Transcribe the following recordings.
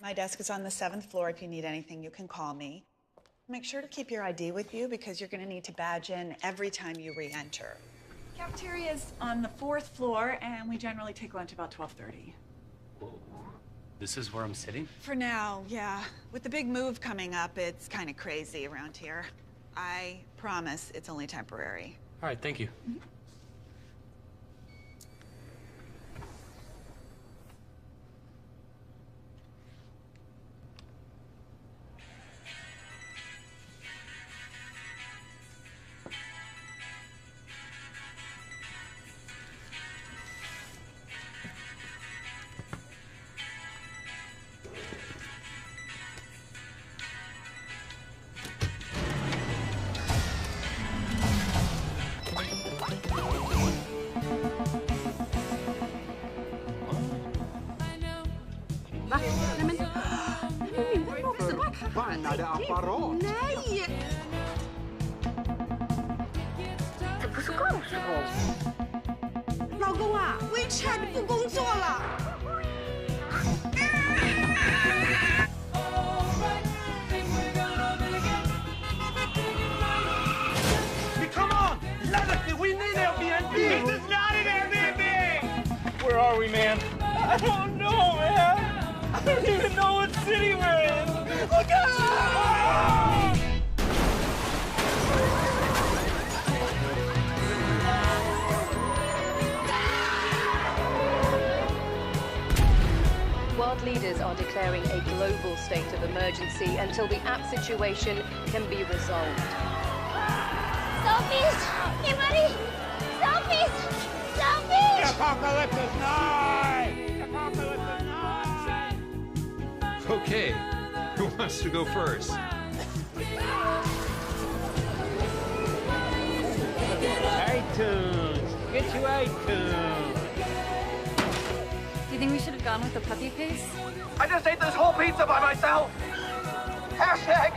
My desk is on the 7th floor. If you need anything, you can call me. Make sure to keep your ID with you because you're going to need to badge in every time you re-enter. Cafeteria is on the 4th floor, and we generally take lunch about 12:30. Whoa. This is where I'm sitting? For now, yeah. With the big move coming up, it's kind of crazy around here. I promise it's only temporary. All right, thank you. Mm-hmm. Fan är det apparat? Nej!这不是告诉我。老公啊 ，WeChat 不工作了。Come on! Let us we need Airbnb! This is not an Airbnb! Where are we, man? I don't know, man! I don't even know what city we're in! Look out! World leaders are declaring a global state of emergency until the app situation can be resolved. Selfies! Get ready! Selfies! Selfies! Apocalypse is nigh! Apocalypse is nigh! Okay, who wants to go first? iTunes! Get you iTunes! Do you think we should have gone with the puppy face? I just ate this whole pizza by myself! Hashtag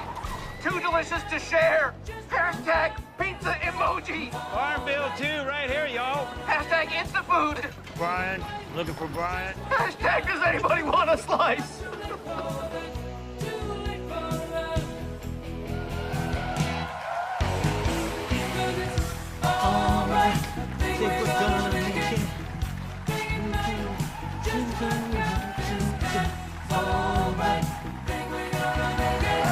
too delicious to share! Hashtag pizza emoji! Farm bill 2 right here, y'all! Hashtag InstaFood! Brian, looking for Brian? Hashtag does anybody want a slice? Alright, think we're gonna make it. Alright, think we're gonna make it.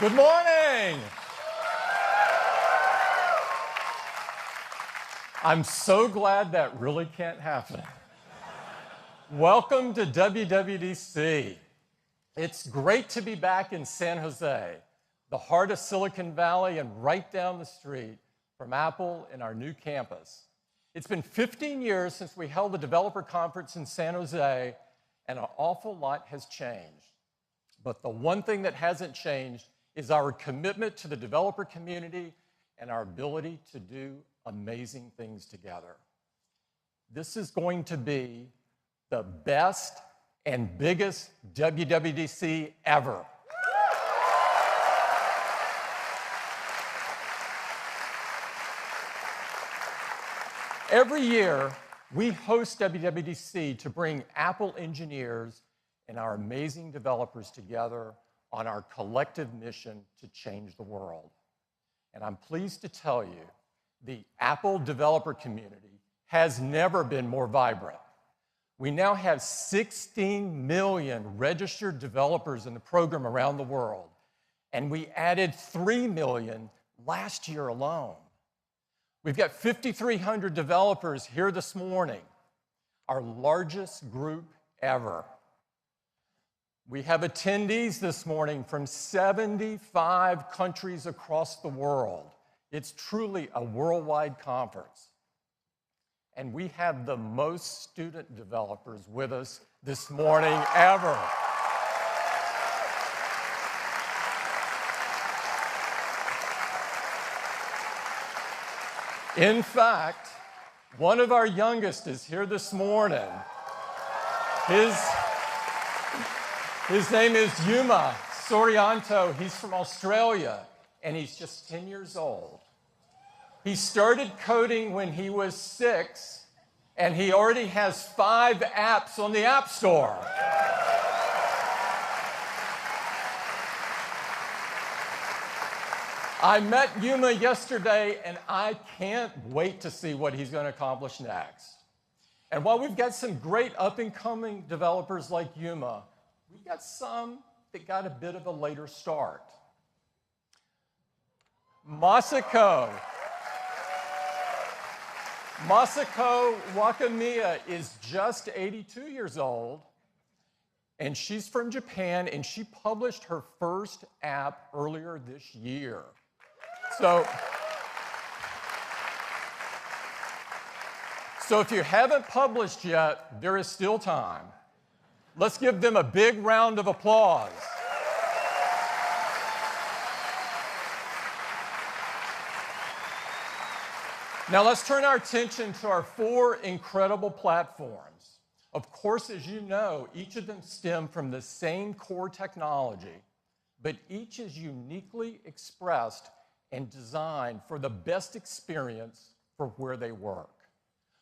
Good morning. I'm so glad that really can't happen. Welcome to WWDC. It's great to be back in San Jose, the heart of Silicon Valley and right down the street from Apple in our new campus. It's been 15 years since we held the developer conference in San Jose, and an awful lot has changed. But the one thing that hasn't changed is our commitment to the developer community and our ability to do amazing things together. This is going to be the best and biggest WWDC ever. Every year, we host WWDC to bring Apple engineers and our amazing developers together on our collective mission to change the world. And I'm pleased to tell you, the Apple developer community has never been more vibrant. We now have 16 million registered developers in the program around the world, and we added 3 million last year alone. We've got 5,300 developers here this morning, our largest group ever. We have attendees this morning from 75 countries across the world. It's truly a worldwide conference. And we have the most student developers with us this morning ever. In fact, one of our youngest is here this morning. His name is Yuma Sorianto. He's from Australia, and he's just 10 years old. He started coding when he was 6, and he already has 5 apps on the App Store. I met Yuma yesterday, and I can't wait to see what he's going to accomplish next. And while we've got some great up-and-coming developers like Yuma, we've got some that got a bit of a later start. Masako Wakamiya is just 82 years old, and she's from Japan, and she published her first app earlier this year. So if you haven't published yet, there is still time. Let's give them a big round of applause. Now let's turn our attention to our 4 incredible platforms. Of course, as you know, each of them stem from the same core technology, but each is uniquely expressed and designed for the best experience for where they work.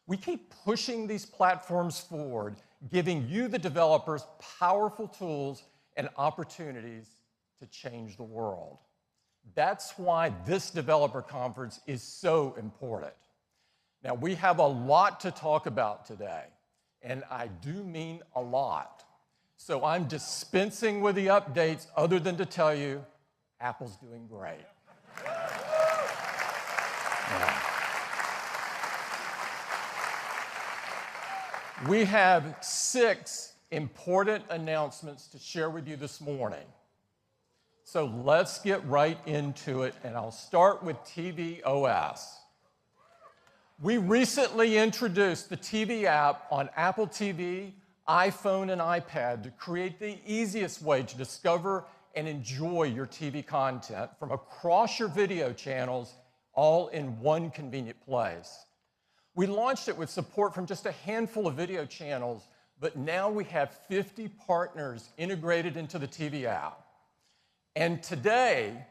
We keep pushing these platforms forward, giving you, the developers, powerful tools and opportunities to change the world. That's why this developer conference is so important. Now, we have a lot to talk about today, and I do mean a lot. So I'm dispensing with the updates other than to tell you Apple's doing great. Yeah. We have 6 important announcements to share with you this morning. So let's get right into it, and I'll start with tvOS. We recently introduced the TV app on Apple TV, iPhone, and iPad to create the easiest way to discover and enjoy your TV content from across your video channels, all in one convenient place. We launched it with support from just a handful of video channels, but now we have 50 partners integrated into the TV app. And today,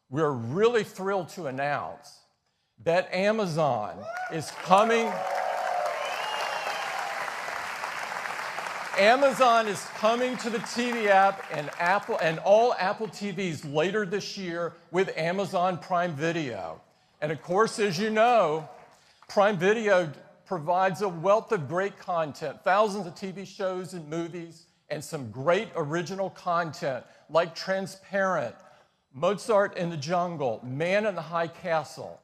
we're really thrilled to announce that Amazon is coming. Amazon is coming to the TV app and all Apple TVs later this year with Amazon Prime Video. And of course, as you know, Prime Video provides a wealth of great content, thousands of TV shows and movies, and some great original content like Transparent, Mozart in the Jungle, Man in the High Castle,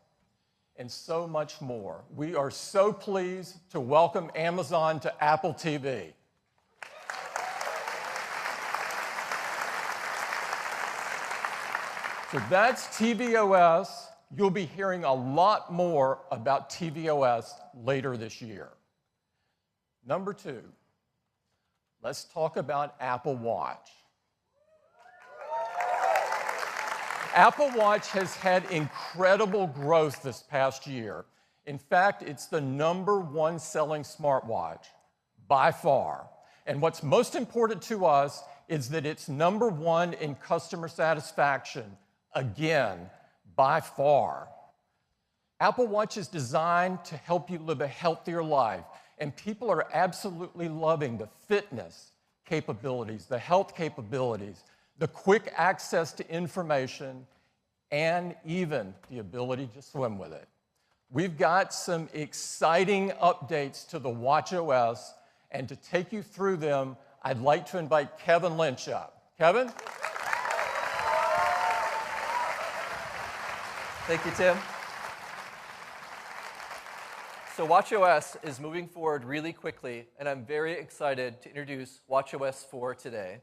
and so much more. We are so pleased to welcome Amazon to Apple TV. So that's tvOS. You'll be hearing a lot more about tvOS later this year. Number 2, let's talk about Apple Watch. Apple Watch has had incredible growth this past year. In fact, it's the #1 selling smartwatch by far. And what's most important to us is that it's #1 in customer satisfaction, again, by far. Apple Watch is designed to help you live a healthier life, and people are absolutely loving the fitness capabilities, the health capabilities, the quick access to information, and even the ability to swim with it. We've got some exciting updates to the watchOS, and to take you through them, I'd like to invite Kevin Lynch up. Kevin? Thank you, Tim. So watchOS is moving forward really quickly, and I'm very excited to introduce watchOS 4 today.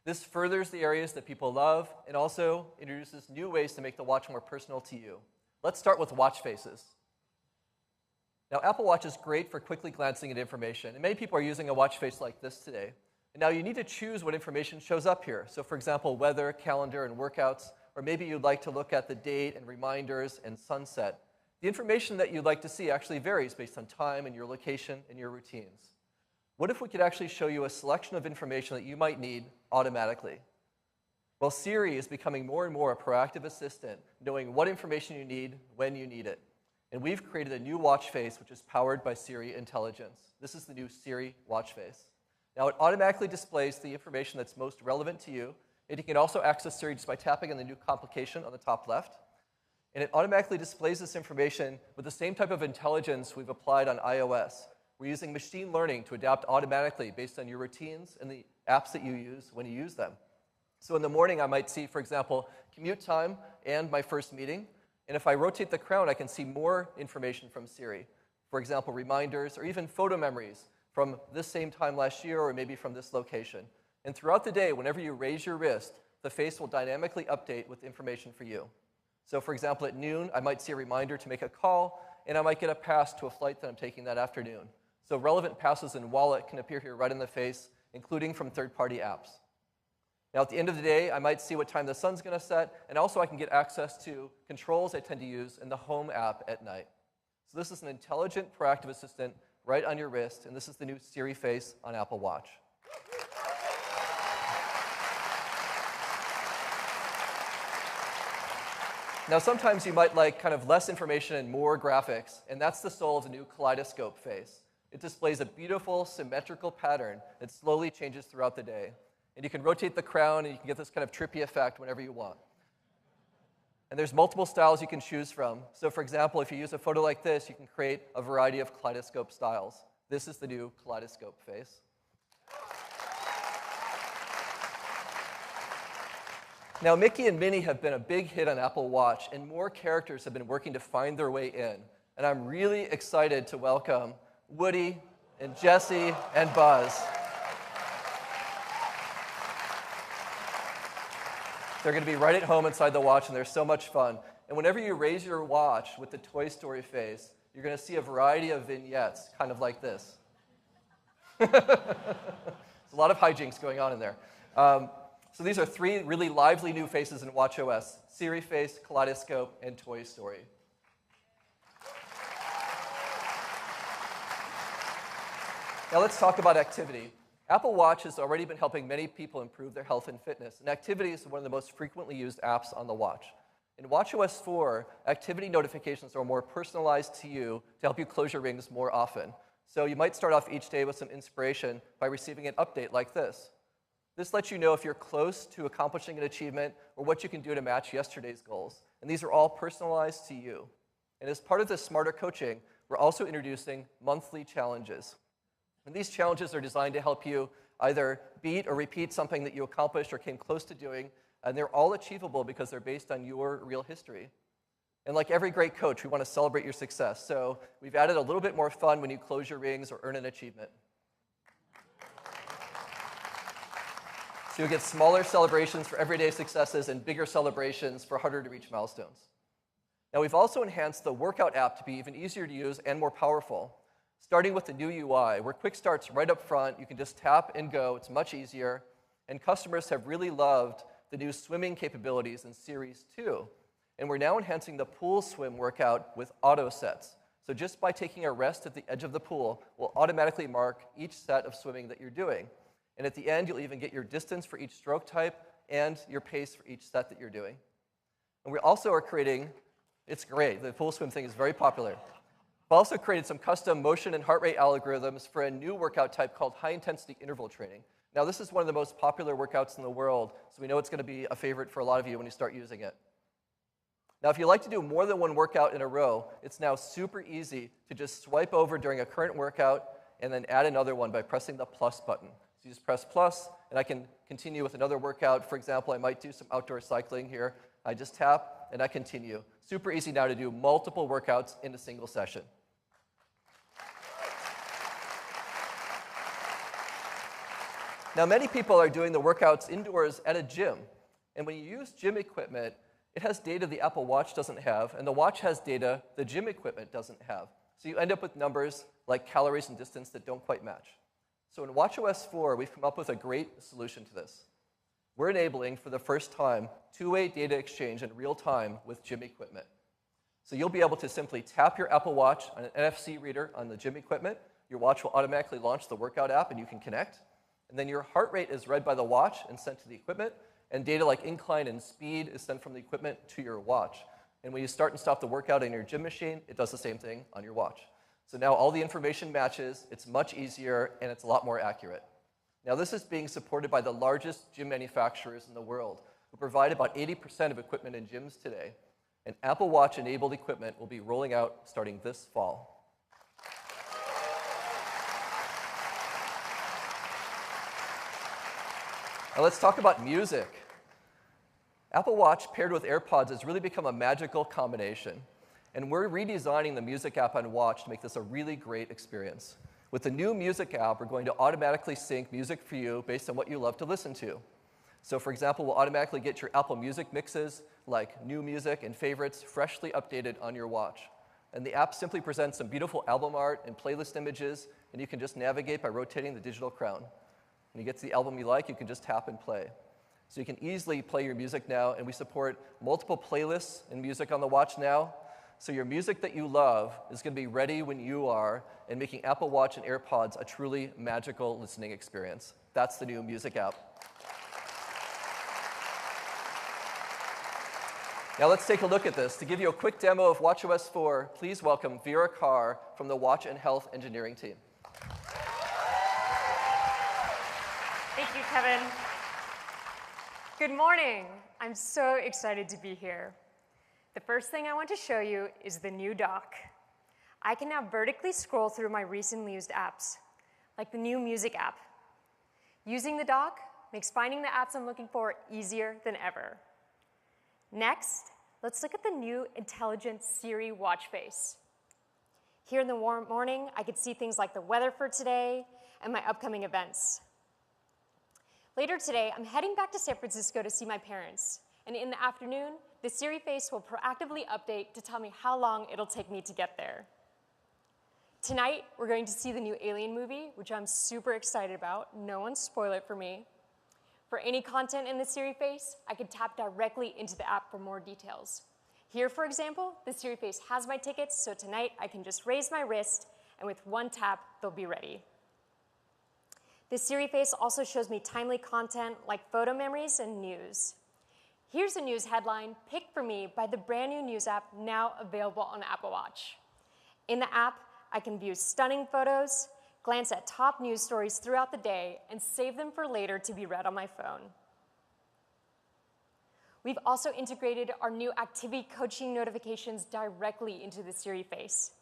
This furthers the areas that people love and also introduces new ways to make the watch more personal to you. Let's start with watch faces. Now, Apple Watch is great for quickly glancing at information, and many people are using a watch face like this today. And now you need to choose what information shows up here. So for example, weather, calendar, and workouts, or maybe you'd like to look at the date and reminders and sunset. The information that you'd like to see actually varies based on time and your location and your routines. What if we could actually show you a selection of information that you might need automatically? Well, Siri is becoming more and more a proactive assistant, knowing what information you need when you need it. And we've created a new watch face which is powered by Siri intelligence. This is the new Siri watch face. Now it automatically displays the information that's most relevant to you, and you can also access Siri just by tapping on the new complication on the top left. And it automatically displays this information with the same type of intelligence we've applied on iOS. We're using machine learning to adapt automatically based on your routines and the apps that you use when you use them. So in the morning, I might see, for example, commute time and my first meeting. And if I rotate the crown, I can see more information from Siri. For example, reminders or even photo memories from this same time last year or maybe from this location. And throughout the day, whenever you raise your wrist, the face will dynamically update with information for you. So for example, at noon, I might see a reminder to make a call, and I might get a pass to a flight that I'm taking that afternoon. So relevant passes in Wallet can appear here right in the face, including from third-party apps. Now, at the end of the day, I might see what time the sun's going to set, and also I can get access to controls I tend to use in the Home app at night. So this is an intelligent, proactive assistant right on your wrist, and this is the new Siri face on Apple Watch. Now, sometimes you might like kind of less information and more graphics, and that's the soul of the new Kaleidoscope face. It displays a beautiful, symmetrical pattern that slowly changes throughout the day. And you can rotate the crown, and you can get this kind of trippy effect whenever you want. And there's multiple styles you can choose from. So for example, if you use a photo like this, you can create a variety of kaleidoscope styles. This is the new Kaleidoscope face. Now, Mickey and Minnie have been a big hit on Apple Watch, and more characters have been working to find their way in. And I'm really excited to welcome Woody and Jessie and Buzz. They're going to be right at home inside the watch, and they're so much fun. And whenever you raise your watch with the Toy Story face, you're going to see a variety of vignettes, kind of like this. There's a lot of hijinks going on in there. So these are three really lively new faces in watchOS: Siri face, Kaleidoscope, and Toy Story. Now let's talk about activity. Apple Watch has already been helping many people improve their health and fitness, and activity is one of the most frequently used apps on the watch. In watchOS 4, activity notifications are more personalized to you to help you close your rings more often. So you might start off each day with some inspiration by receiving an update like this. This lets you know if you're close to accomplishing an achievement or what you can do to match yesterday's goals. And these are all personalized to you. And as part of this smarter coaching, we're also introducing monthly challenges. And these challenges are designed to help you either beat or repeat something that you accomplished or came close to doing, and they're all achievable because they're based on your real history. And like every great coach, we want to celebrate your success, so we've added a little bit more fun when you close your rings or earn an achievement. So you'll get smaller celebrations for everyday successes and bigger celebrations for harder to reach milestones. Now we've also enhanced the workout app to be even easier to use and more powerful. Starting with the new UI, where quick start's right up front, you can just tap and go, it's much easier, and customers have really loved the new swimming capabilities in Series 2. And we're now enhancing the pool swim workout with auto sets. So just by taking a rest at the edge of the pool, we'll automatically mark each set of swimming that you're doing. And at the end, you'll even get your distance for each stroke type and your pace for each set that you're doing. And we also are creating, it's great, the pool swim thing is very popular. We've also created some custom motion and heart rate algorithms for a new workout type called high-intensity interval training. Now, this is one of the most popular workouts in the world, so we know it's going to be a favorite for a lot of you when you start using it. Now, if you like to do more than one workout in a row, it's now super easy to just swipe over during a current workout and then add another one by pressing the plus button. So you just press plus, and I can continue with another workout. For example, I might do some outdoor cycling here. I just tap, and I continue. Super easy now to do multiple workouts in a single session. Now, many people are doing the workouts indoors at a gym. And when you use gym equipment, it has data the Apple Watch doesn't have, and the watch has data the gym equipment doesn't have. So you end up with numbers like calories and distance that don't quite match. So in watchOS 4, we've come up with a great solution to this. We're enabling, for the first time, two-way data exchange in real time with gym equipment. So you'll be able to simply tap your Apple Watch on an NFC reader on the gym equipment. Your watch will automatically launch the workout app, and you can connect. And then your heart rate is read by the watch and sent to the equipment, and data like incline and speed is sent from the equipment to your watch. And when you start and stop the workout in your gym machine, it does the same thing on your watch. So now all the information matches, it's much easier, and it's a lot more accurate. Now this is being supported by the largest gym manufacturers in the world, who provide about 80% of equipment in gyms today. And Apple Watch-enabled equipment will be rolling out starting this fall. Now let's talk about music. Apple Watch paired with AirPods has really become a magical combination. And we're redesigning the music app on Watch to make this a really great experience. With the new music app, we're going to automatically sync music for you based on what you love to listen to. So for example, we'll automatically get your Apple Music mixes, like new music and favorites, freshly updated on your watch. And the app simply presents some beautiful album art and playlist images, and you can just navigate by rotating the digital crown. When you get to the album you like, you can just tap and play. So you can easily play your music now, and we support multiple playlists and music on the watch now. So your music that you love is going to be ready when you are, and making Apple Watch and AirPods a truly magical listening experience. That's the new music app. Now let's take a look at this. To give you a quick demo of watchOS 4, please welcome Vera Carr from the Watch and Health engineering team. Thank you, Kevin. Good morning. I'm so excited to be here. The first thing I want to show you is the new dock. I can now vertically scroll through my recently used apps, like the new music app. Using the dock makes finding the apps I'm looking for easier than ever. Next, let's look at the new intelligent Siri watch face. Here in the warm morning, I could see things like the weather for today and my upcoming events. Later today, I'm heading back to San Francisco to see my parents, and in the afternoon, the Siri face will proactively update to tell me how long it'll take me to get there. Tonight, we're going to see the new Alien movie, which I'm super excited about. No one spoil it for me. For any content in the Siri face, I can tap directly into the app for more details. Here, for example, the Siri face has my tickets, so tonight I can just raise my wrist, and with one tap, they'll be ready. The Siri face also shows me timely content like photo memories and news. Here's a news headline picked for me by the brand new news app now available on Apple Watch. In the app, I can view stunning photos, glance at top news stories throughout the day, and save them for later to be read on my phone. We've also integrated our new activity coaching notifications directly into the Siri face.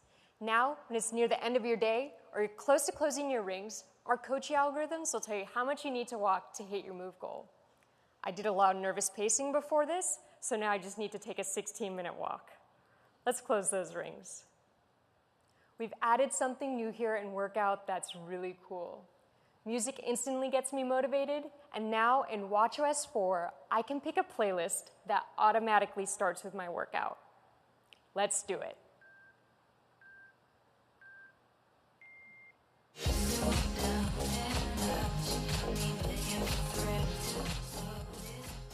Now, when it's near the end of your day or you're close to closing your rings, our coaching algorithms will tell you how much you need to walk to hit your move goal. I did a lot of nervous pacing before this, so now I just need to take a 16-minute walk. Let's close those rings. We've added something new here in Workout that's really cool. Music instantly gets me motivated, and now in watchOS 4, I can pick a playlist that automatically starts with my workout. Let's do it.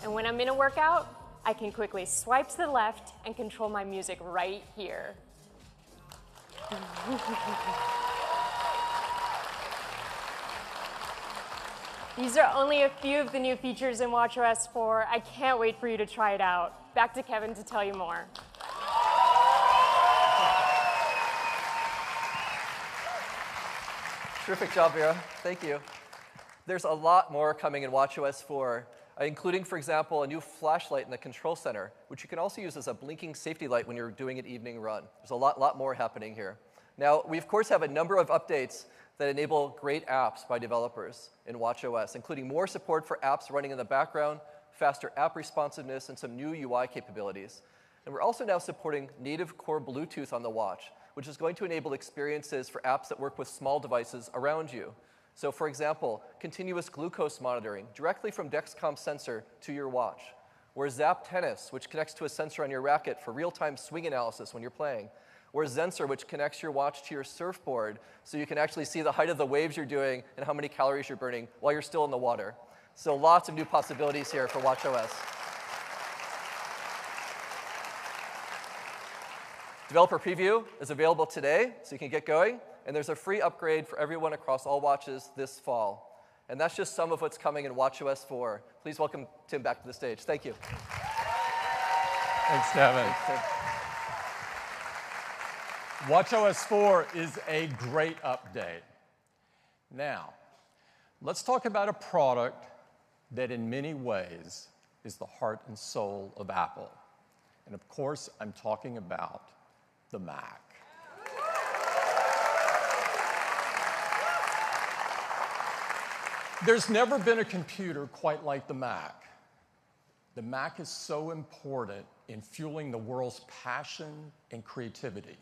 And when I'm in a workout, I can quickly swipe to the left and control my music right here. These are only a few of the new features in watchOS 4. I can't wait for you to try it out. Back to Kevin to tell you more. Terrific job, Vera. Thank you. There's a lot more coming in watchOS 4. Including, for example, a new flashlight in the control center, which you can also use as a blinking safety light when you're doing an evening run. There's a lot more happening here. Now, we of course have a number of updates that enable great apps by developers in watchOS, including more support for apps running in the background, faster app responsiveness, and some new UI capabilities. And we're also now supporting native core Bluetooth on the watch, which is going to enable experiences for apps that work with small devices around you. So for example, continuous glucose monitoring directly from Dexcom's sensor to your watch. Or Zap Tennis, which connects to a sensor on your racket for real-time swing analysis when you're playing. Or Zensor, which connects your watch to your surfboard so you can actually see the height of the waves you're doing and how many calories you're burning while you're still in the water. So lots of new possibilities here for watchOS. Developer Preview is available today, so you can get going. And there's a free upgrade for everyone across all watches this fall. And that's just some of what's coming in watchOS 4. Please welcome Tim back to the stage. Thank you. Thanks, Kevin. Thanks, Tim. WatchOS 4 is a great update. Now, let's talk about a product that in many ways is the heart and soul of Apple. And of course, I'm talking about the Mac. There's never been a computer quite like the Mac. The Mac is so important in fueling the world's passion and creativity.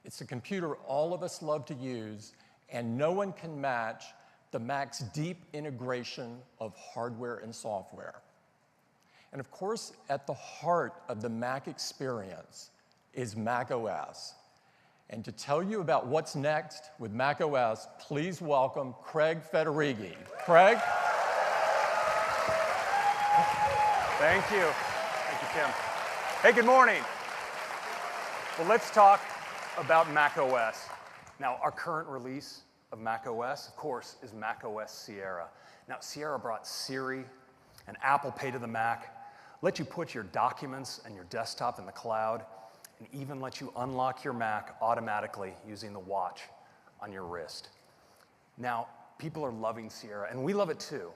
It's a computer all of us love to use, and no one can match the Mac's deep integration of hardware and software. And of course, at the heart of the Mac experience is macOS. And to tell you about what's next with macOS, please welcome Craig Federighi. Craig? Thank you. Thank you, Tim. Hey, good morning. Well, let's talk about macOS. Now, our current release of macOS, of course, is macOS Sierra. Now, Sierra brought Siri and Apple Pay to the Mac, let you put your documents and your desktop in the cloud, and even let you unlock your Mac automatically using the watch on your wrist. Now, people are loving Sierra, and we love it too.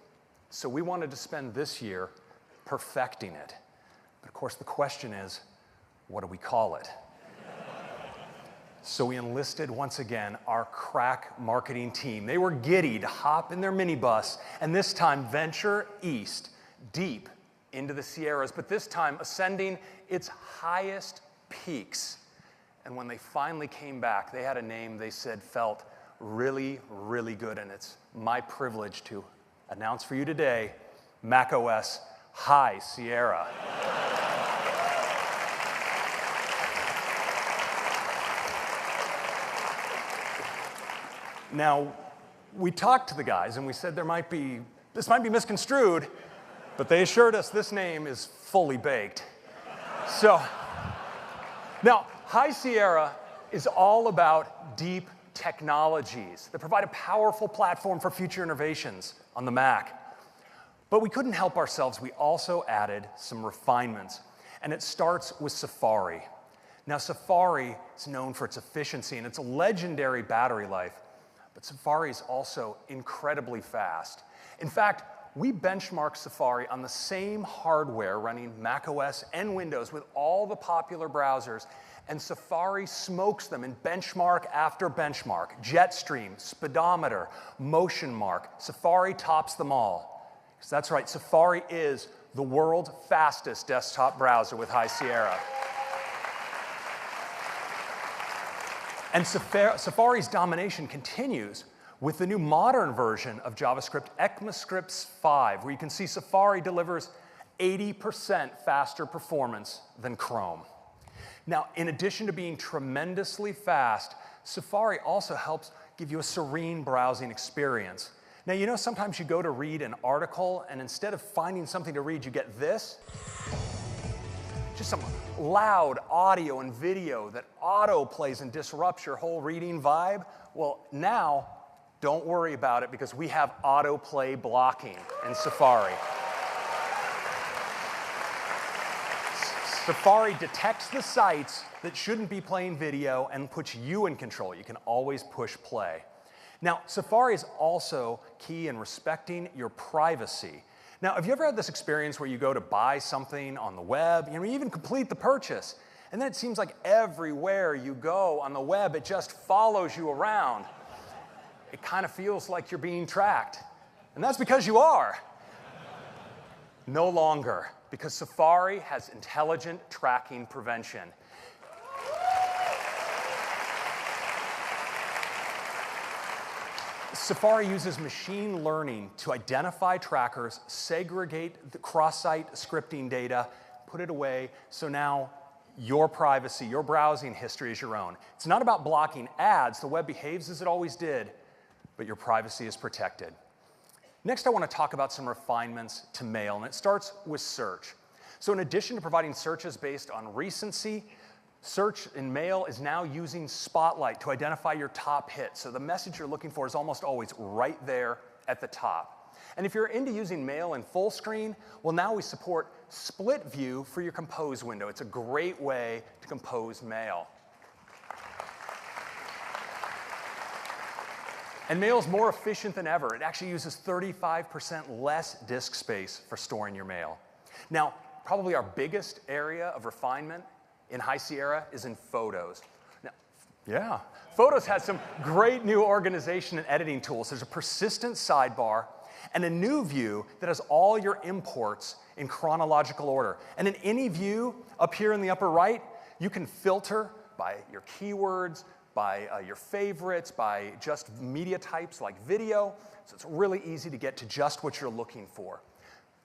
So we wanted to spend this year perfecting it. But of course, the question is, what do we call it? So we enlisted, once again, our crack marketing team. They were giddy to hop in their minibus, and this time venture east, deep into the Sierras, but this time ascending its highest peaks. And when they finally came back, they had a name they said felt really, really good, and it's my privilege to announce for you today, macOS High Sierra. Now, we talked to the guys and we said this might be misconstrued, but they assured us this name is fully baked. So, now, High Sierra is all about deep technologies that provide a powerful platform for future innovations on the Mac. But we couldn't help ourselves. We also added some refinements, and it starts with Safari. Now, Safari is known for its efficiency and its legendary battery life, but Safari is also incredibly fast. In fact, we benchmarked Safari on the same hardware running macOS and Windows with all the popular browsers, and Safari smokes them in benchmark after benchmark. Jetstream, Speedometer, MotionMark, Safari tops them all. Because that's right, Safari is the world's fastest desktop browser with High Sierra. And Safari's domination continues with the new modern version of JavaScript, ECMAScript 5, where you can see Safari delivers 80% faster performance than Chrome. Now, in addition to being tremendously fast, Safari also helps give you a serene browsing experience. Now, you know, sometimes you go to read an article, and instead of finding something to read, you get this. Just some loud audio and video that auto-plays and disrupts your whole reading vibe. Well, now, don't worry about it because we have autoplay blocking in Safari. Safari detects the sites that shouldn't be playing video and puts you in control. You can always push play. Now, Safari is also key in respecting your privacy. Now, have you ever had this experience where you go to buy something on the web, you even complete the purchase, and then it seems like everywhere you go on the web, it just follows you around? It kind of feels like you're being tracked. And that's because you are. No longer, because Safari has intelligent tracking prevention. Safari uses machine learning to identify trackers, segregate the cross-site scripting data, put it away, so now your privacy, your browsing history is your own. It's not about blocking ads. The web behaves as it always did, but your privacy is protected. Next, I want to talk about some refinements to Mail, and it starts with search. So in addition to providing searches based on recency, search in Mail is now using Spotlight to identify your top hits. So the message you're looking for is almost always right there at the top. And if you're into using Mail in full screen, well, now we support split view for your Compose window. It's a great way to compose Mail. And mail's more efficient than ever. It actually uses 35% less disk space for storing your mail. Now, probably our biggest area of refinement in High Sierra is in photos. Now, yeah, Photos has some great new organization and editing tools. There's a persistent sidebar and a new view that has all your imports in chronological order. And in any view up here in the upper right, you can filter by your keywords, by your favorites, by just media types like video. So it's really easy to get to just what you're looking for.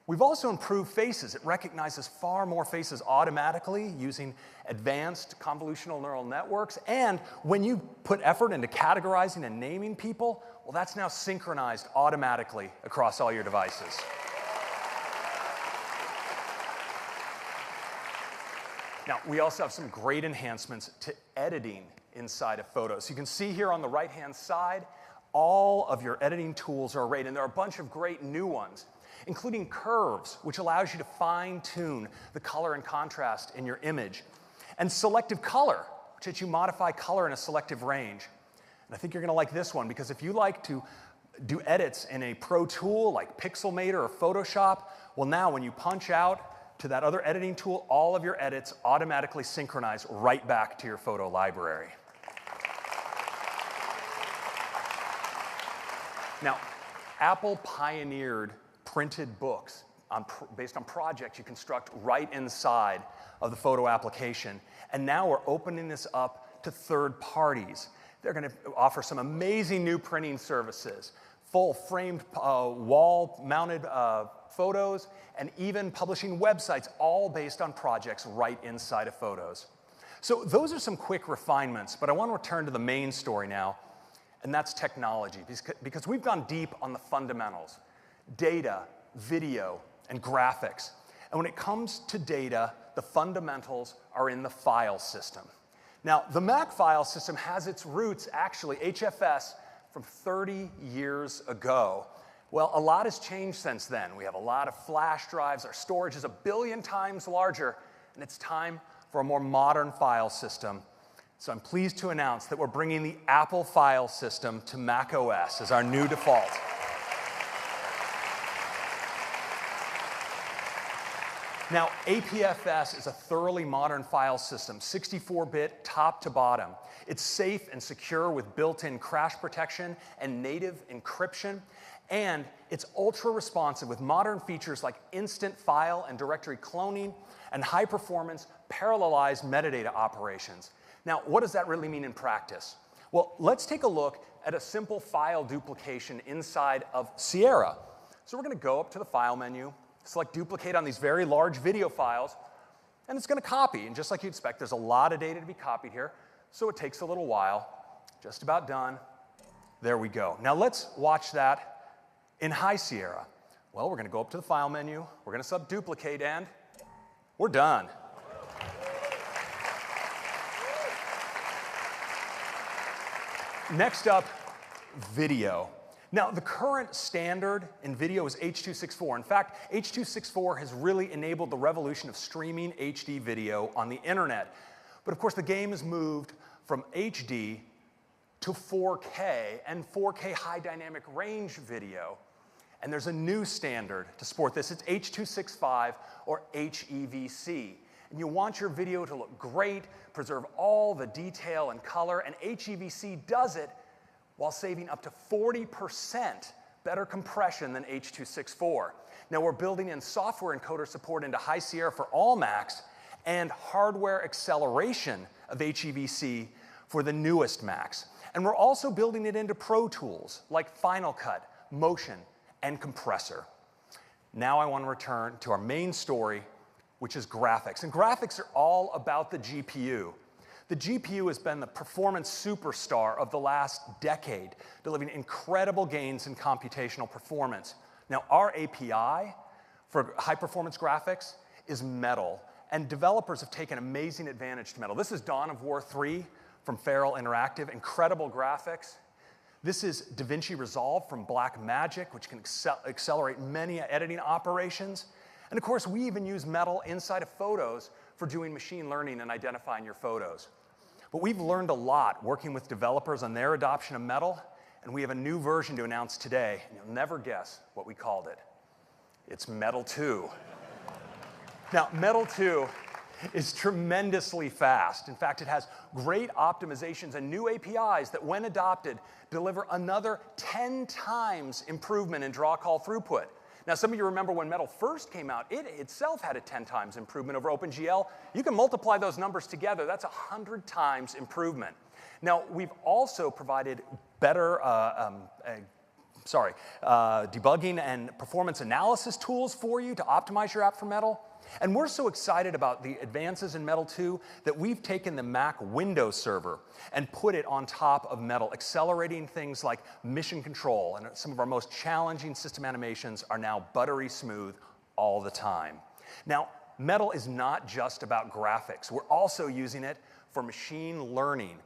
We've also improved faces. It recognizes far more faces automatically using advanced convolutional neural networks. And when you put effort into categorizing and naming people, well, that's now synchronized automatically across all your devices. Now, we also have some great enhancements to editing inside of Photos. You can see here on the right-hand side, all of your editing tools are arrayed, and there are a bunch of great new ones, including curves, which allows you to fine-tune the color and contrast in your image, and selective color, which lets you modify color in a selective range. And I think you're going to like this one, because if you like to do edits in a pro tool like Pixelmator or Photoshop, well, now when you punch out to that other editing tool, all of your edits automatically synchronize right back to your photo library. Now, Apple pioneered printed books based on projects you construct right inside of the photo application. And now we're opening this up to third parties. They're going to offer some amazing new printing services, full framed wall-mounted photos, and even publishing websites, all based on projects right inside of Photos. So those are some quick refinements, but I want to return to the main story now, and that's technology, because we've gone deep on the fundamentals: data, video, and graphics. And when it comes to data, the fundamentals are in the file system. Now, the Mac file system has its roots, actually, HFS, from 30 years ago. Well, a lot has changed since then. We have a lot of flash drives. Our storage is 1 billion times larger, and it's time for a more modern file system. So I'm pleased to announce that we're bringing the Apple file system to Mac OS as our new default. Now, APFS is a thoroughly modern file system, 64-bit top to bottom. It's safe and secure with built-in crash protection and native encryption. And it's ultra-responsive with modern features like instant file and directory cloning and high-performance parallelized metadata operations. Now, what does that really mean in practice? Well, let's take a look at a simple file duplication inside of Sierra. So we're going to go up to the File menu, select Duplicate on these very large video files, and it's going to copy. And just like you'd expect, there's a lot of data to be copied here, so it takes a little while. Just about done. There we go. Now let's watch that in High Sierra. Well, we're going to go up to the File menu, we're going to select Duplicate, and we're done. Next up, video. Now, the current standard in video is H.264. In fact, H.264 has really enabled the revolution of streaming HD video on the internet. But of course, the game has moved from HD to 4K and 4K high dynamic range video. And there's a new standard to support this. It's H.265 or HEVC. And you want your video to look great, preserve all the detail and color, and HEVC does it while saving up to 40% better compression than H.264. Now, we're building in software encoder support into High Sierra for all Macs and hardware acceleration of HEVC for the newest Macs. And we're also building it into Pro Tools like Final Cut, Motion, and Compressor. Now I want to return to our main story, which is graphics. And graphics are all about the GPU. The GPU has been the performance superstar of the last decade, delivering incredible gains in computational performance. Now, our API for high-performance graphics is Metal, and developers have taken amazing advantage to Metal. This is Dawn of War 3 from Feral Interactive, incredible graphics. This is DaVinci Resolve from Blackmagic, which can accelerate many editing operations. And of course, we even use Metal inside of Photos for doing machine learning and identifying your photos. But we've learned a lot working with developers on their adoption of Metal, and we have a new version to announce today, and you'll never guess what we called it. It's Metal 2. Now, Metal 2 is tremendously fast. In fact, it has great optimizations and new APIs that, when adopted, deliver another 10 times improvement in draw call throughput. Now, some of you remember when Metal first came out, it itself had a 10 times improvement over OpenGL. You can multiply those numbers together. That's 100 times improvement. Now, we've also provided better debugging and performance analysis tools for you to optimize your app for Metal. And we're so excited about the advances in Metal 2 that we've taken the Mac Windows server and put it on top of Metal, accelerating things like mission control. And some of our most challenging system animations are now buttery smooth all the time. Now, Metal is not just about graphics. We're also using it for machine learning.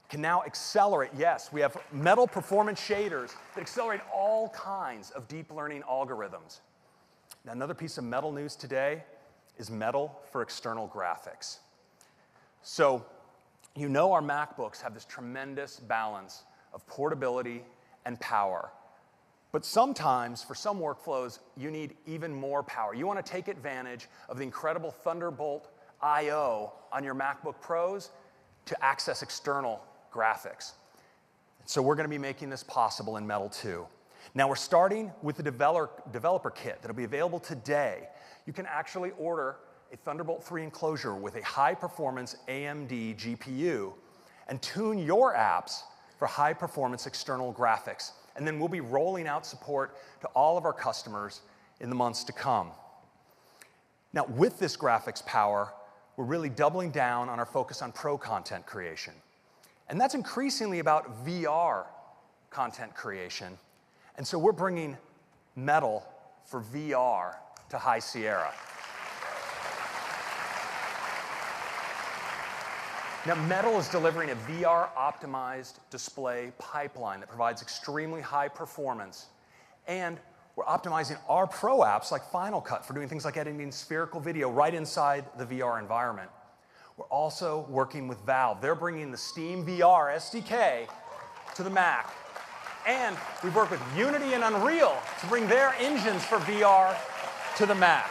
It can now accelerate. Yes, we have Metal performance shaders that accelerate all kinds of deep learning algorithms. Now, another piece of Metal news today is Metal for external graphics. So, you know our MacBooks have this tremendous balance of portability and power. But sometimes, for some workflows, you need even more power. You want to take advantage of the incredible Thunderbolt I/O on your MacBook Pros to access external graphics. So we're going to be making this possible in Metal 2. Now, we're starting with the developer kit that'll be available today. You can actually order a Thunderbolt 3 enclosure with a high-performance AMD GPU and tune your apps for high-performance external graphics. And then we'll be rolling out support to all of our customers in the months to come. Now, with this graphics power, we're really doubling down on our focus on pro content creation. And that's increasingly about VR content creation. And so we're bringing Metal for VR to High Sierra. Now, Metal is delivering a VR-optimized display pipeline that provides extremely high performance. And we're optimizing our pro apps like Final Cut for doing things like editing spherical video right inside the VR environment. We're also working with Valve. They're bringing the Steam VR SDK to the Mac. And we've worked with Unity and Unreal to bring their engines for VR to the Mac.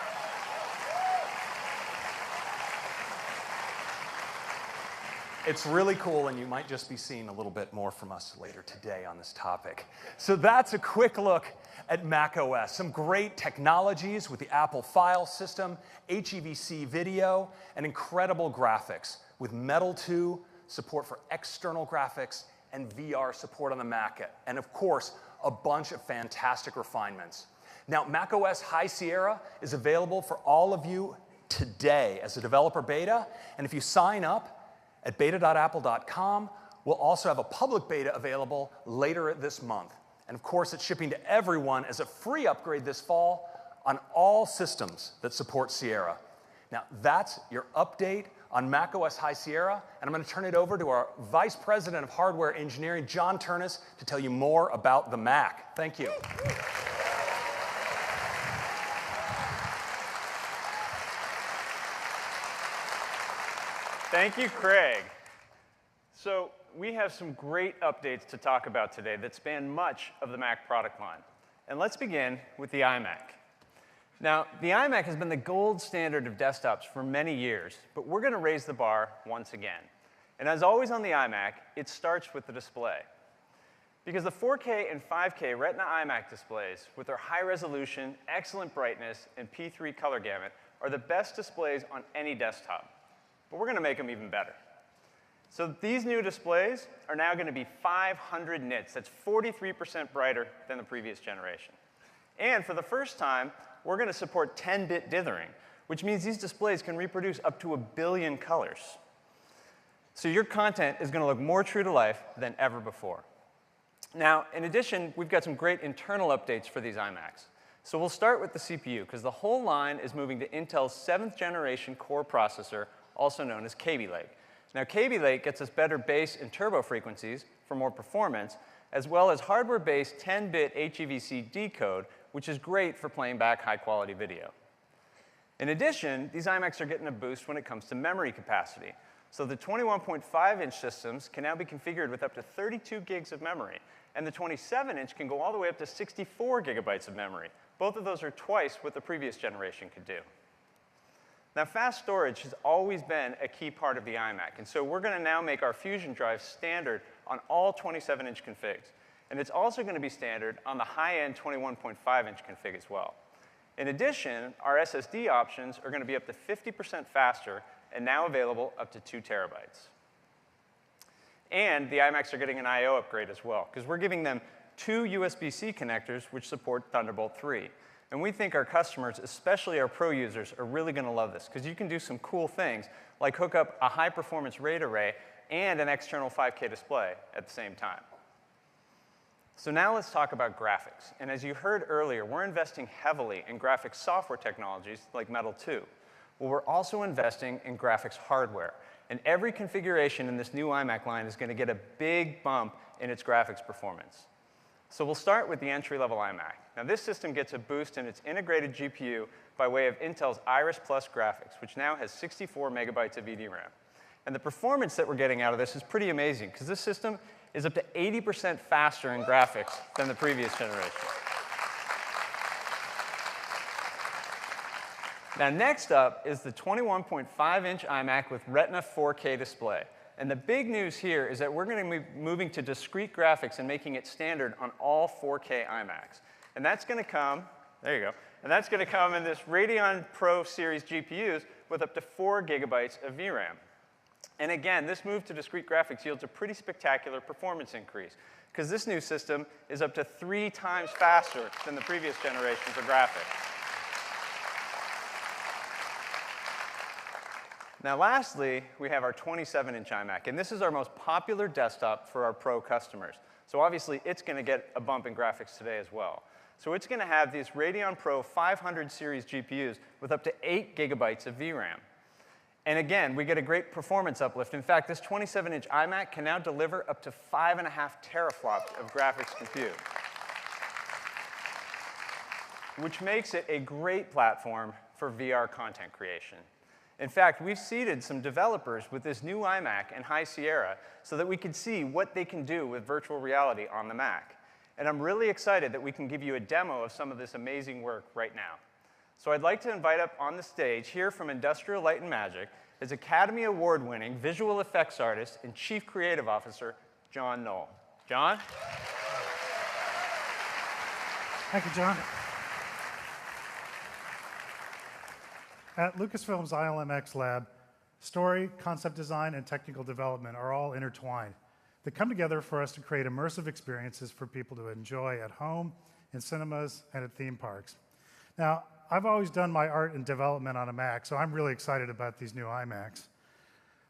It's really cool, and you might just be seeing a little bit more from us later today on this topic. So that's a quick look at macOS. Some great technologies with the Apple file system, HEVC video, and incredible graphics with Metal 2, support for external graphics, and VR support on the Mac. And of course, a bunch of fantastic refinements. Now, macOS High Sierra is available for all of you today as a developer beta. And if you sign up at beta.apple.com, we'll also have a public beta available later this month. And of course, it's shipping to everyone as a free upgrade this fall on all systems that support Sierra. Now, that's your update on macOS High Sierra, and I'm going to turn it over to our Vice President of Hardware Engineering, John Turnus, to tell you more about the Mac. Thank you. Thank you, Craig. So we have some great updates to talk about today that span much of the Mac product line. And let's begin with the iMac. Now, the iMac has been the gold standard of desktops for many years, but we're going to raise the bar once again. And as always on the iMac, it starts with the display. Because the 4K and 5K Retina iMac displays, with their high resolution, excellent brightness, and P3 color gamut, are the best displays on any desktop. But we're going to make them even better. So these new displays are now going to be 500 nits. That's 43% brighter than the previous generation. And for the first time, we're going to support 10-bit dithering, which means these displays can reproduce up to 1 billion colors. So your content is going to look more true to life than ever before. Now, in addition, we've got some great internal updates for these iMacs. So we'll start with the CPU, because the whole line is moving to Intel's 7th generation core processor, also known as Kaby Lake. Now, Kaby Lake gets us better base and turbo frequencies for more performance, as well as hardware-based 10-bit HEVC decode, which is great for playing back high-quality video. In addition, these iMacs are getting a boost when it comes to memory capacity. So the 21.5-inch systems can now be configured with up to 32 gigs of memory. And the 27-inch can go all the way up to 64 gigabytes of memory. Both of those are twice what the previous generation could do. Now, fast storage has always been a key part of the iMac, and so we're going to now make our Fusion drive standard on all 27-inch configs. And it's also going to be standard on the high-end 21.5-inch config as well. In addition, our SSD options are going to be up to 50% faster and now available up to 2 terabytes. And the iMacs are getting an I/O upgrade as well, because we're giving them 2 USB-C connectors which support Thunderbolt 3. And we think our customers, especially our pro users, are really going to love this, because you can do some cool things, like hook up a high-performance RAID array and an external 5K display at the same time. So now let's talk about graphics. And as you heard earlier, we're investing heavily in graphics software technologies like Metal 2. Well, we're also investing in graphics hardware. And every configuration in this new iMac line is going to get a big bump in its graphics performance. So we'll start with the entry-level iMac. Now, this system gets a boost in its integrated GPU by way of Intel's Iris Plus graphics, which now has 64 megabytes of EDRAM. And the performance that we're getting out of this is pretty amazing, because this system is up to 80% faster in graphics than the previous generation. Now, next up is the 21.5-inch iMac with Retina 4K display. And the big news here is that we're going to be moving to discrete graphics and making it standard on all 4K iMacs. And that's going to come, there you go, and that's going to come in this Radeon Pro series GPUs with up to 4 gigabytes of VRAM. And again, this move to discrete graphics yields a pretty spectacular performance increase, because this new system is up to 3 times faster than the previous generation for graphics. Now, lastly, we have our 27-inch iMac, and this is our most popular desktop for our pro customers. So obviously, it's going to get a bump in graphics today as well. So it's going to have these Radeon Pro 500 series GPUs with up to 8 gigabytes of VRAM. And again, we get a great performance uplift. In fact, this 27-inch iMac can now deliver up to 5.5 teraflops of graphics compute, which makes it a great platform for VR content creation. In fact, we've seeded some developers with this new iMac and High Sierra so that we could see what they can do with virtual reality on the Mac. And I'm really excited that we can give you a demo of some of this amazing work right now. So I'd like to invite up on the stage here from Industrial Light and Magic is Academy Award-winning visual effects artist and Chief Creative Officer, John Knoll. John? Thank you, John. At Lucasfilm's ILMX lab, story, concept design, and technical development are all intertwined. They come together for us to create immersive experiences for people to enjoy at home, in cinemas, and at theme parks. Now, I've always done my art and development on a Mac, so I'm really excited about these new iMacs.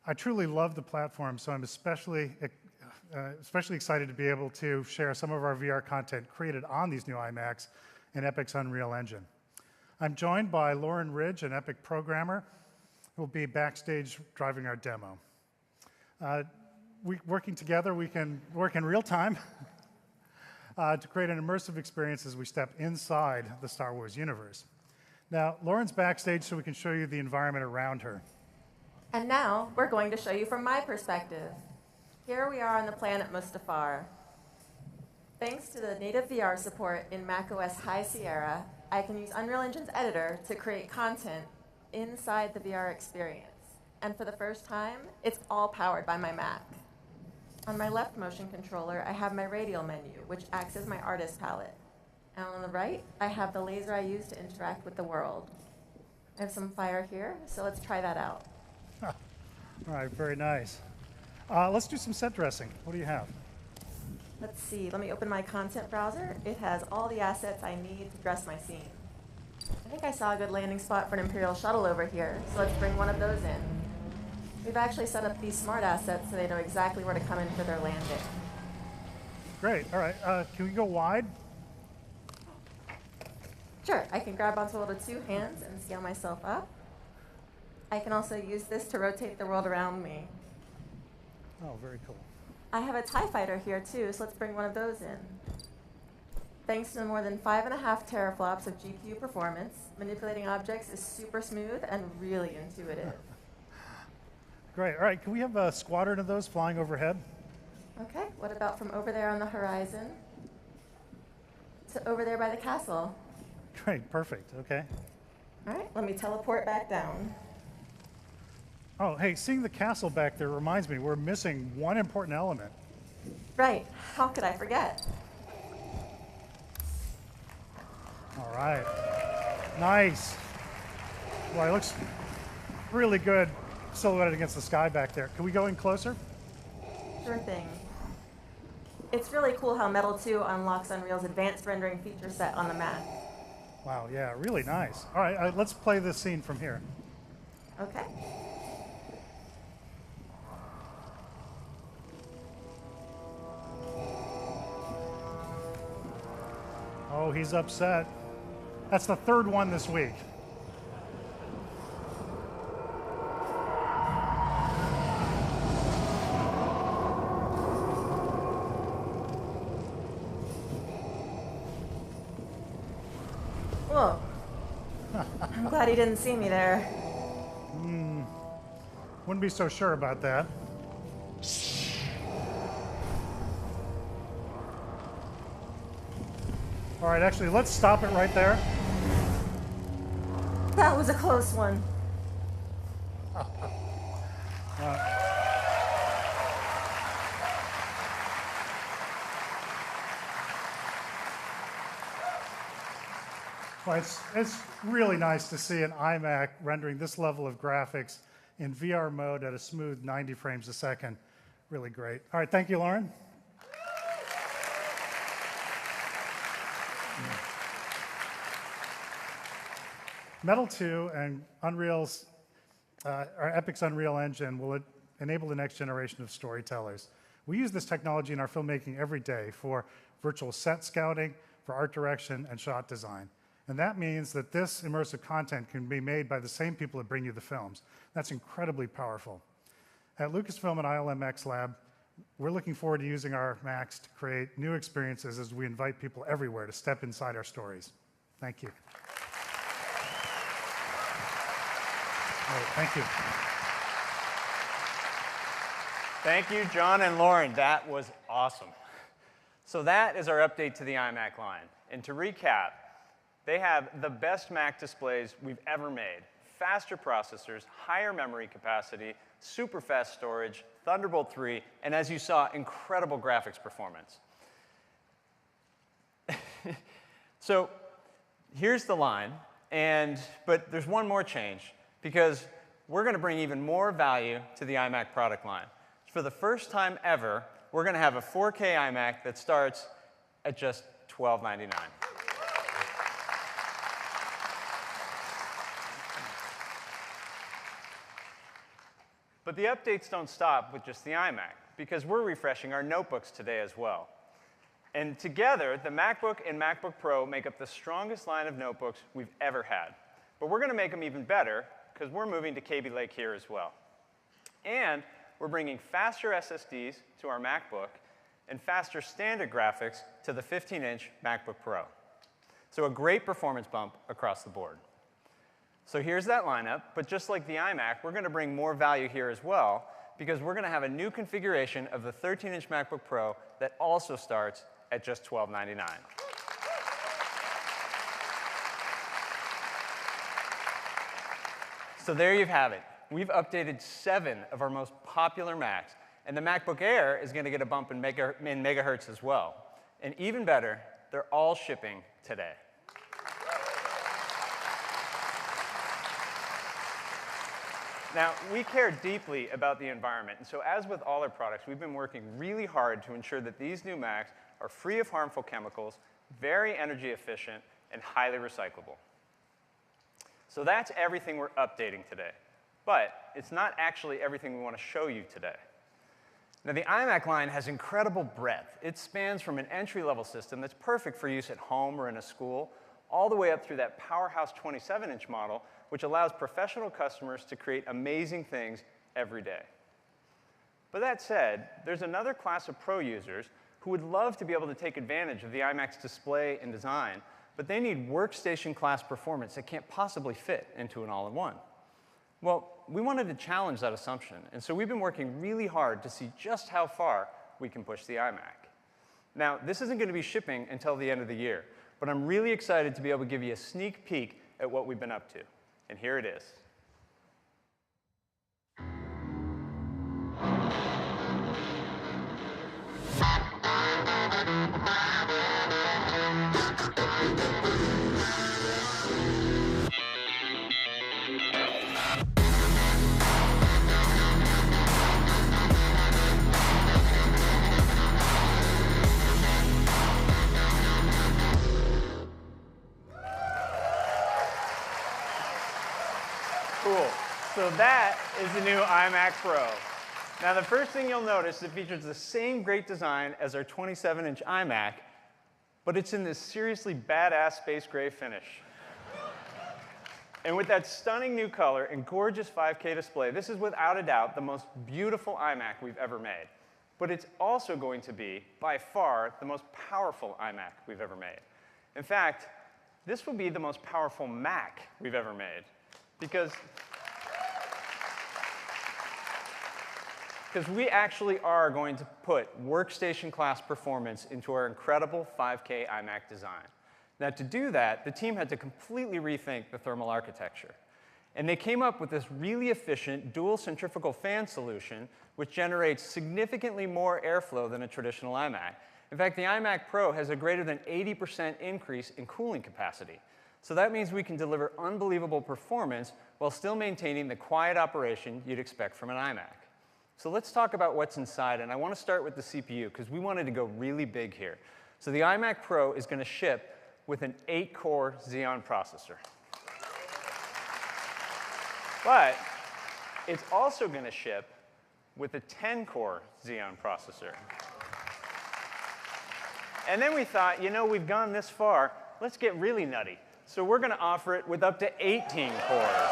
I truly love the platform, so I'm especially excited to be able to share some of our VR content created on these new iMacs in Epic's Unreal Engine. I'm joined by Lauren Ridge, an Epic programmer, who will be backstage driving our demo. Working together, we can work in real time to create an immersive experience as we step inside the Star Wars universe. Now, Lauren's backstage so we can show you the environment around her. And now, we're going to show you from my perspective. Here we are on the planet Mustafar. Thanks to the native VR support in macOS High Sierra, I can use Unreal Engine's editor to create content inside the VR experience. And for the first time, it's all powered by my Mac. On my left motion controller, I have my radial menu, which acts as my artist palette. And on the right, I have the laser I use to interact with the world. I have some fire here, so let's try that out. All right, very nice. Let's do some set dressing. What do you have? Let's see, let me open my content browser. It has all the assets I need to dress my scene. I think I saw a good landing spot for an Imperial shuttle over here, so let's bring one of those in. We've actually set up these smart assets so they know exactly where to come in for their landing. Great, all right, can we go wide? Sure, I can grab onto it with 2 hands and scale myself up. I can also use this to rotate the world around me. Oh, very cool. I have a TIE fighter here too, so let's bring one of those in. Thanks to more than 5.5 teraflops of GPU performance, manipulating objects is super smooth and really intuitive. Great, all right, can we have a squadron of those flying overhead? Okay, what about from over there on the horizon to over there by the castle? Great, perfect, okay. All right, let me teleport back down. Oh, hey, seeing the castle back there reminds me we're missing one important element. Right, how could I forget? All right, nice. Boy, it looks really good silhouetted against the sky back there. Can we go in closer? Sure thing. It's really cool how Metal 2 unlocks Unreal's advanced rendering feature set on the Mac. Wow, yeah, really nice. All right, let's play this scene from here. Okay. Oh, he's upset. That's the third one this week. Whoa. I'm glad he didn't see me there. Wouldn't be so sure about that. All right, actually, let's stop it right there. That was a close one. Well, it's really nice to see an iMac rendering this level of graphics in VR mode at a smooth 90 frames a second. Really great. All right, thank you, Lauren. Metal 2 and Unreal's, our Epic's Unreal Engine will enable the next generation of storytellers. We use this technology in our filmmaking every day for virtual set scouting, for art direction, and shot design. And that means that this immersive content can be made by the same people that bring you the films. That's incredibly powerful. At Lucasfilm and ILMX Lab, we're looking forward to using our Macs to create new experiences as we invite people everywhere to step inside our stories. Thank you. All right, thank you. Thank you, John and Lauren. That was awesome. So that is our update to the iMac line. And to recap, they have the best Mac displays we've ever made. Faster processors, higher memory capacity, super fast storage, Thunderbolt 3, and as you saw, incredible graphics performance. So here's the line, but there's one more change, because we're going to bring even more value to the iMac product line. For the first time ever, we're going to have a 4K iMac that starts at just $12.99. But the updates don't stop with just the iMac, because we're refreshing our notebooks today as well. And together, the MacBook and MacBook Pro make up the strongest line of notebooks we've ever had. But we're going to make them even better, because we're moving to Kaby Lake here as well. And we're bringing faster SSDs to our MacBook and faster standard graphics to the 15-inch MacBook Pro. So a great performance bump across the board. So here's that lineup, but just like the iMac, we're going to bring more value here as well, because we're going to have a new configuration of the 13-inch MacBook Pro that also starts at just $12.99. So there you have it. We've updated 7 of our most popular Macs, and the MacBook Air is going to get a bump in megahertz as well. And even better, they're all shipping today. Now, we care deeply about the environment, and so as with all our products, we've been working really hard to ensure that these new Macs are free of harmful chemicals, very energy efficient, and highly recyclable. So that's everything we're updating today. But it's not actually everything we want to show you today. Now, the iMac line has incredible breadth. It spans from an entry-level system that's perfect for use at home or in a school, all the way up through that powerhouse 27-inch model, which allows professional customers to create amazing things every day. But that said, there's another class of pro users who would love to be able to take advantage of the iMac's display and design, but they need workstation-class performance that can't possibly fit into an all-in-one. Well, we wanted to challenge that assumption, and so we've been working really hard to see just how far we can push the iMac. Now, this isn't going to be shipping until the end of the year, but I'm really excited to be able to give you a sneak peek at what we've been up to. And here it is. Cool. So that is the new iMac Pro. Now, the first thing you'll notice is it features the same great design as our 27-inch iMac, but it's in this seriously badass space gray finish. And with that stunning new color and gorgeous 5K display, this is without a doubt the most beautiful iMac we've ever made. But it's also going to be, by far, the most powerful iMac we've ever made. In fact, this will be the most powerful Mac we've ever made. Because we actually are going to put workstation-class performance into our incredible 5K iMac design. Now, to do that, the team had to completely rethink the thermal architecture. And they came up with this really efficient dual centrifugal fan solution, which generates significantly more airflow than a traditional iMac. In fact, the iMac Pro has a greater than 80% increase in cooling capacity. So that means we can deliver unbelievable performance while still maintaining the quiet operation you'd expect from an iMac. So let's talk about what's inside, and I want to start with the CPU, because we wanted to go really big here. So the iMac Pro is going to ship with an 8-core Xeon processor. But it's also going to ship with a 10-core Xeon processor. And then we thought, you know, we've gone this far, let's get really nutty. So we're going to offer it with up to 18 cores.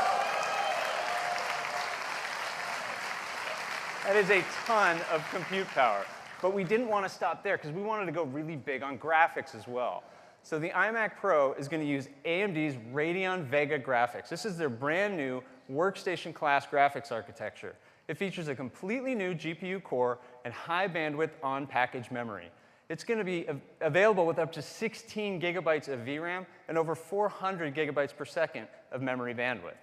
That is a ton of compute power. But we didn't want to stop there, because we wanted to go really big on graphics as well. So the iMac Pro is going to use AMD's Radeon Vega graphics. This is their brand new workstation-class graphics architecture. It features a completely new GPU core and high bandwidth on-package memory. It's going to be available with up to 16 gigabytes of VRAM and over 400 gigabytes per second of memory bandwidth.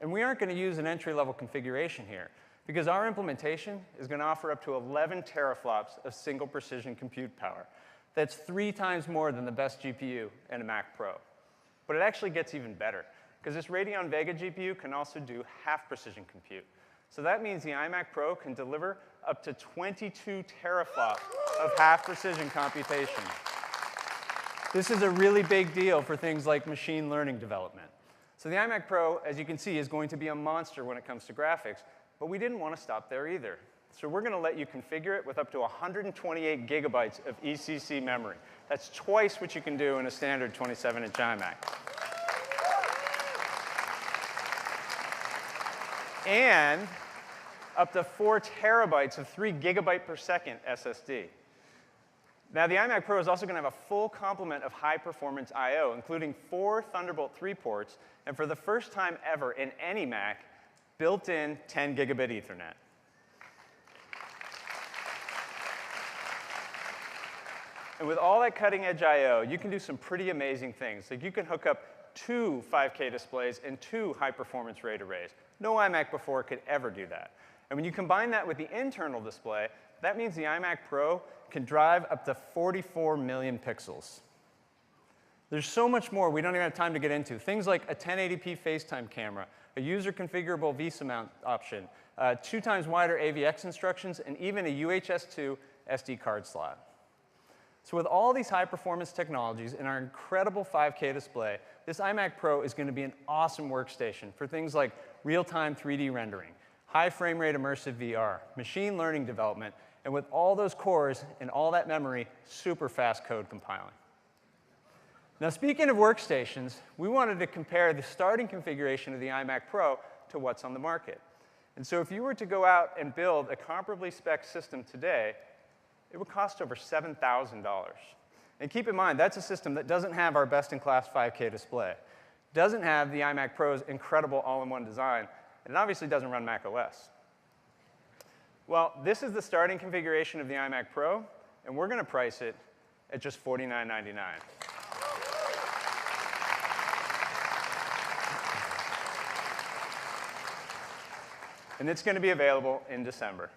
And we aren't going to use an entry-level configuration here, because our implementation is going to offer up to 11 teraflops of single precision compute power. That's 3 times more than the best GPU in a Mac Pro. But it actually gets even better, because this Radeon Vega GPU can also do half-precision compute. So that means the iMac Pro can deliver up to 22 teraflops of half-precision computation. This is a really big deal for things like machine learning development. So the iMac Pro, as you can see, is going to be a monster when it comes to graphics, but we didn't want to stop there either. So we're going to let you configure it with up to 128 gigabytes of ECC memory. That's twice what you can do in a standard 27-inch iMac. And up to 4 terabytes of 3 gigabyte per second SSD. Now, the iMac Pro is also going to have a full complement of high-performance I/O, including 4 Thunderbolt 3 ports, and for the first time ever in any Mac, built-in 10 gigabit Ethernet. And with all that cutting-edge I/O, you can do some pretty amazing things. Like you can hook up 2 5K displays and 2 high-performance RAID arrays. No iMac before could ever do that. And when you combine that with the internal display, that means the iMac Pro can drive up to 44 million pixels. There's so much more we don't even have time to get into. Things like a 1080p FaceTime camera, a user-configurable VESA mount option, 2 times wider AVX instructions, and even a UHS-2 SD card slot. So with all these high-performance technologies and our incredible 5K display, this iMac Pro is going to be an awesome workstation for things like real-time 3D rendering, high frame rate immersive VR, machine learning development, and with all those cores and all that memory, super fast code compiling. Now, speaking of workstations, we wanted to compare the starting configuration of the iMac Pro to what's on the market. And so if you were to go out and build a comparably spec system today, it would cost over $7,000. And keep in mind, that's a system that doesn't have our best-in-class 5K display, doesn't have the iMac Pro's incredible all-in-one design, and it obviously doesn't run Mac OS. Well, this is the starting configuration of the iMac Pro, and we're going to price it at just $49.99. And it's going to be available in December.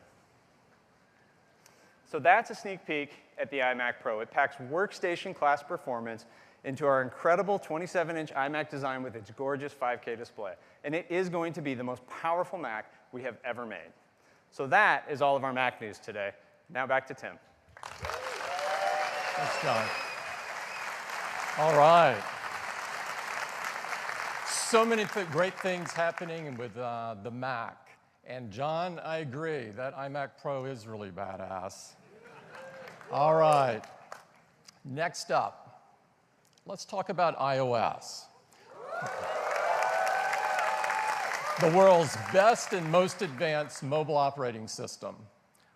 So that's a sneak peek at the iMac Pro. It packs workstation-class performance into our incredible 27-inch iMac design with its gorgeous 5K display. And it is going to be the most powerful Mac we have ever made. So that is all of our Mac news today. Now back to Tim. Thanks, John. All right. So many great things happening with the Mac. And John, I agree, that iMac Pro is really badass. All right. Next up, let's talk about iOS. The world's best and most advanced mobile operating system.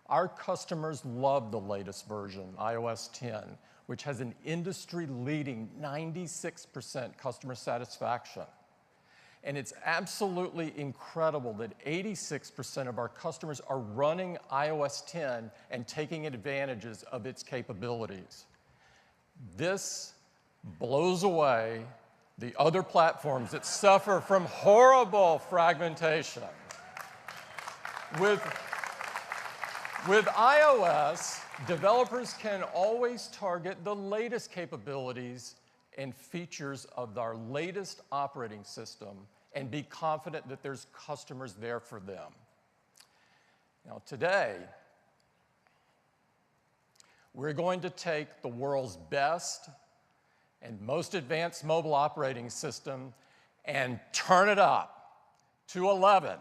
Our customers love the latest version, iOS 10, which has an industry-leading 96% customer satisfaction. And it's absolutely incredible that 86% of our customers are running iOS 10 and taking advantages of its capabilities. This blows away the other platforms that suffer from horrible fragmentation. With iOS, developers can always target the latest capabilities and features of our latest operating system and be confident that there's customers there for them. Now today, we're going to take the world's best and most advanced mobile operating system and turn it up to 11.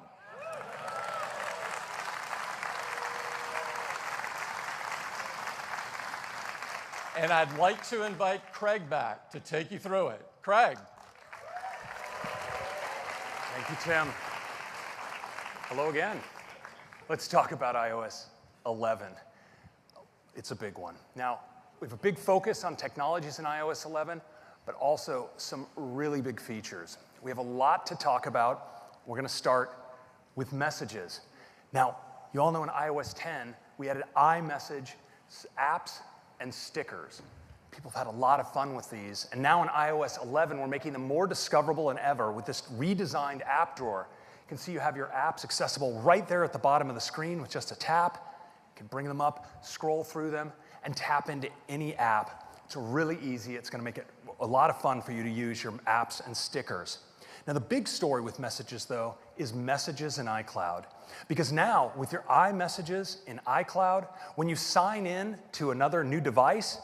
And I'd like to invite Craig back to take you through it. Craig. Thank you, Tim. Hello again. Let's talk about iOS 11. It's a big one. Now, we have a big focus on technologies in iOS 11, but also some really big features. We have a lot to talk about. We're going to start with messages. Now, you all know in iOS 10, we added iMessage apps and stickers. People have had a lot of fun with these. And now in iOS 11, we're making them more discoverable than ever with this redesigned app drawer. You can see you have your apps accessible right there at the bottom of the screen with just a tap. You can bring them up, scroll through them, and tap into any app. It's really easy. It's going to make it a lot of fun for you to use your apps and stickers. Now, the big story with messages, though, is messages in iCloud. Because now, with your iMessages in iCloud, when you sign in to another new device,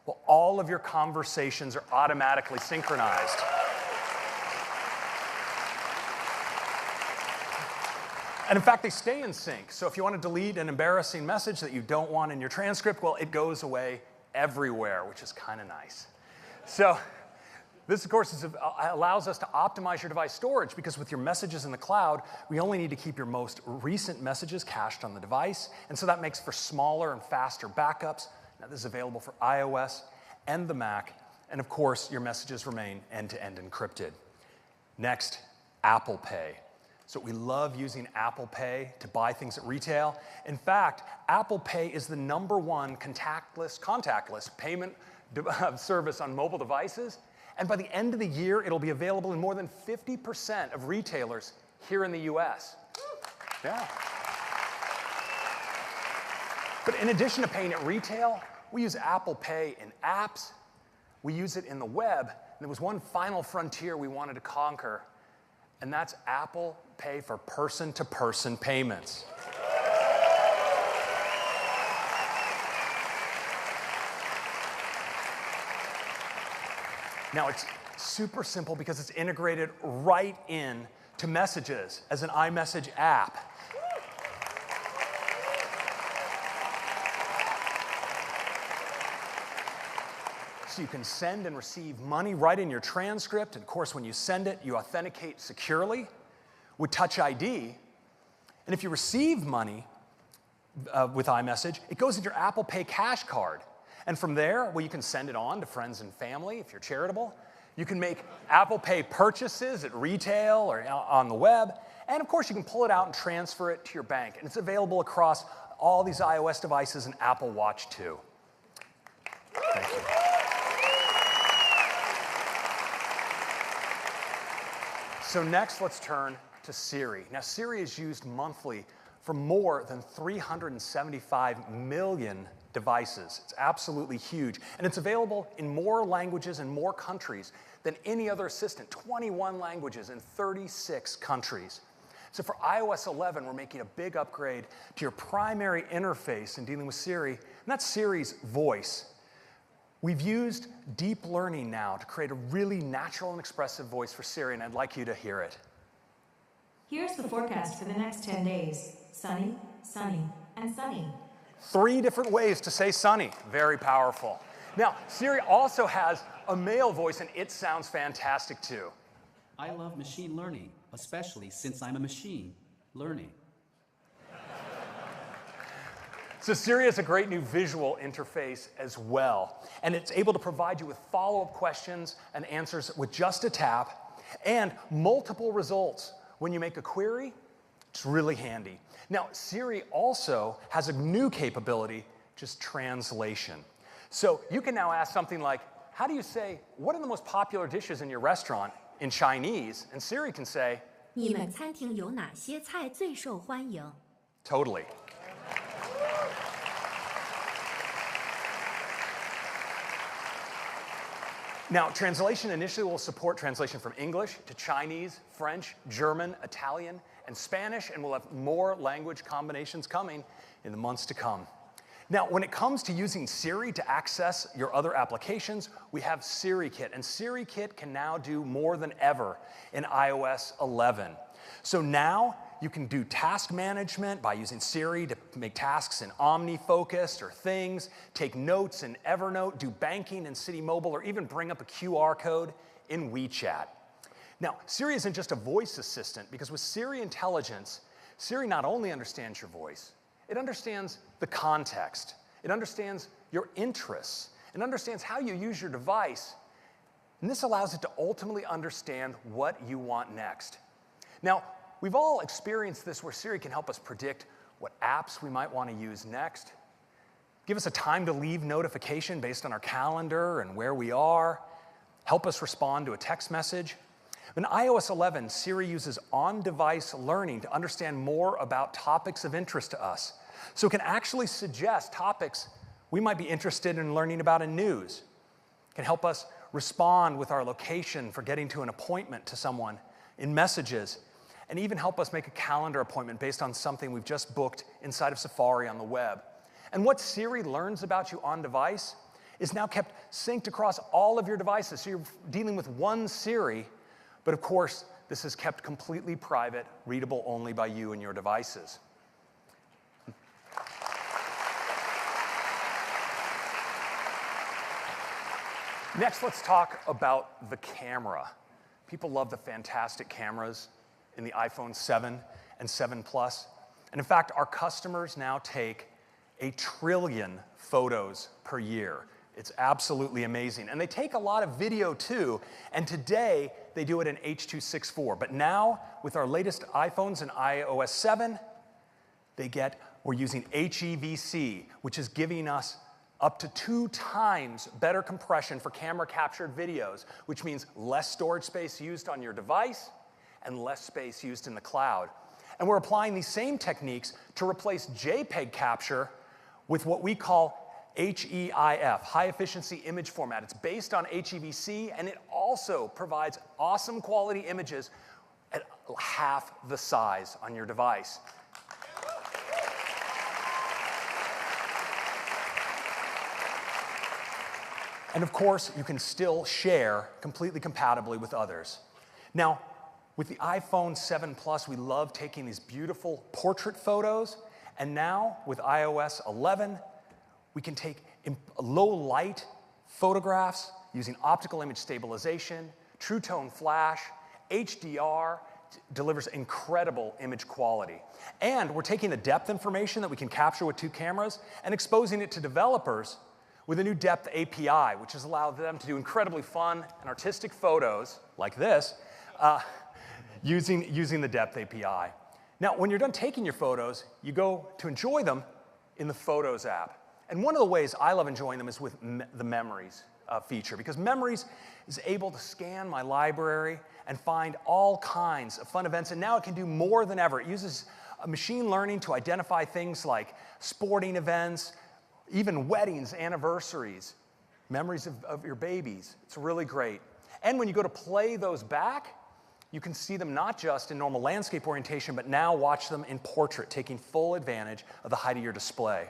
well, all of your conversations are automatically synchronized. And in fact, they stay in sync. So if you want to delete an embarrassing message that you don't want in your transcript, well, it goes away everywhere, which is kind of nice. So this, of course, allows us to optimize your device storage because with your messages in the cloud, we only need to keep your most recent messages cached on the device. And so that makes for smaller and faster backups. Now, this is available for iOS and the Mac. And of course, your messages remain end-to-end encrypted. Next, Apple Pay. So we love using Apple Pay to buy things at retail. In fact, Apple Pay is the #1 contactless payment service on mobile devices. And by the end of the year, it'll be available in more than 50% of retailers here in the US. Yeah. But in addition to paying at retail, we use Apple Pay in apps. We use it in the web. And there was one final frontier we wanted to conquer, and that's Apple Pay for person-to-person payments. Now, it's super simple because it's integrated right in to Messages as an iMessage app. So you can send and receive money right in your transcript. And of course, when you send it, you authenticate securely with Touch ID. And if you receive money with iMessage, it goes in your Apple Pay cash card. And from there, well, you can send it on to friends and family if you're charitable. You can make Apple Pay purchases at retail or on the web. And of course, you can pull it out and transfer it to your bank. And it's available across all these iOS devices and Apple Watch too. Thank you. So next, let's turn to Siri. Now, Siri is used monthly for more than 375 million devices. It's absolutely huge. And it's available in more languages and more countries than any other assistant, 21 languages in 36 countries. So for iOS 11, we're making a big upgrade to your primary interface in dealing with Siri, and that's Siri's voice. We've used deep learning now to create a really natural and expressive voice for Siri, and I'd like you to hear it. Here's the forecast for the next 10 days. Sunny, sunny, and sunny. 3 different ways to say sunny. Very powerful. Now, Siri also has a male voice, and it sounds fantastic too. I love machine learning, especially since I'm a machine learning. So Siri has a great new visual interface as well, and it's able to provide you with follow-up questions and answers with just a tap, and multiple results. When you make a query, it's really handy. Now, Siri also has a new capability, just translation. So you can now ask something like, how do you say, what are the most popular dishes in your restaurant in Chinese? And Siri can say, 你们餐厅有哪些菜最受欢迎? Totally. Now, translation initially will support translation from English to Chinese, French, German, Italian, and Spanish, and we'll have more language combinations coming in the months to come. Now, when it comes to using Siri to access your other applications, we have SiriKit, and SiriKit can now do more than ever in iOS 11. So now you can do task management by using Siri to make tasks in OmniFocus or Things, take notes in Evernote, do banking in City Mobile, or even bring up a QR code in WeChat. Now, Siri isn't just a voice assistant, because with Siri Intelligence, Siri not only understands your voice, it understands the context, it understands your interests, it understands how you use your device, and this allows it to ultimately understand what you want next. Now, we've all experienced this where Siri can help us predict what apps we might want to use next, give us a time to leave notification based on our calendar and where we are, help us respond to a text message. In iOS 11, Siri uses on-device learning to understand more about topics of interest to us. So it can actually suggest topics we might be interested in learning about in news. It can help us respond with our location for getting to an appointment to someone in messages, and even help us make a calendar appointment based on something we've just booked inside of Safari on the web. And what Siri learns about you on device is now kept synced across all of your devices. So you're dealing with one Siri, but of course, this is kept completely private, readable only by you and your devices. Next, let's talk about the camera. People love the fantastic cameras in the iPhone 7 and 7 Plus. And in fact, our customers now take 1 trillion photos per year. It's absolutely amazing. And they take a lot of video too, and today they do it in H.264. But now, with our latest iPhones and iOS 7, we're using HEVC, which is giving us up to 2 times better compression for camera-captured videos, which means less storage space used on your device and less space used in the cloud. And we're applying these same techniques to replace JPEG capture with what we call HEIF, High Efficiency Image Format. It's based on HEVC, and it also provides awesome quality images at half the size on your device. And of course, you can still share completely compatibly with others. Now, with the iPhone 7 Plus, we love taking these beautiful portrait photos, and now with iOS 11, we can take low light photographs using optical image stabilization, True Tone Flash, HDR, delivers incredible image quality. And we're taking the depth information that we can capture with 2 cameras and exposing it to developers with a new depth API, which has allowed them to do incredibly fun and artistic photos like this using the Depth API. Now, when you're done taking your photos, you go to enjoy them in the Photos app. And one of the ways I love enjoying them is with the Memories feature, because Memories is able to scan my library and find all kinds of fun events, and now it can do more than ever. It uses machine learning to identify things like sporting events, even weddings, anniversaries, memories of your babies. It's really great. And when you go to play those back, you can see them not just in normal landscape orientation, but now watch them in portrait, taking full advantage of the height of your display.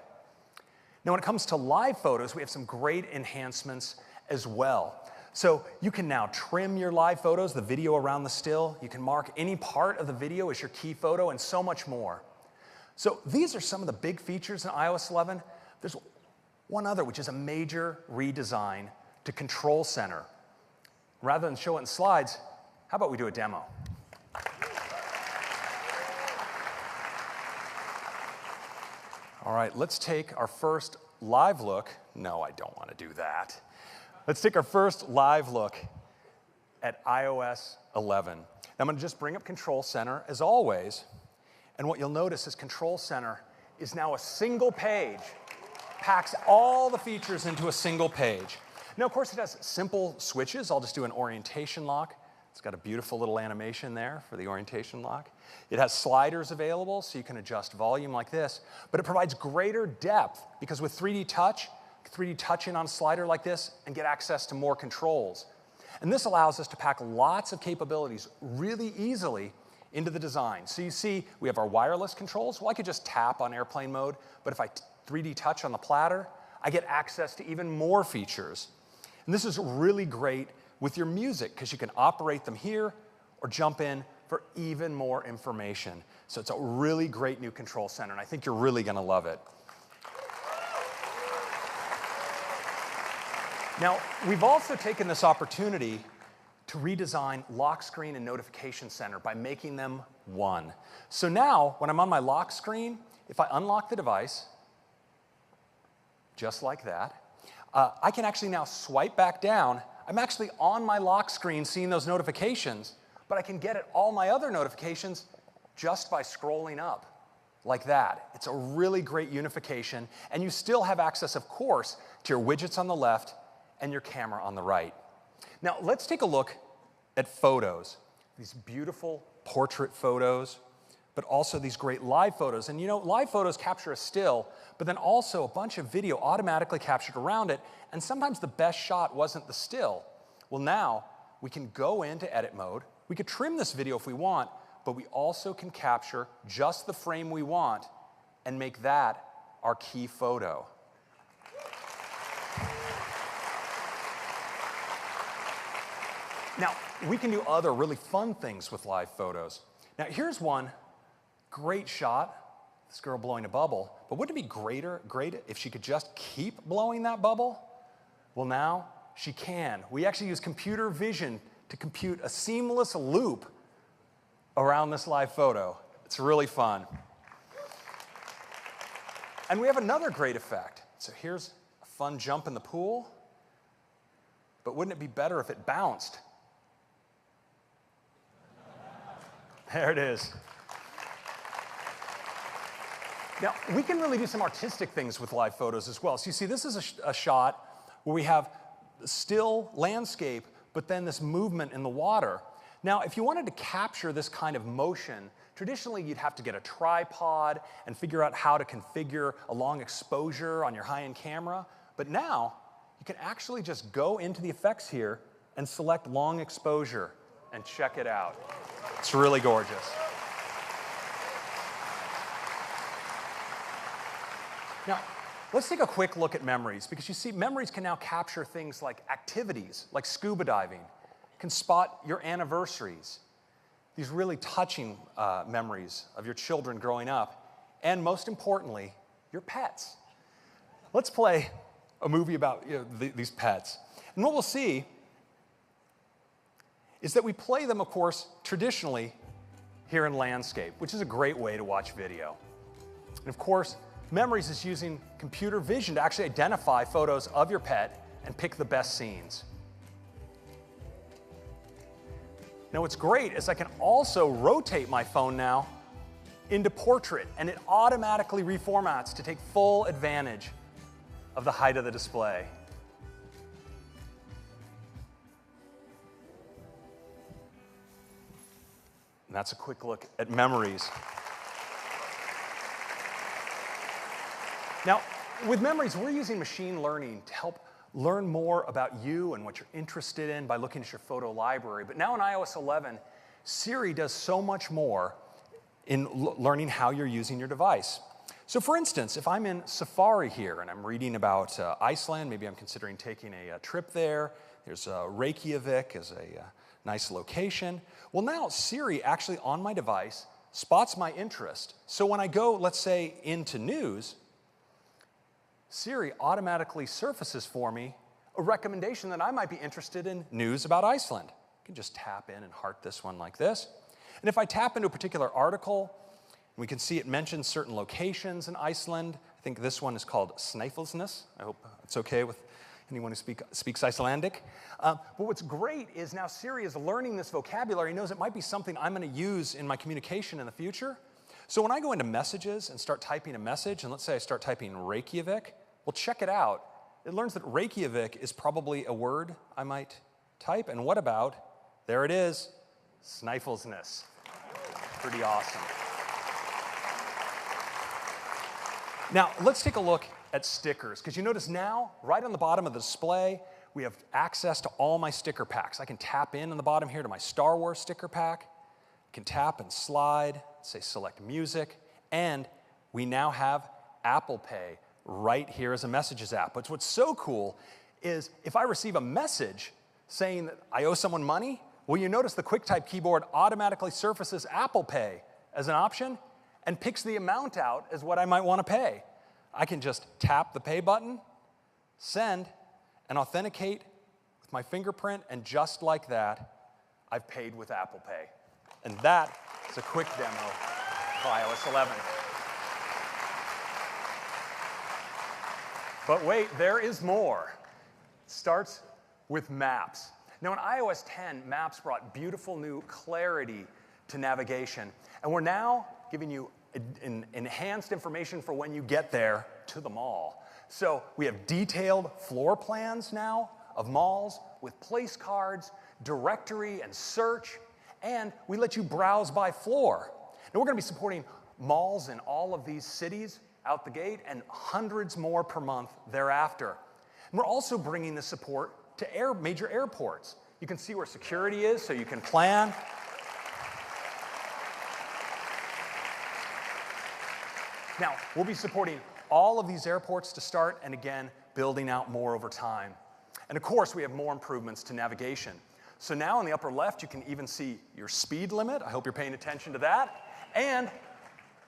Now, when it comes to live photos, we have some great enhancements as well. So you can now trim your live photos, the video around the still. You can mark any part of the video as your key photo, and so much more. So these are some of the big features in iOS 11. There's one other, which is a major redesign to Control Center. Rather than show it in slides, how about we do a demo? All right, let's take our first live look. No, I don't want to do that. Let's take our first live look at iOS 11. Now, I'm going to just bring up Control Center as always, and what you'll notice is Control Center is now a single page, packs all the features into a single page. Now, of course, it has simple switches. I'll just do an orientation lock. It's got a beautiful little animation there for the orientation lock. It has sliders available, so you can adjust volume like this, but it provides greater depth because with 3D touch in on a slider like this and get access to more controls. And this allows us to pack lots of capabilities really easily into the design. So you see, we have our wireless controls. Well, I could just tap on airplane mode, but if I 3D touch on the platter, I get access to even more features. And this is really great with your music, because you can operate them here or jump in for even more information. So it's a really great new Control Center, and I think you're really going to love it. Now, we've also taken this opportunity to redesign Lock Screen and Notification Center by making them one. So now, when I'm on my lock screen, if I unlock the device, just like that, I can actually now swipe back down. I'm actually on my lock screen seeing those notifications, but I can get at all my other notifications just by scrolling up like that. It's a really great unification, and you still have access, of course, to your widgets on the left and your camera on the right. Now, let's take a look at photos. These beautiful portrait photos, but also these great live photos. And you know, live photos capture a still, but then also a bunch of video automatically captured around it, and sometimes the best shot wasn't the still. Well, now we can go into edit mode. We could trim this video if we want, but we also can capture just the frame we want and make that our key photo. Now, we can do other really fun things with live photos. Now, here's one great shot, this girl blowing a bubble, but wouldn't it be great if she could just keep blowing that bubble? Well, now she can. We actually use computer vision to compute a seamless loop around this live photo. It's really fun. And we have another great effect. So here's a fun jump in the pool, but wouldn't it be better if it bounced? There it is. Now, we can really do some artistic things with live photos as well. So you see, this is a shot where we have still landscape, but then this movement in the water. Now, if you wanted to capture this kind of motion, traditionally you'd have to get a tripod and figure out how to configure a long exposure on your high-end camera. But now, you can actually just go into the effects here and select long exposure and check it out. It's really gorgeous. Now, let's take a quick look at memories, because you see, memories can now capture things like activities, like scuba diving, can spot your anniversaries, these really touching memories of your children growing up, and most importantly, your pets. Let's play a movie about these pets. And what we'll see is that we play them, of course, traditionally here in landscape, which is a great way to watch video. And of course, Memories is using computer vision to actually identify photos of your pet and pick the best scenes. Now what's great is I can also rotate my phone now into portrait, and it automatically reformats to take full advantage of the height of the display. And that's a quick look at memories. Now, with memories, we're using machine learning to help learn more about you and what you're interested in by looking at your photo library. But now in iOS 11, Siri does so much more in learning how you're using your device. So for instance, if I'm in Safari here and I'm reading about Iceland, maybe I'm considering taking a trip there. There's Reykjavik as a nice location. Well, now Siri actually on my device spots my interest. So when I go, let's say, into news, Siri automatically surfaces for me a recommendation that I might be interested in news about Iceland. I can just tap in and heart this one like this. And if I tap into a particular article, we can see it mentions certain locations in Iceland. I think this one is called Snæfellsnes. I hope it's okay with anyone who speaks Icelandic. But what's great is now Siri is learning this vocabulary. He knows it might be something I'm going to use in my communication in the future. So when I go into messages and start typing a message, and let's say I start typing Reykjavik, well, check it out. It learns that Reykjavik is probably a word I might type. And what about, there it is, Snæfellsnes. Pretty awesome. Now, let's take a look at stickers, because you notice now, right on the bottom of the display, we have access to all my sticker packs. I can tap in on the bottom here to my Star Wars sticker pack. I can tap and slide, say select music, and we now have Apple Pay right here as a messages app. But what's so cool is if I receive a message saying that I owe someone money, well, you notice the QuickType keyboard automatically surfaces Apple Pay as an option and picks the amount out as what I might want to pay. I can just tap the pay button, send, and authenticate with my fingerprint, and just like that, I've paid with Apple Pay. And that is a quick demo of iOS 11. But wait, there is more. It starts with Maps. Now in iOS 10, Maps brought beautiful new clarity to navigation. And we're now giving you enhanced information for when you get there to the mall. So we have detailed floor plans now of malls with place cards, directory and search, and we let you browse by floor. Now we're going to be supporting malls in all of these cities out the gate and hundreds more per month thereafter. And we're also bringing the support to major airports. You can see where security is so you can plan. Now, we'll be supporting all of these airports to start, and again, building out more over time. And of course, we have more improvements to navigation. So now in the upper left, you can even see your speed limit. I hope you're paying attention to that. And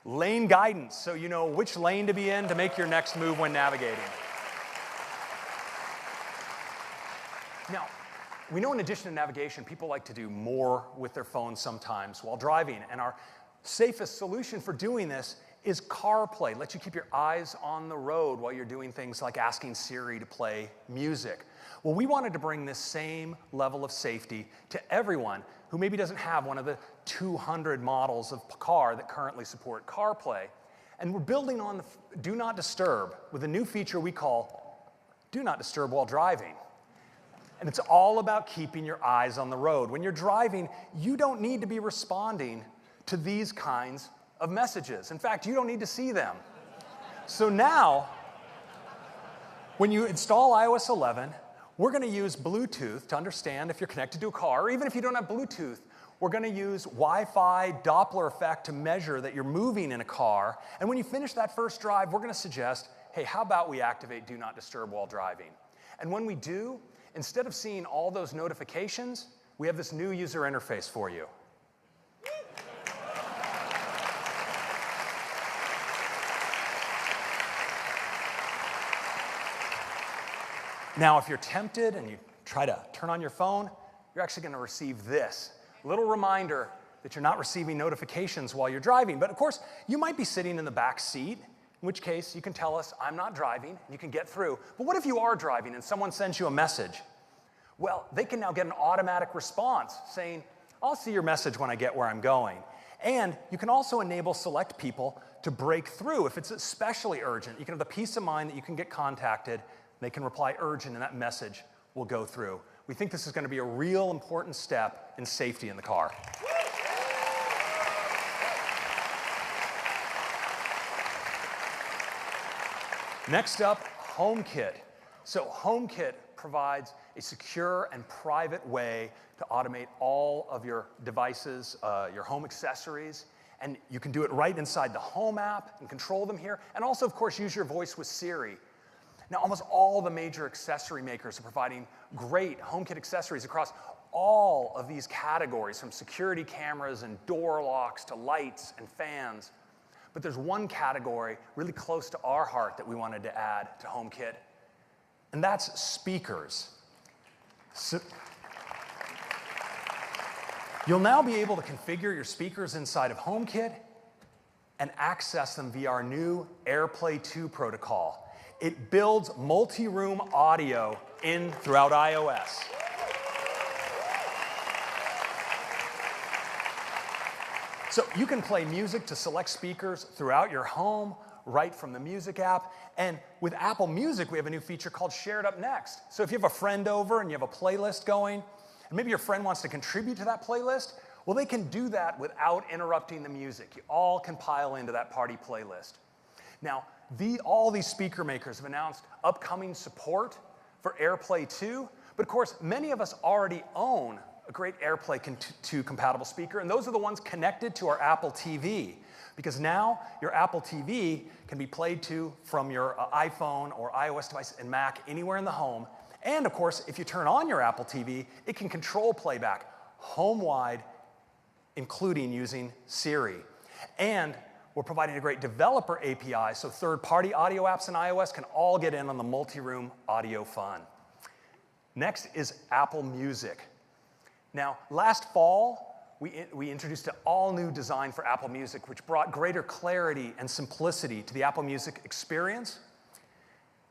lane guidance, so you know which lane to be in to make your next move when navigating. Now, we know in addition to navigation, people like to do more with their phones sometimes while driving, and our safest solution for doing this is CarPlay. Lets you keep your eyes on the road while you're doing things like asking Siri to play music. Well, we wanted to bring this same level of safety to everyone who maybe doesn't have one of the 200 models of car that currently support CarPlay. And we're building on the Do Not Disturb with a new feature we call Do Not Disturb While Driving. And it's all about keeping your eyes on the road. When you're driving, you don't need to be responding to these kinds of messages. In fact, you don't need to see them. So now, when you install iOS 11, we're going to use Bluetooth to understand if you're connected to a car, or even if you don't have Bluetooth, we're going to use Wi-Fi Doppler effect to measure that you're moving in a car. And when you finish that first drive, we're going to suggest, hey, how about we activate Do Not Disturb while driving? And when we do, instead of seeing all those notifications, we have this new user interface for you. Now, if you're tempted and you try to turn on your phone, you're actually going to receive this little reminder that you're not receiving notifications while you're driving. But of course, you might be sitting in the back seat, in which case you can tell us, I'm not driving, and you can get through. But what if you are driving and someone sends you a message? Well, they can now get an automatic response saying, I'll see your message when I get where I'm going. And you can also enable select people to break through if it's especially urgent. You can have the peace of mind that you can get contacted, they can reply urgent, and that message will go through. We think this is going to be a real important step in safety in the car. Next up, HomeKit. So HomeKit provides a secure and private way to automate all of your devices, your home accessories, and you can do it right inside the Home app and control them here, and also, of course, use your voice with Siri. Now, almost all the major accessory makers are providing great HomeKit accessories across all of these categories, from security cameras and door locks to lights and fans. But there's one category really close to our heart that we wanted to add to HomeKit, and that's speakers. So, you'll now be able to configure your speakers inside of HomeKit and access them via our new AirPlay 2 protocol. It builds multi-room audio in throughout iOS. So you can play music to select speakers throughout your home, right from the Music app. And with Apple Music, we have a new feature called Shared Up Next. So if you have a friend over and you have a playlist going, and maybe your friend wants to contribute to that playlist, well, they can do that without interrupting the music. You all can pile into that party playlist. Now, all these speaker makers have announced upcoming support for AirPlay 2, but of course, many of us already own a great AirPlay 2 compatible speaker, and those are the ones connected to our Apple TV, because now your Apple TV can be played to from your iPhone or iOS device and Mac anywhere in the home. And of course, if you turn on your Apple TV, it can control playback home-wide, including using Siri. And we're providing a great developer API, so third-party audio apps in iOS can all get in on the multi-room audio fun. Next is Apple Music. Now, last fall, we introduced an all-new design for Apple Music, which brought greater clarity and simplicity to the Apple Music experience.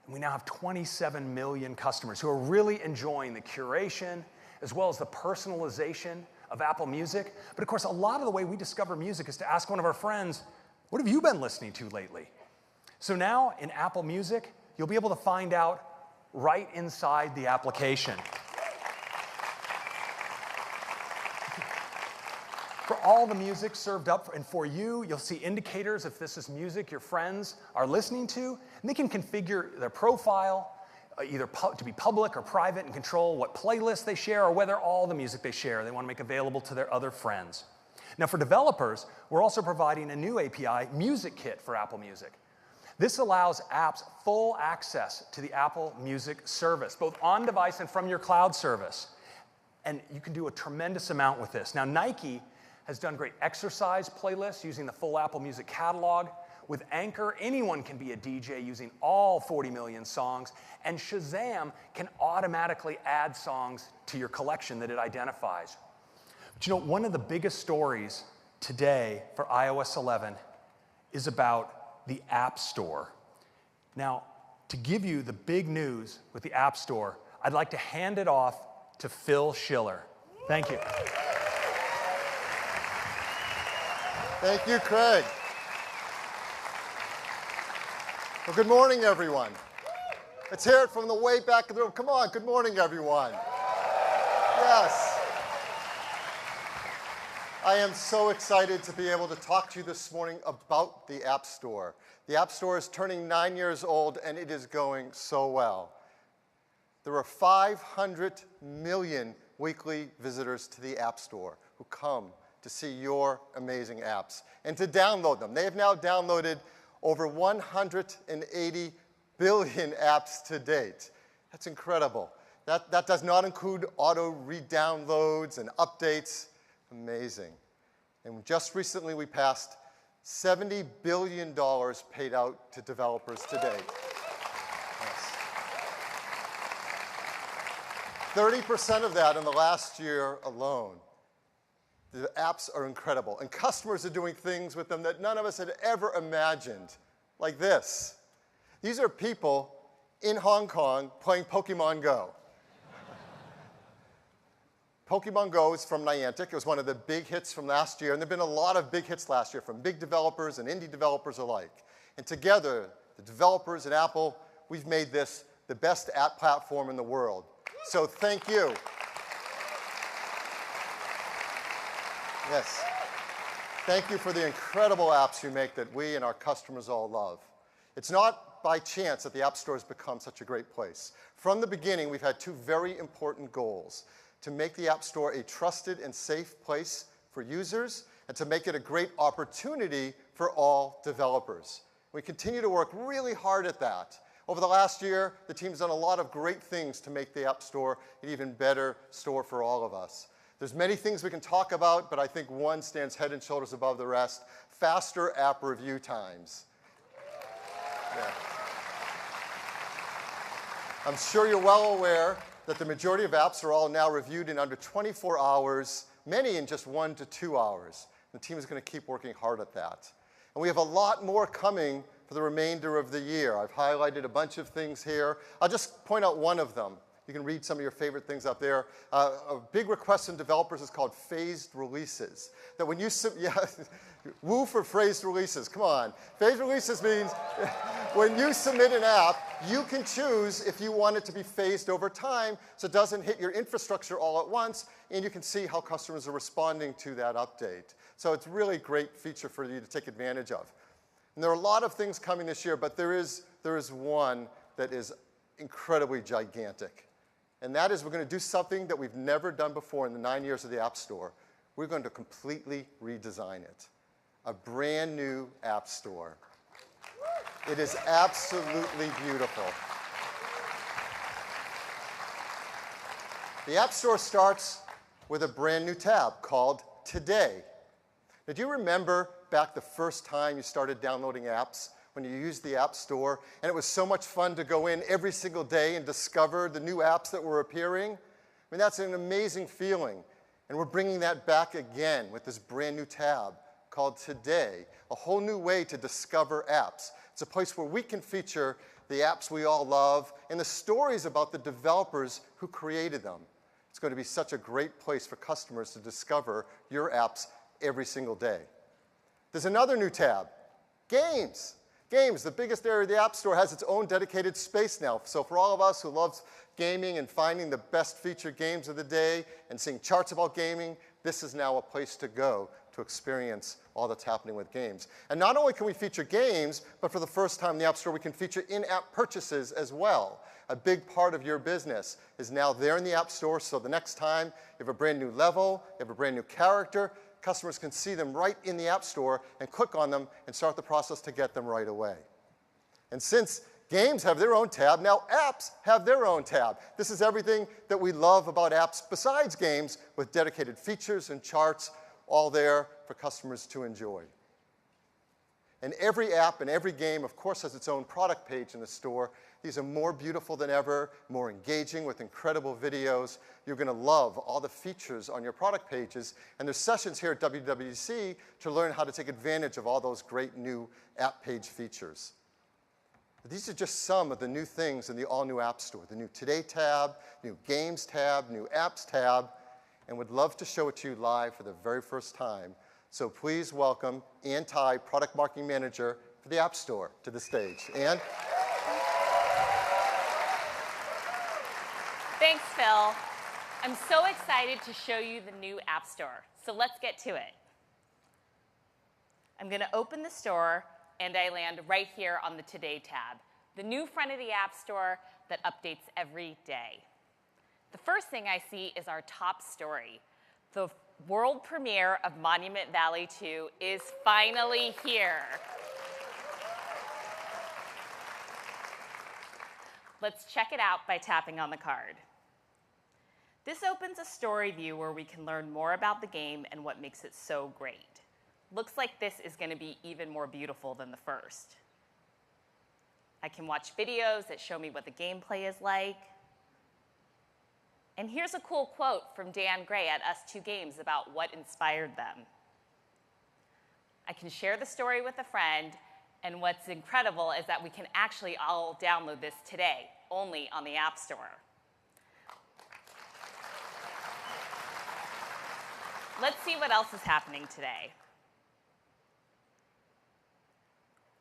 And we now have 27 million customers who are really enjoying the curation as well as the personalization of Apple Music. But of course, a lot of the way we discover music is to ask one of our friends, what have you been listening to lately? So now in Apple Music, you'll be able to find out right inside the application. For all the music served up, and for you, you'll see indicators if this is music your friends are listening to, and they can configure their profile, either to be public or private, and control what playlists they share or whether all the music they share they want to make available to their other friends. Now for developers, we're also providing a new API, Music Kit for Apple Music. This allows apps full access to the Apple Music service, both on device and from your cloud service. And you can do a tremendous amount with this. Now Nike has done great exercise playlists using the full Apple Music catalog. With Anchor, anyone can be a DJ using all 40 million songs, and Shazam can automatically add songs to your collection that it identifies. But you know, one of the biggest stories today for iOS 11 is about the App Store. Now, to give you the big news with the App Store, I'd like to hand it off to Phil Schiller. Thank you. Thank you, Craig. Well, good morning, everyone. Let's hear it from the way back of the room. Come on, good morning, everyone. Yes. I am so excited to be able to talk to you this morning about the App Store. The App Store is turning 9 years old, and it is going so well. There are 500 million weekly visitors to the App Store who come to see your amazing apps and to download them. They have now downloaded over 180 billion apps to date. That's incredible. That does not include auto re-downloads and updates. Amazing. And just recently we passed $70 billion paid out to developers to date. Yes. 30% of that in the last year alone. The apps are incredible, and customers are doing things with them that none of us had ever imagined, like this. These are people in Hong Kong playing Pokemon Go. Pokemon Go is from Niantic. It was one of the big hits from last year, and there have been a lot of big hits last year from big developers and indie developers alike. And together, the developers and Apple, we've made this the best app platform in the world. So thank you. Yes. Thank you for the incredible apps you make that we and our customers all love. It's not by chance that the App Store has become such a great place. From the beginning, we've had two very important goals: to make the App Store a trusted and safe place for users, and to make it a great opportunity for all developers. We continue to work really hard at that. Over the last year, the team's done a lot of great things to make the App Store an even better store for all of us. There's many things we can talk about, but I think one stands head and shoulders above the rest: faster app review times. Yeah. I'm sure you're well aware that the majority of apps are all now reviewed in under 24 hours, many in just 1 to 2 hours. The team is going to keep working hard at that. And we have a lot more coming for the remainder of the year. I've highlighted a bunch of things here. I'll just point out one of them. You can read some of your favorite things up there. A big request from developers is called phased releases. That when you, woo for phased releases, come on. Phased releases means when you submit an app, you can choose if you want it to be phased over time so it doesn't hit your infrastructure all at once, and you can see how customers are responding to that update. So it's really a great feature for you to take advantage of. And there are a lot of things coming this year, but there is one that is incredibly gigantic. And that is, we're going to do something that we've never done before in the 9 years of the App Store. We're going to completely redesign it. A brand new App Store. It is absolutely beautiful. The App Store starts with a brand new tab called Today. Now, do you remember back the first time you started downloading apps, when you used the App Store, and it was so much fun to go in every single day and discover the new apps that were appearing? I mean, that's an amazing feeling. And we're bringing that back again with this brand new tab called Today, a whole new way to discover apps. It's a place where we can feature the apps we all love and the stories about the developers who created them. It's going to be such a great place for customers to discover your apps every single day. There's another new tab, Games. Games, the biggest area of the App Store, has its own dedicated space now. So for all of us who love gaming and finding the best featured games of the day and seeing charts about gaming, this is now a place to go to experience all that's happening with games. And not only can we feature games, but for the first time in the App Store, we can feature in-app purchases as well. A big part of your business is now there in the App Store, so the next time you have a brand new level, you have a brand new character, customers can see them right in the App Store and click on them and start the process to get them right away. And since games have their own tab, now apps have their own tab. This is everything that we love about apps besides games, with dedicated features and charts all there for customers to enjoy. And every app and every game, of course, has its own product page in the store. These are more beautiful than ever, more engaging with incredible videos. You're going to love all the features on your product pages. And there's sessions here at WWDC to learn how to take advantage of all those great new app page features. But these are just some of the new things in the all-new App Store. The new Today tab, new Games tab, new Apps tab, and would love to show it to you live for the very first time. So please welcome Ann Ty, Product Marketing Manager for the App Store, to the stage. Ann? Thanks, Phil. I'm so excited to show you the new App Store. So let's get to it. I'm going to open the store, and I land right here on the Today tab, the new front of the App Store that updates every day. The first thing I see is our top story. The world premiere of Monument Valley 2 is finally here. Let's check it out by tapping on the card. This opens a story view where we can learn more about the game and what makes it so great. Looks like this is going to be even more beautiful than the first. I can watch videos that show me what the gameplay is like. And here's a cool quote from Dan Gray at Us2 Games about what inspired them. I can share the story with a friend, and what's incredible is that we can actually all download this today, only on the App Store. Let's see what else is happening today.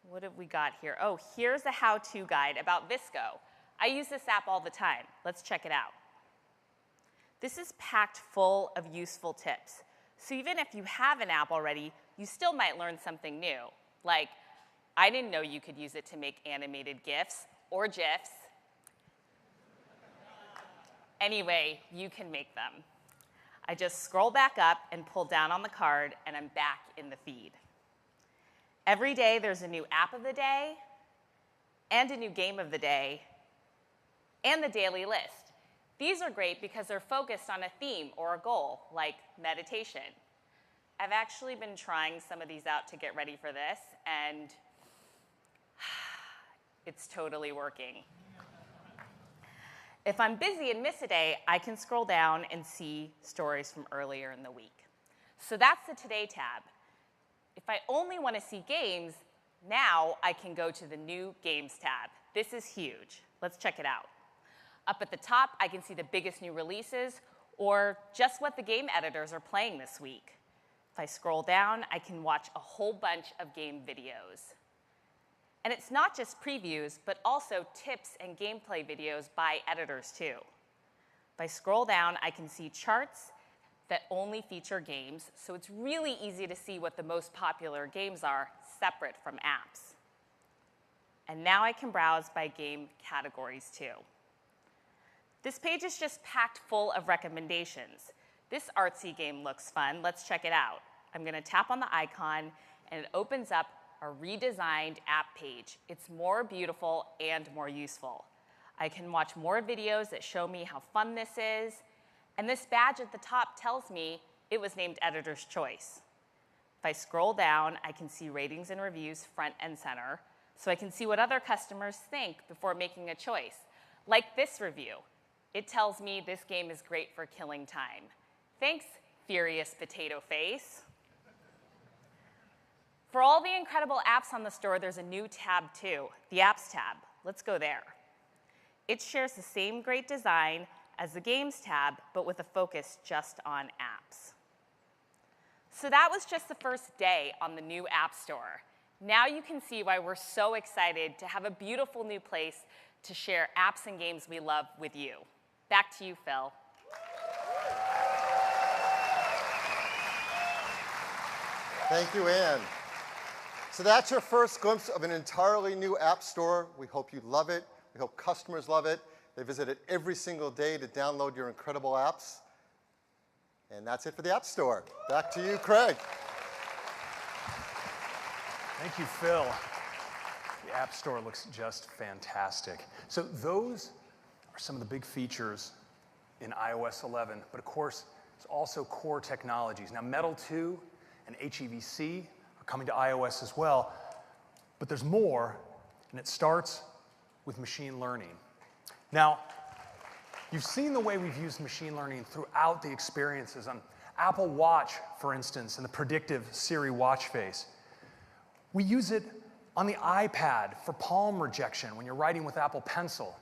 What have we got here? Oh, here's a how-to guide about Visco. I use this app all the time. Let's check it out. This is packed full of useful tips. So even if you have an app already, you still might learn something new. Like, I didn't know you could use it to make animated GIFs or GIFs. Anyway, you can make them. I just scroll back up and pull down on the card, and I'm back in the feed. Every day, there's a new app of the day, and a new game of the day, and the daily list. These are great because they're focused on a theme or a goal, like meditation. I've actually been trying some of these out to get ready for this, and it's totally working. If I'm busy and miss a day, I can scroll down and see stories from earlier in the week. So that's the Today tab. If I only want to see games, now I can go to the New Games tab. This is huge. Let's check it out. Up at the top, I can see the biggest new releases or just what the game editors are playing this week. If I scroll down, I can watch a whole bunch of game videos. And it's not just previews, but also tips and gameplay videos by editors too. If I scroll down, I can see charts that only feature games, so it's really easy to see what the most popular games are separate from apps. And now I can browse by game categories too. This page is just packed full of recommendations. This artsy game looks fun. Let's check it out. I'm going to tap on the icon, and it opens up a redesigned app page. It's more beautiful and more useful. I can watch more videos that show me how fun this is, and this badge at the top tells me it was named Editor's Choice. If I scroll down, I can see ratings and reviews front and center, so I can see what other customers think before making a choice. Like this review. It tells me this game is great for killing time. Thanks, Furious Potato Face. For all the incredible apps on the store, there's a new tab too, the Apps tab. Let's go there. It shares the same great design as the Games tab, but with a focus just on apps. So that was just the first day on the new App Store. Now you can see why we're so excited to have a beautiful new place to share apps and games we love with you. Back to you, Phil. Thank you, Anne. So that's your first glimpse of an entirely new app store. We hope you love it. We hope customers love it. They visit it every single day to download your incredible apps. And that's it for the App Store. Back to you, Craig. Thank you, Phil. The App Store looks just fantastic. So those are some of the big features in iOS 11. But of course, it's also core technologies. Now, Metal 2 and HEVC are coming to iOS as well. But there's more, and it starts with machine learning. Now, you've seen the way we've used machine learning throughout the experiences on Apple Watch, for instance, and the predictive Siri watch face. We use it on the iPad for palm rejection when you're writing with Apple Pencil.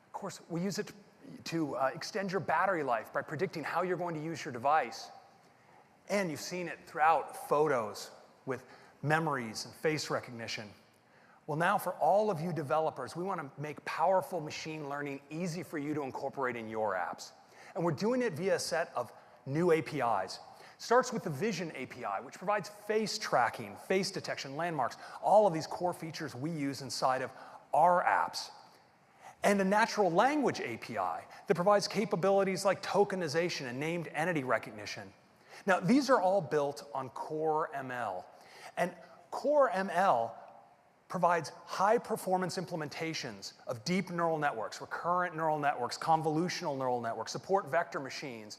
Of course, we use it to extend your battery life by predicting how you're going to use your device. And you've seen it throughout photos with memories and face recognition. Well, now for all of you developers, we want to make powerful machine learning easy for you to incorporate in your apps. And we're doing it via a set of new APIs. It starts with the Vision API, which provides face tracking, face detection, landmarks, all of these core features we use inside of our apps. And a natural language API that provides capabilities like tokenization and named entity recognition. Now, these are all built on Core ML. And Core ML provides high-performance implementations of deep neural networks, recurrent neural networks, convolutional neural networks, support vector machines,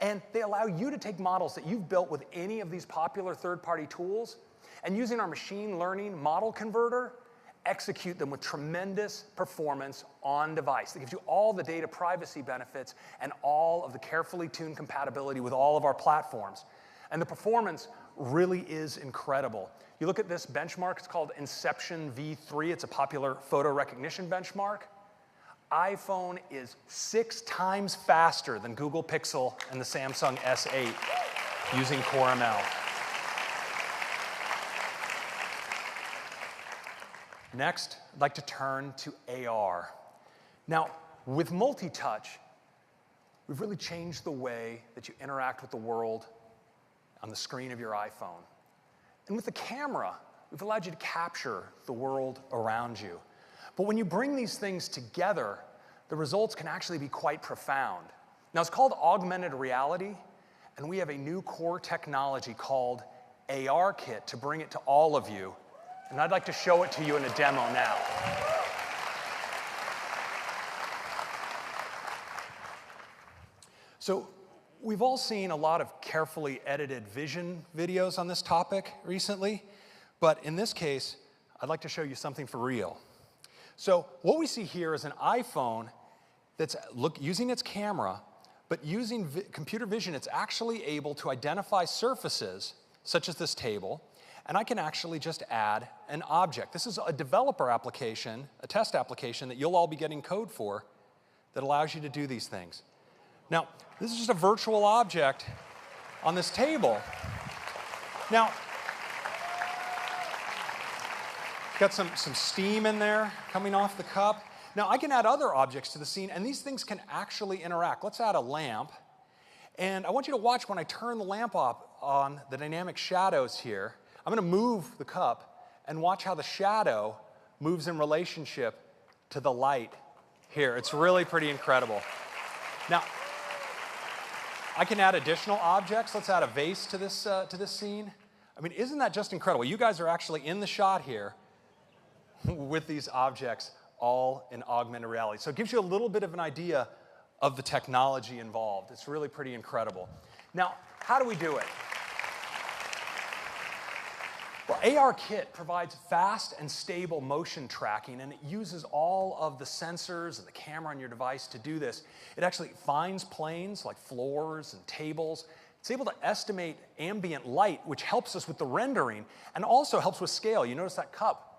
and they allow you to take models that you've built with any of these popular third-party tools, and using our machine learning model converter, execute them with tremendous performance on device. That gives you all the data privacy benefits and all of the carefully tuned compatibility with all of our platforms. And the performance really is incredible. You look at this benchmark, it's called Inception V3. It's a popular photo recognition benchmark. iPhone is 6 times faster than Google Pixel and the Samsung S8. using Core ML. Next, I'd like to turn to AR. Now, with multi-touch, we've really changed the way that you interact with the world on the screen of your iPhone. And with the camera, we've allowed you to capture the world around you. But when you bring these things together, the results can actually be quite profound. Now, it's called augmented reality, and we have a new core technology called ARKit to bring it to all of you. And I'd like to show it to you in a demo now. So we've all seen a lot of carefully edited vision videos on this topic recently, but in this case, I'd like to show you something for real. So what we see here is an iPhone that's using its camera, but using computer vision, it's actually able to identify surfaces, such as this table, and I can actually just add an object. This is a developer application, a test application that you'll all be getting code for that allows you to do these things. Now, this is just a virtual object on this table. Now, got some steam in there coming off the cup. Now, I can add other objects to the scene, and these things can actually interact. Let's add a lamp. And I want you to watch when I turn the lamp on the dynamic shadows here. I'm going to move the cup and watch how the shadow moves in relationship to the light here. It's really pretty incredible. Now, I can add additional objects. Let's add a vase to this scene. I mean, isn't that just incredible? You guys are actually in the shot here with these objects all in augmented reality. So it gives you a little bit of an idea of the technology involved. It's really pretty incredible. Now, how do we do it? Well, ARKit provides fast and stable motion tracking, and it uses all of the sensors and the camera on your device to do this. It actually finds planes like floors and tables. It's able to estimate ambient light, which helps us with the rendering, and also helps with scale. You notice that cup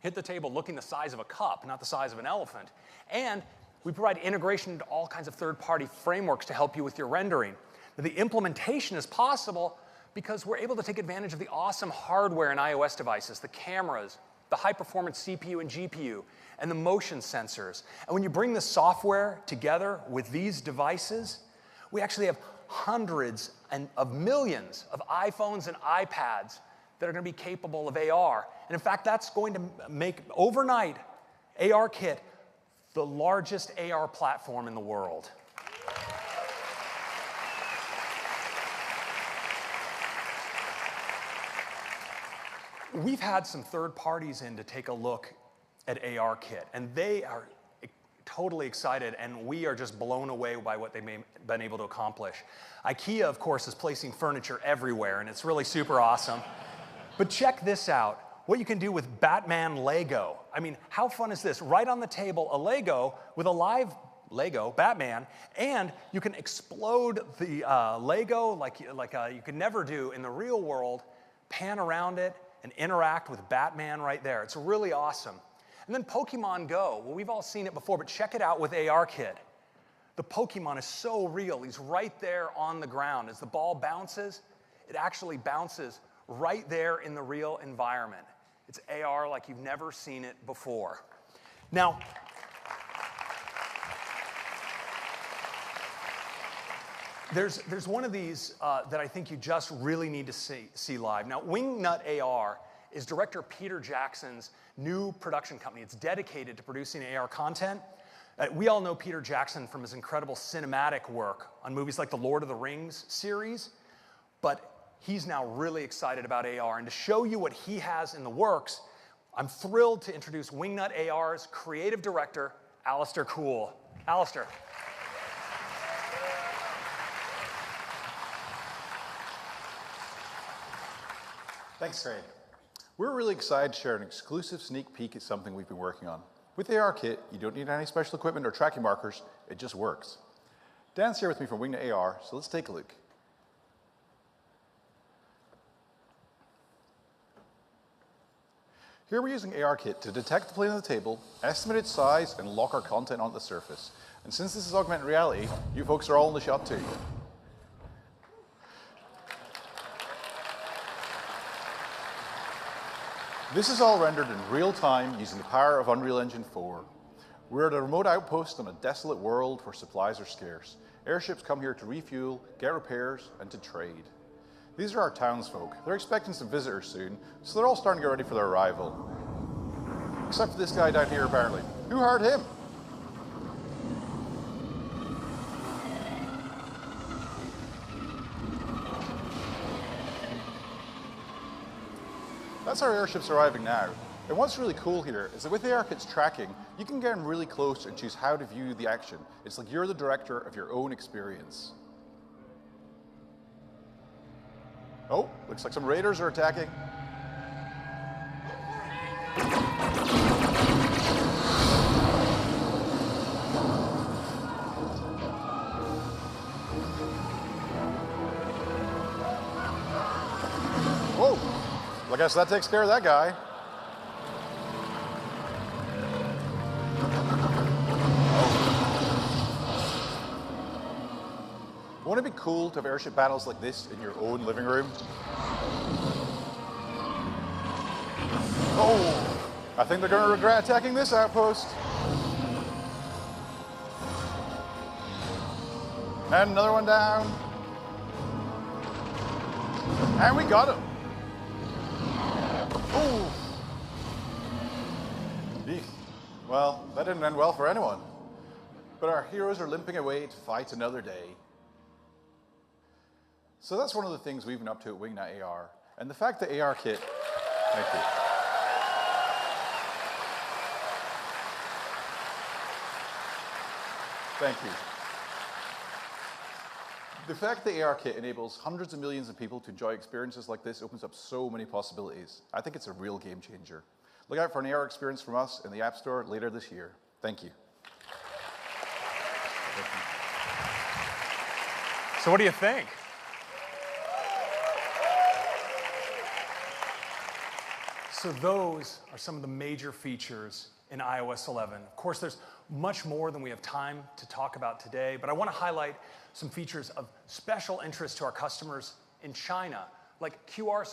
hit the table looking the size of a cup, not the size of an elephant. And we provide integration into all kinds of third-party frameworks to help you with your rendering. Now, the implementation is possible because we're able to take advantage of the awesome hardware in iOS devices, the cameras, the high-performance CPU and GPU, and the motion sensors. And when you bring the software together with these devices, we actually have hundreds of millions of iPhones and iPads that are going to be capable of AR. And in fact, that's going to make overnight ARKit the largest AR platform in the world. We've had some third parties in to take a look at ARKit, and they are totally excited, and we are just blown away by what they've been able to accomplish. IKEA, of course, is placing furniture everywhere, and it's really super awesome. But check this out, what you can do with Batman Lego. I mean, how fun is this? Right on the table, a Lego with a live Lego, Batman, and you can explode the Lego like you could never do in the real world, pan around it, and interact with Batman right there. It's really awesome. And then Pokemon Go. Well, we've all seen it before, but check it out with ARKit. The Pokemon is so real. He's right there on the ground. As the ball bounces, it actually bounces right there in the real environment. It's AR like you've never seen it before. Now, there's one of these that I think you just really need to see live. Now, Wingnut AR is director Peter Jackson's new production company. It's dedicated to producing AR content. We all know Peter Jackson from his incredible cinematic work on movies like the Lord of the Rings series, but he's now really excited about AR. And to show you what he has in the works, I'm thrilled to introduce Wingnut AR's creative director, Alistair Cool. Alistair. Thanks, Craig. We're really excited to share an exclusive sneak peek at something we've been working on. With ARKit, you don't need any special equipment or tracking markers, it just works. Dan's here with me from Wingnut AR, so let's take a look. Here we're using ARKit to detect the plane of the table, estimate its size, and lock our content onto the surface. And since this is augmented reality, you folks are all in the shot too. This is all rendered in real time using the power of Unreal Engine 4. We're at a remote outpost on a desolate world where supplies are scarce. Airships come here to refuel, get repairs, and to trade. These are our townsfolk. They're expecting some visitors soon, so they're all starting to get ready for their arrival. Except for this guy down here, apparently. Who hired him? That's our airships arriving now. And what's really cool here is that with the ARKit's tracking, you can get in really close and choose how to view the action. It's like you're the director of your own experience. Oh, looks like some raiders are attacking. Whoa, well, I guess that takes care of that guy. Wouldn't it be cool to have airship battles like this in your own living room? Oh, I think they're going to regret attacking this outpost. And another one down. And we got him. Oh. Eek. Well, that didn't end well for anyone. But our heroes are limping away to fight another day. So that's one of the things we've been up to at Wingnut AR. And the fact that ARKit, thank you. Thank you. The fact that ARKit enables hundreds of millions of people to enjoy experiences like this opens up so many possibilities. I think it's a real game changer. Look out for an AR experience from us in the App Store later this year. Thank you. So what do you think? So those are some of the major features in iOS 11. Of course, there's much more than we have time to talk about today, but I want to highlight some features of special interest to our customers in China, like QR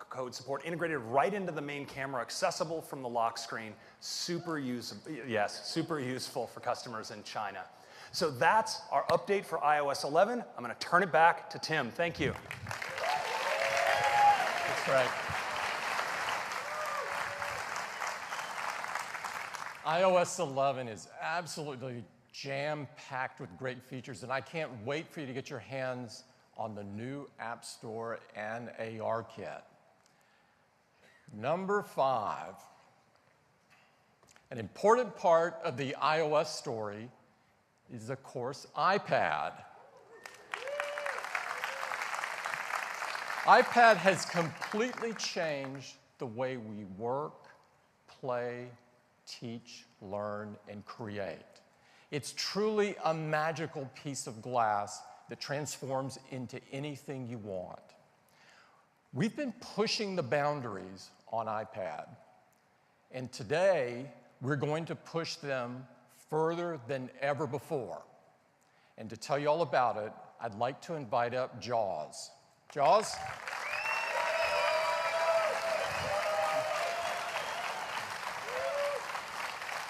code support integrated right into the main camera, accessible from the lock screen. Super useful for customers in China. So that's our update for iOS 11. I'm going to turn it back to Tim. Thank you. That's right. iOS 11 is absolutely jam-packed with great features, and I can't wait for you to get your hands on the new App Store and ARKit. Number 5, an important part of the iOS story is, of course, iPad. iPad has completely changed the way we work, play, teach, learn, and create. It's truly a magical piece of glass that transforms into anything you want. We've been pushing the boundaries on iPad, and today we're going to push them further than ever before. And to tell you all about it, I'd like to invite up Jaws. Jaws?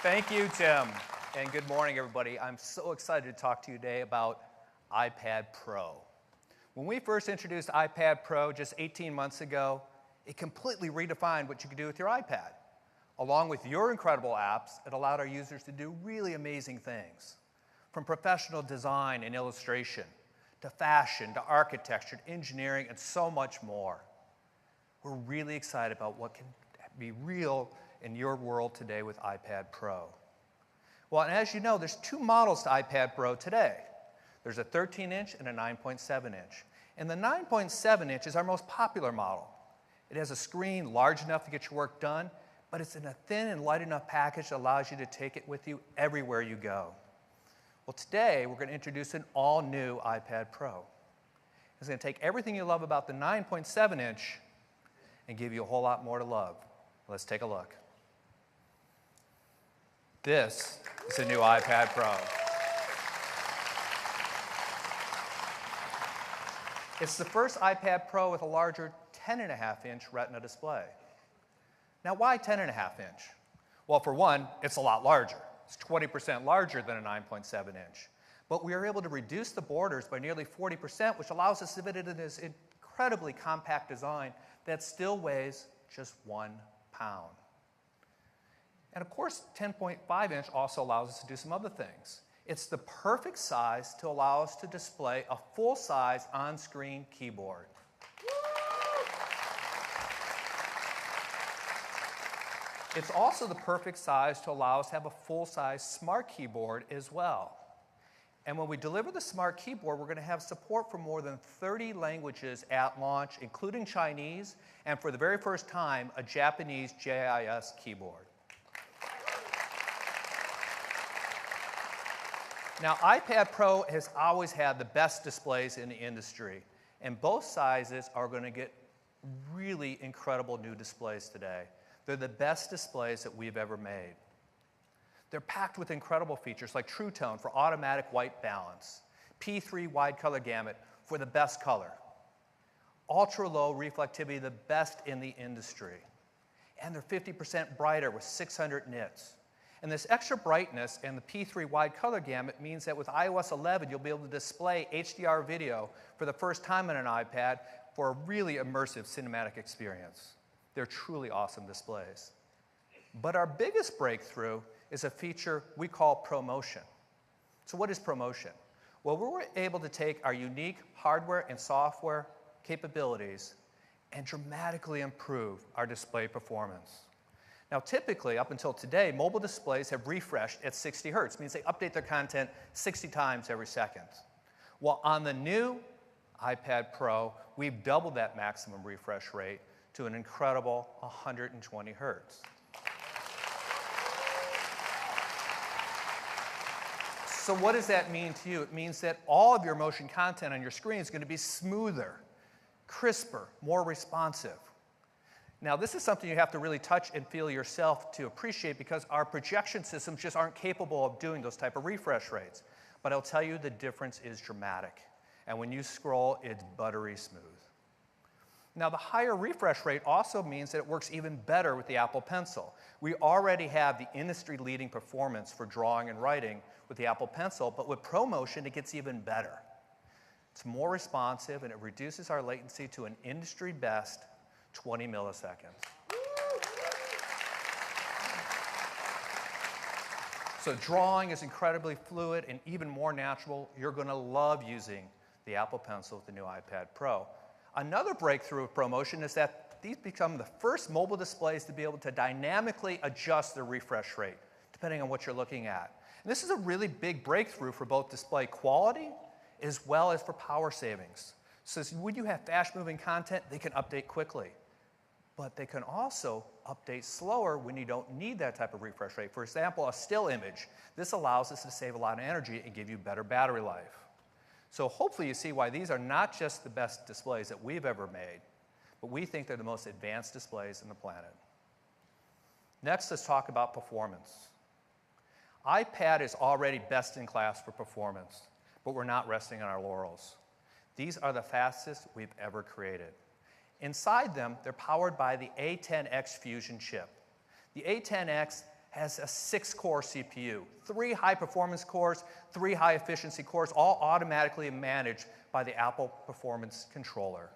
Thank you, Tim, and good morning, everybody. I'm so excited to talk to you today about iPad Pro. When we first introduced iPad Pro just 18 months ago, it completely redefined what you could do with your iPad. Along with your incredible apps, it allowed our users to do really amazing things. From professional design and illustration, to fashion, to architecture, to engineering, and so much more. We're really excited about what can be real in your world today with iPad Pro. Well, and as you know, there's 2 models to iPad Pro today. There's a 13-inch and a 9.7-inch. And the 9.7-inch is our most popular model. It has a screen large enough to get your work done, but it's in a thin and light enough package that allows you to take it with you everywhere you go. Well, today, we're going to introduce an all-new iPad Pro. It's going to take everything you love about the 9.7-inch and give you a whole lot more to love. Let's take a look. This is the new iPad Pro. It's the first iPad Pro with a larger 10.5-inch Retina display. Now, why 10.5 inch? Well, for one, it's a lot larger. It's 20% larger than a 9.7 inch. But we are able to reduce the borders by nearly 40%, which allows us to fit it in this incredibly compact design that still weighs just 1 pound. And of course, 10.5 inch also allows us to do some other things. It's the perfect size to allow us to display a full-size on-screen keyboard. It's also the perfect size to allow us to have a full-size smart keyboard as well. And when we deliver the smart keyboard, we're going to have support for more than 30 languages at launch, including Chinese, and for the very first time, a Japanese JIS keyboard. Now, iPad Pro has always had the best displays in the industry, and both sizes are going to get really incredible new displays today. They're the best displays that we've ever made. They're packed with incredible features like True Tone for automatic white balance, P3 wide color gamut for the best color, ultra-low reflectivity, the best in the industry, and they're 50% brighter with 600 nits. And this extra brightness and the P3 wide color gamut means that with iOS 11, you'll be able to display HDR video for the first time on an iPad for a really immersive cinematic experience. They're truly awesome displays. But our biggest breakthrough is a feature we call ProMotion. So what is ProMotion? Well, we were able to take our unique hardware and software capabilities and dramatically improve our display performance. Now, typically, up until today, mobile displays have refreshed at 60 hertz, means they update their content 60 times every second. Well, on the new iPad Pro, we've doubled that maximum refresh rate to an incredible 120 hertz. So what does that mean to you? It means that all of your motion content on your screen is going to be smoother, crisper, more responsive. Now, this is something you have to really touch and feel yourself to appreciate because our projection systems just aren't capable of doing those type of refresh rates. But I'll tell you the difference is dramatic. And when you scroll, it's buttery smooth. Now, the higher refresh rate also means that it works even better with the Apple Pencil. We already have the industry-leading performance for drawing and writing with the Apple Pencil, but with ProMotion, it gets even better. It's more responsive, and it reduces our latency to an industry-best 20 milliseconds. So drawing is incredibly fluid and even more natural. You're going to love using the Apple Pencil with the new iPad Pro. Another breakthrough with ProMotion is that these become the first mobile displays to be able to dynamically adjust their refresh rate, depending on what you're looking at. And this is a really big breakthrough for both display quality as well as for power savings. So when you have fast-moving content, they can update quickly. But they can also update slower when you don't need that type of refresh rate. For example, a still image. This allows us to save a lot of energy and give you better battery life. So hopefully you see why these are not just the best displays that we've ever made, but we think they're the most advanced displays on the planet. Next, let's talk about performance. iPad is already best in class for performance, but we're not resting on our laurels. These are the fastest we've ever created. Inside them, they're powered by the A10X Fusion chip. The A10X has a 6-core CPU, 3 high-performance cores, 3 high-efficiency cores, all automatically managed by the Apple Performance Controller.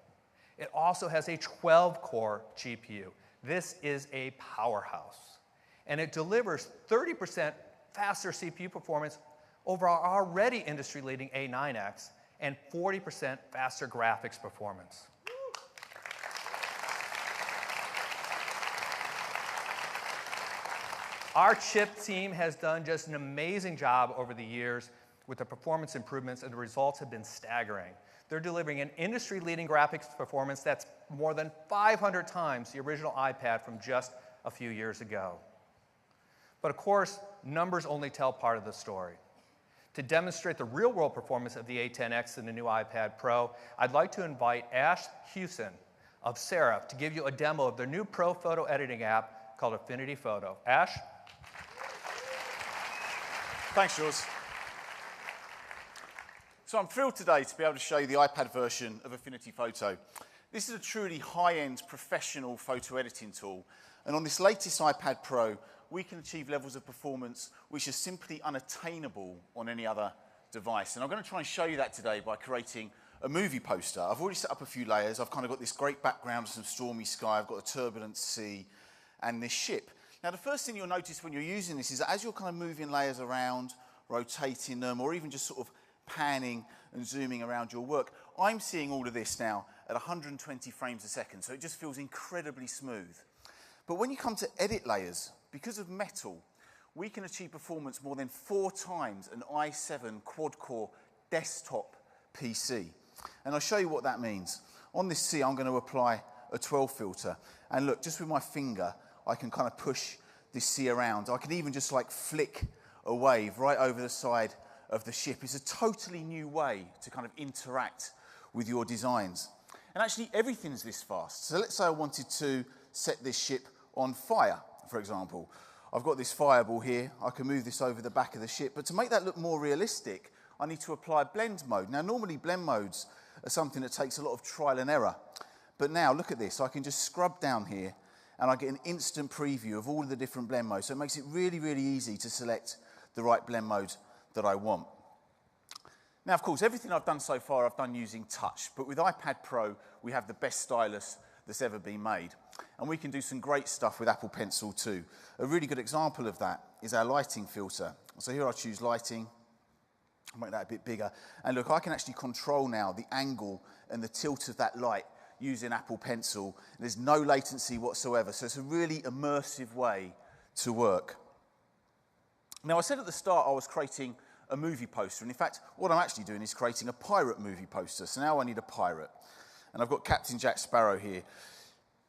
It also has a 12-core GPU. This is a powerhouse. And it delivers 30% faster CPU performance over our already industry-leading A9X and 40% faster graphics performance. Our chip team has done just an amazing job over the years with the performance improvements, and the results have been staggering. They're delivering an industry-leading graphics performance that's more than 500 times the original iPad from just a few years ago. But of course, numbers only tell part of the story. To demonstrate the real-world performance of the A10X and the new iPad Pro, I'd like to invite Ash Hewson of Serif to give you a demo of their new Pro photo editing app called Affinity Photo. Ash? Thanks, Jules. So I'm thrilled today to be able to show you the iPad version of Affinity Photo. This is a truly high-end professional photo editing tool, and on this latest iPad Pro, we can achieve levels of performance which are simply unattainable on any other device. And I'm going to try and show you that today by creating a movie poster. I've already set up a few layers. I've kind of got this great background of some stormy sky. I've got a turbulent sea and this ship. Now, the first thing you'll notice when you're using this is that as you're kind of moving layers around, rotating them, or even just sort of panning and zooming around your work, I'm seeing all of this now at 120 frames a second, so it just feels incredibly smooth. But when you come to edit layers, because of metal, we can achieve performance more than 4 times an i7 quad-core desktop PC. And I'll show you what that means. On this C, I'm going to apply a 12 filter. And look, just with my finger, I can kind of push this C around. I can even just like flick a wave right over the side of the ship. It's a totally new way to kind of interact with your designs. And actually, everything's this fast. So let's say I wanted to set this ship on fire, for example. I've got this fireball here. I can move this over the back of the ship. But to make that look more realistic, I need to apply blend mode. Now, normally blend modes are something that takes a lot of trial and error. But now, look at this. I can just scrub down here, and I get an instant preview of all of the different blend modes. So it makes it really, really easy to select the right blend mode that I want. Now, of course, everything I've done so far, I've done using touch. But with iPad Pro, we have the best stylus that's ever been made. And we can do some great stuff with Apple Pencil too. A really good example of that is our lighting filter. So here I choose lighting. I'll make that a bit bigger. And look, I can actually control now the angle and the tilt of that light using Apple Pencil. There's no latency whatsoever. So it's a really immersive way to work. Now, I said at the start I was creating a movie poster. And in fact, what I'm actually doing is creating a pirate movie poster. So now I need a pirate. And I've got Captain Jack Sparrow here.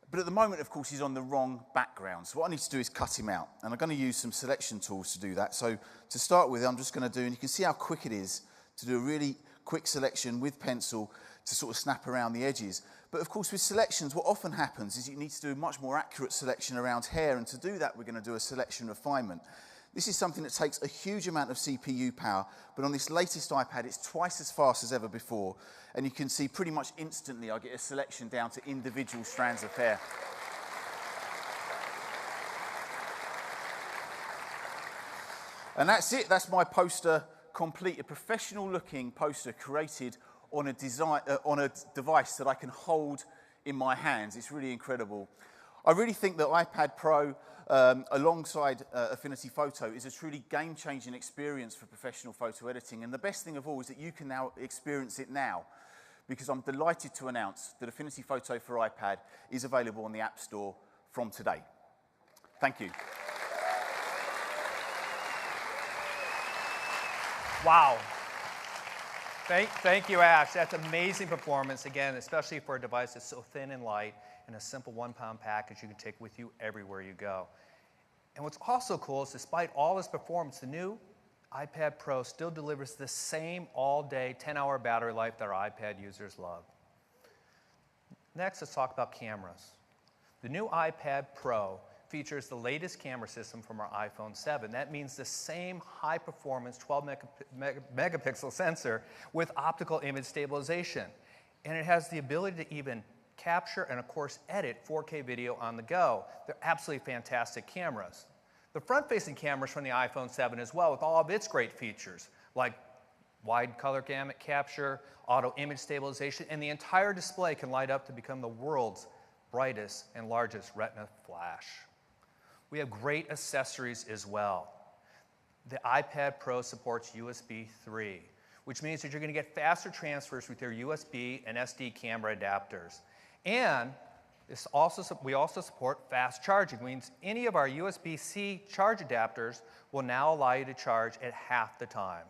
But at the moment, of course, he's on the wrong background. So what I need to do is cut him out. And I'm going to use some selection tools to do that. So to start with, I'm just going to do, and you can see how quick it is to do a really quick selection with pencil to sort of snap around the edges. But of course, with selections, what often happens is you need to do a much more accurate selection around hair. And to do that, we're going to do a selection refinement. This is something that takes a huge amount of CPU power, but on this latest iPad, it's twice as fast as ever before. And you can see pretty much instantly I get a selection down to individual strands of hair. And that's it. That's my poster complete. A professional-looking poster created on a device that I can hold in my hands. It's really incredible. I really think that iPad Pro, alongside Affinity Photo, is a truly game-changing experience for professional photo editing. And the best thing of all is that you can now experience it now, because I'm delighted to announce that Affinity Photo for iPad is available on the App Store from today. Thank you. Wow. Thank you, Ash. That's amazing performance, again, especially for a device that's so thin and light and a simple 1-pound package you can take with you everywhere you go. And what's also cool is despite all this performance, the new iPad Pro still delivers the same all-day 10-hour battery life that our iPad users love. Next, let's talk about cameras. The new iPad Pro features the latest camera system from our iPhone 7. That means the same high-performance 12-megapixel sensor with optical image stabilization. And it has the ability to even capture and, of course, edit 4K video on the go. They're absolutely fantastic cameras. The front-facing cameras from the iPhone 7 as well, with all of its great features, like wide color gamut capture, auto image stabilization, and the entire display can light up to become the world's brightest and largest Retina flash. We have great accessories as well. The iPad Pro supports USB 3, which means that you're going to get faster transfers with your USB and SD camera adapters. And we also support fast charging, which means any of our USB-C charge adapters will now allow you to charge at half the time.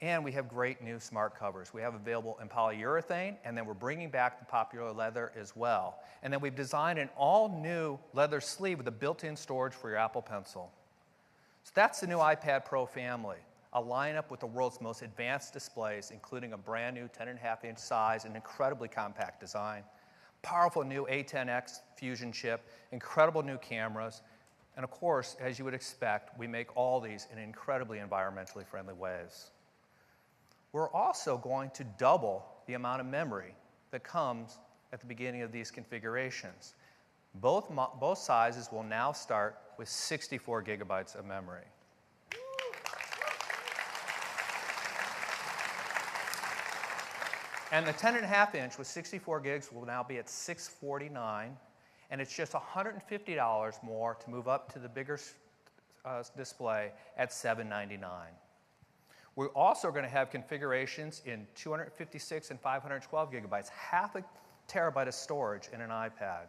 And we have great new smart covers. We have available in polyurethane, and then we're bringing back the popular leather as well. And then we've designed an all-new leather sleeve with a built-in storage for your Apple Pencil. So that's the new iPad Pro family, a lineup with the world's most advanced displays, including a brand new 10.5-inch size and incredibly compact design, powerful new A10X Fusion chip, incredible new cameras, and of course, as you would expect, we make all these in incredibly environmentally friendly ways. We're also going to double the amount of memory that comes at the beginning of these configurations. Both sizes will now start with 64 gigabytes of memory. And the 10.5 inch with 64 gigs will now be at $649, and it's just $150 more to move up to the bigger display at $799. We're also going to have configurations in 256 and 512 gigabytes, half a terabyte of storage in an iPad.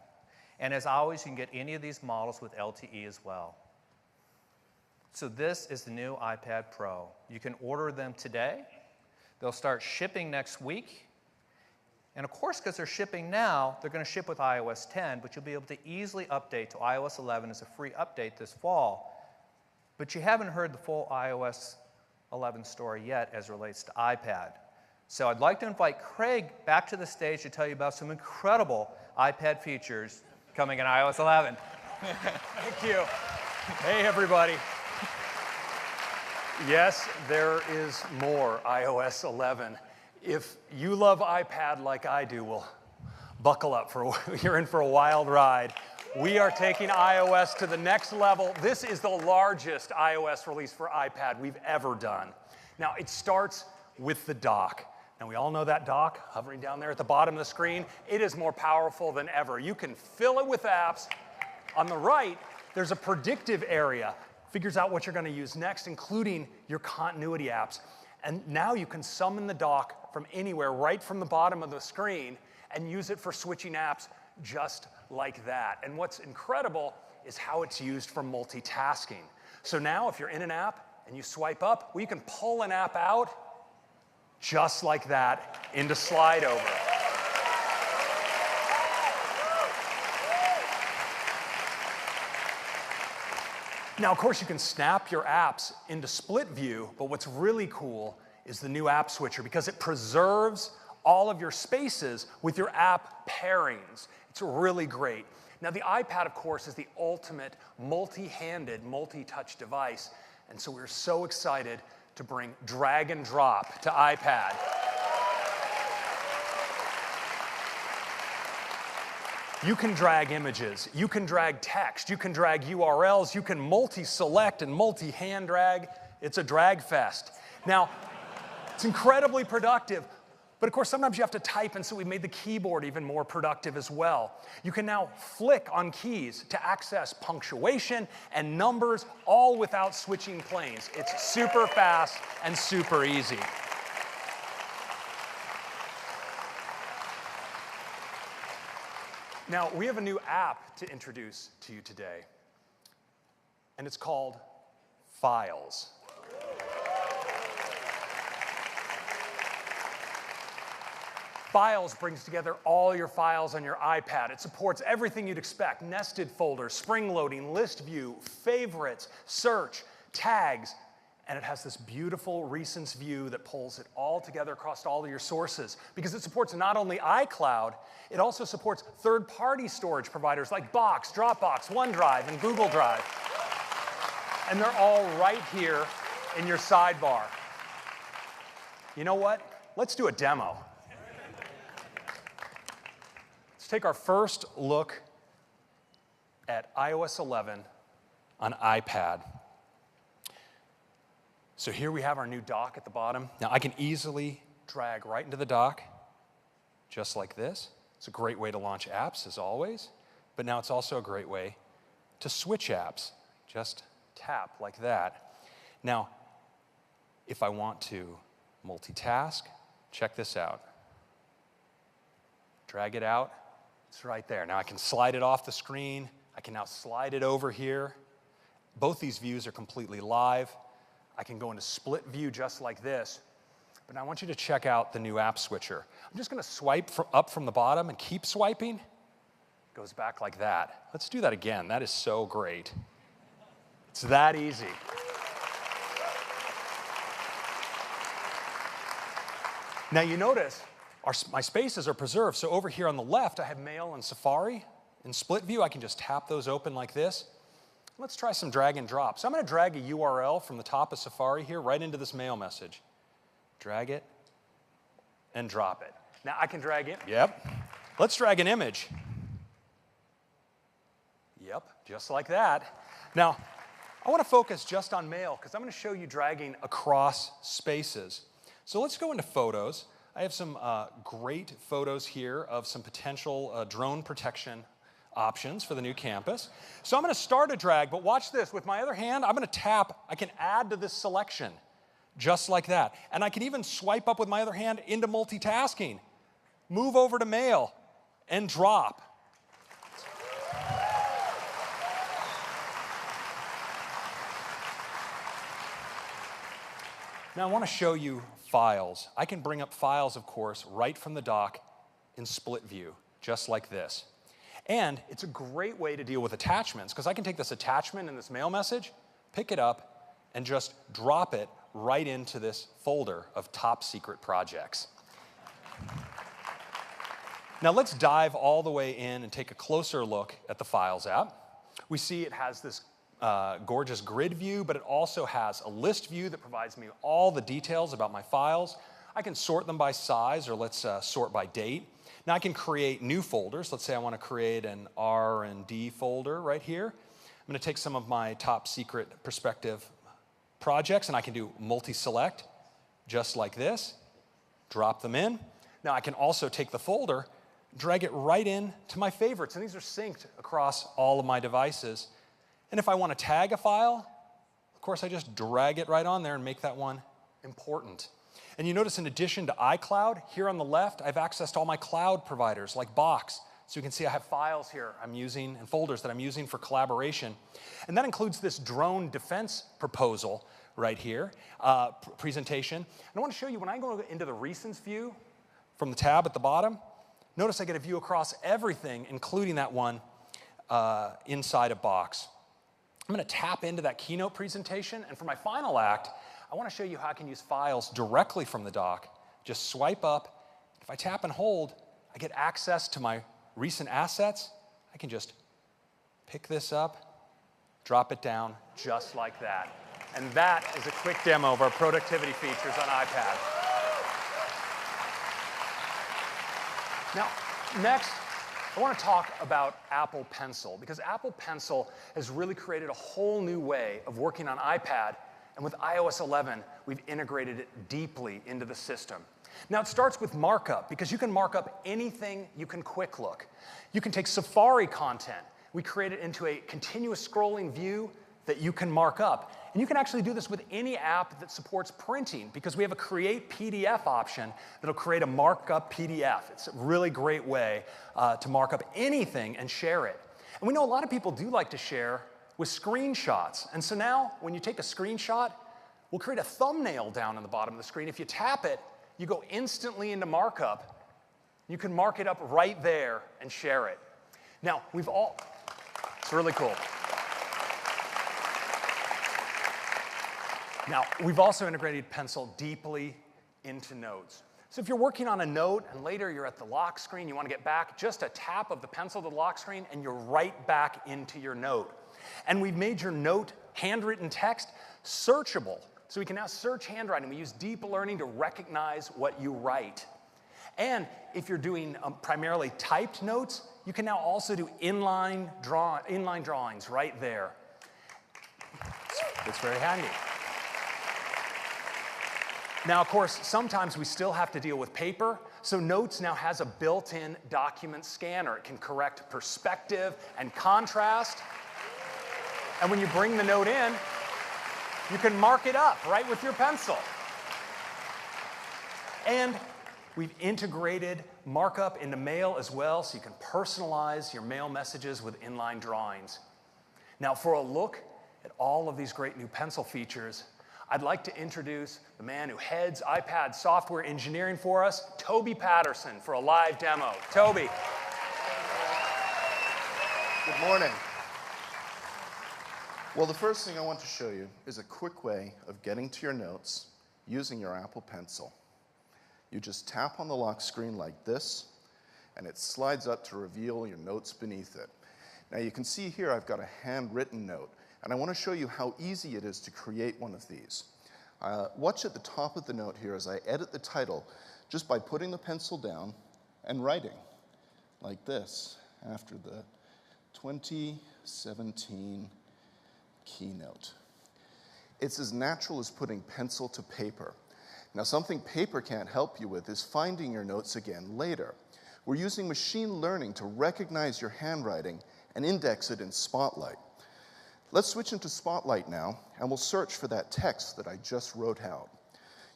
And as always, you can get any of these models with LTE as well. So this is the new iPad Pro. You can order them today. They'll start shipping next week. And of course, because they're shipping now, they're going to ship with iOS 10, but you'll be able to easily update to iOS 11 as a free update this fall. But you haven't heard the full iOS 11 story yet as it relates to iPad. So I'd like to invite Craig back to the stage to tell you about some incredible iPad features coming in iOS 11. Thank you. Hey, everybody. Yes, there is more iOS 11. If you love iPad like I do, well, buckle up. You're in for a wild ride. We are taking iOS to the next level. This is the largest iOS release for iPad we've ever done. Now, it starts with the dock. Now, we all know that dock hovering down there at the bottom of the screen. It is more powerful than ever. You can fill it with apps. On the right, there's a predictive area. Figures out what you're going to use next, including your continuity apps. And now you can summon the dock from anywhere, right from the bottom of the screen, and use it for switching apps just like that. And what's incredible is how it's used for multitasking. So now if you're in an app and you swipe up, well, you can pull an app out just like that into Slide Over. Now, of course, you can snap your apps into split view, but what's really cool is the new app switcher because it preserves all of your spaces with your app pairings. It's really great. Now, the iPad, of course, is the ultimate multi-handed, multi-touch device, and so we're so excited to bring drag and drop to iPad. You can drag images, you can drag text, you can drag URLs, you can multi-select and multi-hand drag. It's a drag fest. Now, it's incredibly productive, but of course sometimes you have to type, and so we made the keyboard even more productive as well. You can now flick on keys to access punctuation and numbers, all without switching planes. It's super fast and super easy. Now, we have a new app to introduce to you today, and it's called Files. Files brings together all your files on your iPad. It supports everything you'd expect: nested folders, spring loading, list view, favorites, search, tags, and it has this beautiful recents view that pulls it all together across all of your sources because it supports not only iCloud, it also supports third-party storage providers like Box, Dropbox, OneDrive, and Google Drive. And they're all right here in your sidebar. You know what? Let's do a demo. Let's take our first look at iOS 11 on iPad. So here we have our new dock at the bottom. Now I can easily drag right into the dock, just like this. It's a great way to launch apps, as always, but now it's also a great way to switch apps. Just tap like that. Now, if I want to multitask, check this out. Drag it out, it's right there. Now I can slide it off the screen. I can now slide it over here. Both these views are completely live. I can go into split view just like this, but I want you to check out the new app switcher. I'm just going to swipe up from the bottom and keep swiping. It goes back like that. Let's do that again. That is so great. It's that easy. Now you notice my spaces are preserved. So over here on the left, I have Mail and Safari. In split view, I can just tap those open like this. Let's try some drag and drop. So I'm going to drag a URL from the top of Safari here right into this mail message. Drag it and drop it. Now I can drag in. Yep. Let's drag an image. Yep, just like that. Now, I want to focus just on mail because I'm going to show you dragging across spaces. So let's go into photos. I have some great photos here of some potential drone protection options for the new campus. So I'm going to start a drag, but watch this. With my other hand, I'm going to tap. I can add to this selection just like that. And I can even swipe up with my other hand into multitasking. Move over to mail and drop. Now I want to show you files. I can bring up files, of course, right from the dock in split view, just like this. And it's a great way to deal with attachments, because I can take this attachment in this mail message, pick it up, and just drop it right into this folder of top secret projects. Now let's dive all the way in and take a closer look at the Files app. We see it has this gorgeous grid view, but it also has a list view that provides me all the details about my files. I can sort them by size, or let's sort by date. Now I can create new folders. Let's say I want to create an R&D folder right here. I'm going to take some of my top secret perspective projects, and I can do multi-select, just like this. Drop them in. Now I can also take the folder, drag it right in to my favorites, and these are synced across all of my devices. And if I want to tag a file, of course I just drag it right on there and make that one important. And you notice in addition to iCloud, here on the left, I have access to all my cloud providers like Box. So you can see I have files here I'm using and folders that I'm using for collaboration. And that includes this drone defense proposal right here, presentation. And I want to show you, when I go into the recents view from the tab at the bottom, notice I get a view across everything, including that one inside a Box. I'm going to tap into that Keynote presentation, and for my final act, I want to show you how I can use files directly from the dock. Just swipe up. If I tap and hold, I get access to my recent assets. I can just pick this up, drop it down, just like that. And that is a quick demo of our productivity features on iPad. Now, next, I want to talk about Apple Pencil, because Apple Pencil has really created a whole new way of working on iPad. And with iOS 11, we've integrated it deeply into the system. Now, it starts with markup, because you can mark up anything you can quick look. You can take Safari content. We create it into a continuous scrolling view that you can mark up. And you can actually do this with any app that supports printing, because we have a Create PDF option that'll create a markup PDF. It's a really great way to mark up anything and share it. And we know a lot of people do like to share with screenshots. And so now, when you take a screenshot, we'll create a thumbnail down on the bottom of the screen. If you tap it, you go instantly into markup. You can mark it up right there and share it. Now, it's really cool. Now, we've also integrated Pencil deeply into Notes. So if you're working on a note and later you're at the lock screen, you want to get back, just a tap of the pencil to the lock screen and you're right back into your note. And we've made your note handwritten text searchable. So we can now search handwriting. We use deep learning to recognize what you write. And if you're doing primarily typed notes, you can now also do inline drawings right there. It's very handy. Now, of course, sometimes we still have to deal with paper, so Notes now has a built-in document scanner. It can correct perspective and contrast. And when you bring the note in, you can mark it up right with your pencil. And we've integrated markup into mail as well, so you can personalize your mail messages with inline drawings. Now, for a look at all of these great new pencil features, I'd like to introduce the man who heads iPad software engineering for us, Toby Patterson, for a live demo. Toby. Good morning. Well, the first thing I want to show you is a quick way of getting to your notes using your Apple Pencil. You just tap on the lock screen like this, and it slides up to reveal your notes beneath it. Now you can see here I've got a handwritten note, and I want to show you how easy it is to create one of these. Watch at the top of the note here as I edit the title just by putting the pencil down and writing like this after the 2017 Keynote. It's as natural as putting pencil to paper. Now, something paper can't help you with is finding your notes again later. We're using machine learning to recognize your handwriting and index it in Spotlight. Let's switch into Spotlight now, and we'll search for that text that I just wrote out.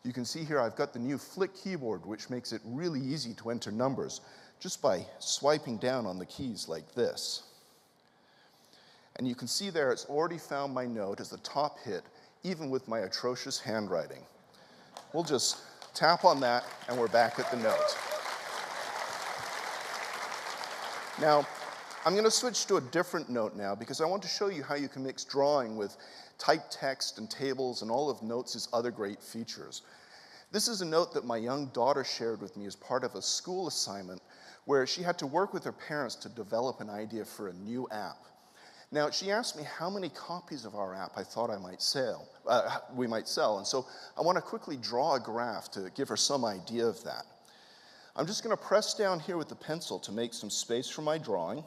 You can see here I've got the new Flick keyboard, which makes it really easy to enter numbers just by swiping down on the keys like this. And you can see there it's already found my note as the top hit, even with my atrocious handwriting. We'll just tap on that, and we're back at the note. Now, I'm going to switch to a different note now because I want to show you how you can mix drawing with typed text and tables and all of Notes' other great features. This is a note that my young daughter shared with me as part of a school assignment where she had to work with her parents to develop an idea for a new app. Now, she asked me how many copies of our app I thought we might sell, and so I want to quickly draw a graph to give her some idea of that. I'm just going to press down here with the pencil to make some space for my drawing,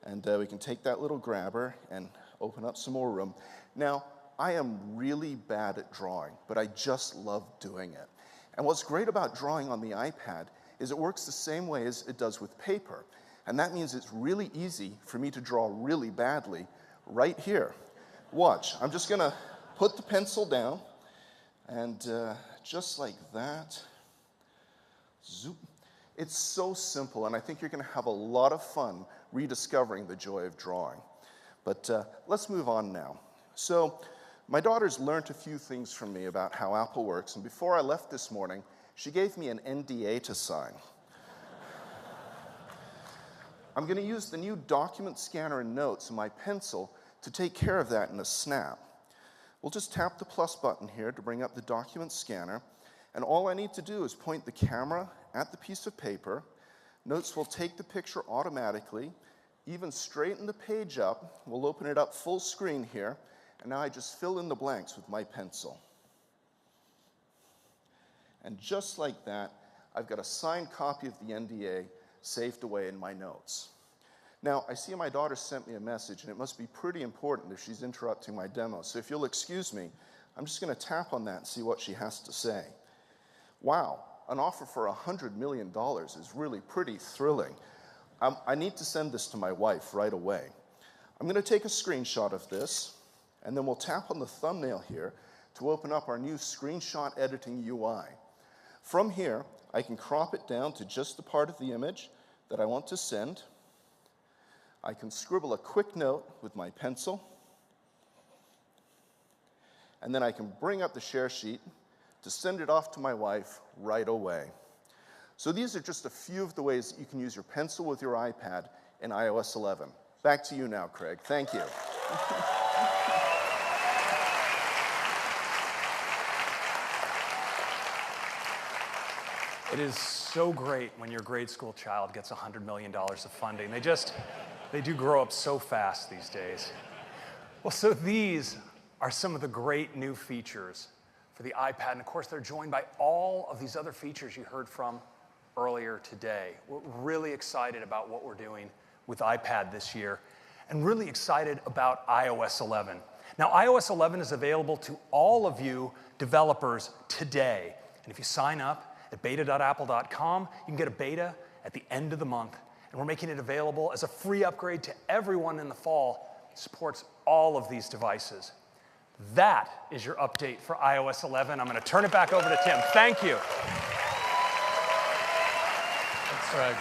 and we can take that little grabber and open up some more room. Now, I am really bad at drawing, but I just love doing it. And what's great about drawing on the iPad is it works the same way as it does with paper. And that means it's really easy for me to draw really badly right here. Watch, I'm just gonna put the pencil down, and just like that, zoop. It's so simple, and I think you're gonna have a lot of fun rediscovering the joy of drawing. But let's move on now. So, my daughter's learned a few things from me about how Apple works, and before I left this morning, she gave me an NDA to sign. I'm going to use the new document scanner in Notes and my pencil to take care of that in a snap. We'll just tap the plus button here to bring up the document scanner, and all I need to do is point the camera at the piece of paper. Notes will take the picture automatically, even straighten the page up. We'll open it up full screen here, and now I just fill in the blanks with my pencil. And just like that, I've got a signed copy of the NDA saved away in my notes. Now, I see my daughter sent me a message, and it must be pretty important if she's interrupting my demo. So if you'll excuse me, I'm just going to tap on that and see what she has to say. Wow, an offer for $100 million is really pretty thrilling. I need to send this to my wife right away. I'm going to take a screenshot of this, and then we'll tap on the thumbnail here to open up our new screenshot editing UI. From here, I can crop it down to just the part of the image that I want to send. I can scribble a quick note with my pencil. And then I can bring up the share sheet to send it off to my wife right away. So these are just a few of the ways that you can use your pencil with your iPad in iOS 11. Back to you now, Craig. Thank you. It is so great when your grade school child gets $100 million of funding. They do grow up so fast these days. Well, so these are some of the great new features for the iPad. And of course, they're joined by all of these other features you heard from earlier today. We're really excited about what we're doing with iPad this year, and really excited about iOS 11. Now, iOS 11 is available to all of you developers today. And if you sign up at beta.apple.com, you can get a beta at the end of the month. And we're making it available as a free upgrade to everyone in the fall. It supports all of these devices. That is your update for iOS 11. I'm going to turn it back over to Tim. Thank you. Thanks, Greg.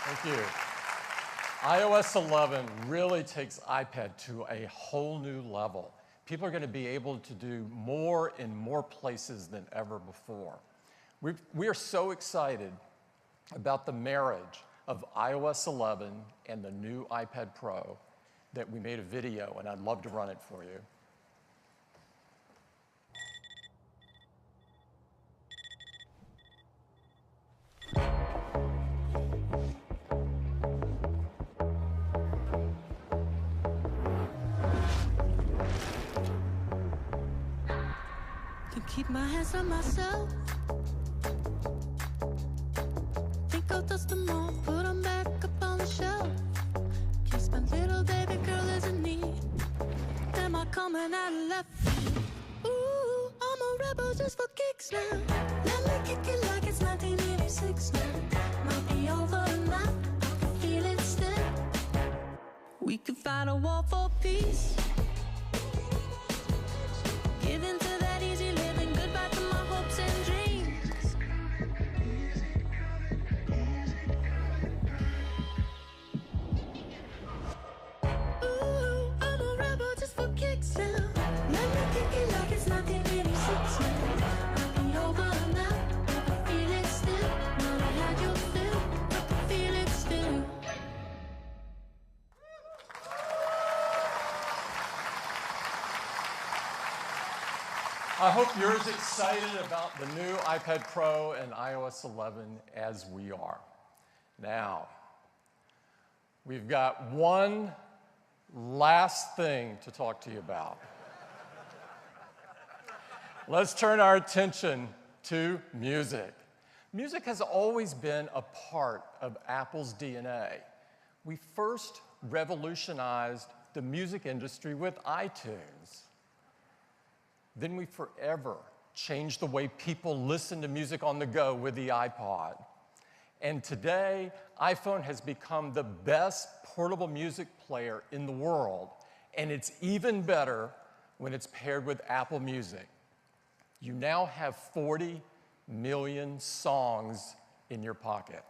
Thank you. iOS 11 really takes iPad to a whole new level. People are going to be able to do more in more places than ever before. We are so excited about the marriage of iOS 11 and the new iPad Pro that we made a video, and I'd love to run it for you. keep my hands on myself. Think I'll dust them off, put them back up on the shelf. Kiss my little baby girl is in need. Am I coming out of left field? Ooh, I'm a rebel just for kicks now. Let me kick it like it's 1986 now. Might be over now, I can feel it still. We could fight a war for peace. Give in to that easy living, goodbye to my hopes and dreams. Ooh, I'm a rebel just for kicks now. Let me kick it like it's 1986 now. I'll be over now, I can feel it still. Now I had your fill, I can feel it still. I hope you're as excited about the new iPad Pro and iOS 11 as we are. Now, we've got one last thing to talk to you about. Let's turn our attention to music. Music has always been a part of Apple's DNA. We first revolutionized the music industry with iTunes. Then we forever changed the way people listen to music on the go with the iPod. And today, iPhone has become the best portable music player in the world. And it's even better when it's paired with Apple Music. You now have 40 million songs in your pocket.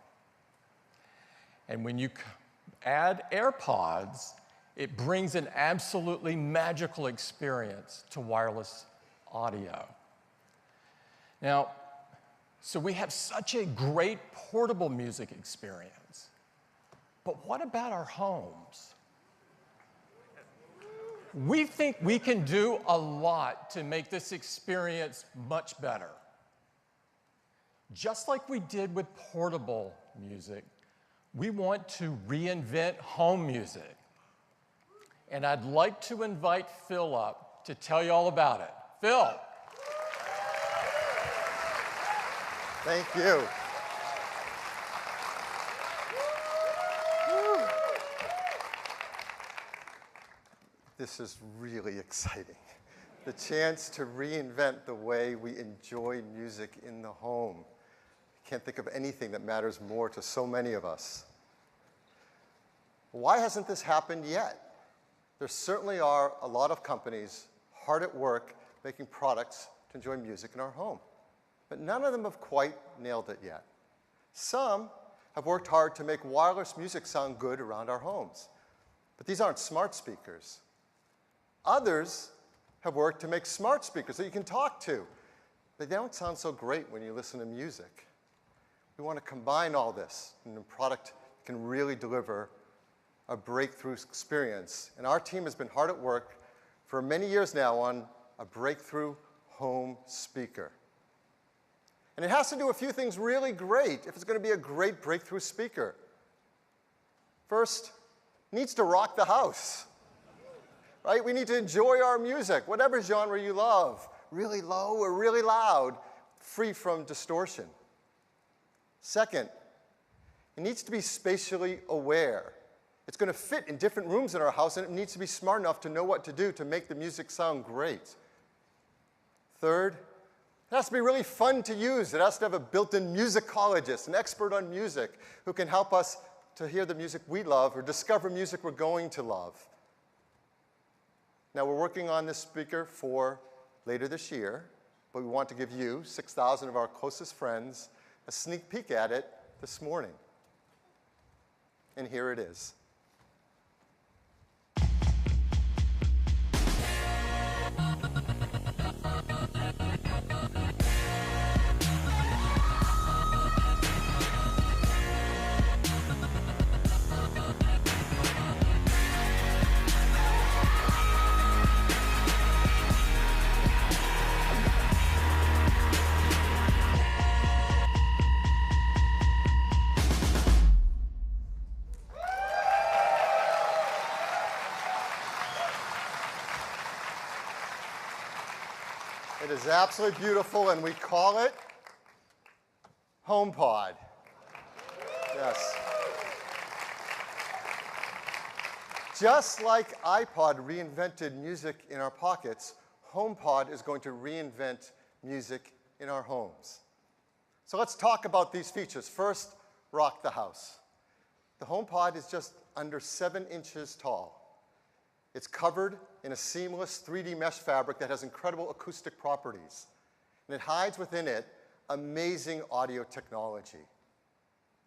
And when you add AirPods, it brings an absolutely magical experience to wireless audio. Now, so we have such a great portable music experience, but what about our homes? We think we can do a lot to make this experience much better. Just like we did with portable music, we want to reinvent home music. And I'd like to invite Phil up to tell you all about it. Phil. Thank you. This is really exciting. The chance to reinvent the way we enjoy music in the home. I can't think of anything that matters more to so many of us. Why hasn't this happened yet? There certainly are a lot of companies hard at work making products to enjoy music in our home. But none of them have quite nailed it yet. Some have worked hard to make wireless music sound good around our homes. But these aren't smart speakers. Others have worked to make smart speakers that you can talk to. But they don't sound so great when you listen to music. We want to combine all this in a product that can really deliver a breakthrough experience. And our team has been hard at work for many years now on a breakthrough home speaker. And it has to do a few things really great if it's going to be a great breakthrough speaker. First, it needs to rock the house. Right? We need to enjoy our music, whatever genre you love, really low or really loud, free from distortion. Second, it needs to be spatially aware. It's going to fit in different rooms in our house, and it needs to be smart enough to know what to do to make the music sound great. Third, it has to be really fun to use. It has to have a built-in musicologist, an expert on music, who can help us to hear the music we love or discover music we're going to love. Now, we're working on this speaker for later this year, but we want to give you, 6,000 of our closest friends, a sneak peek at it this morning. And here it is. It is absolutely beautiful, and we call it HomePod. Yes. Just like iPod reinvented music in our pockets, HomePod is going to reinvent music in our homes. So let's talk about these features. First, rock the house. The HomePod is just under 7 inches tall. It's covered in a seamless 3D mesh fabric that has incredible acoustic properties. And it hides within it amazing audio technology.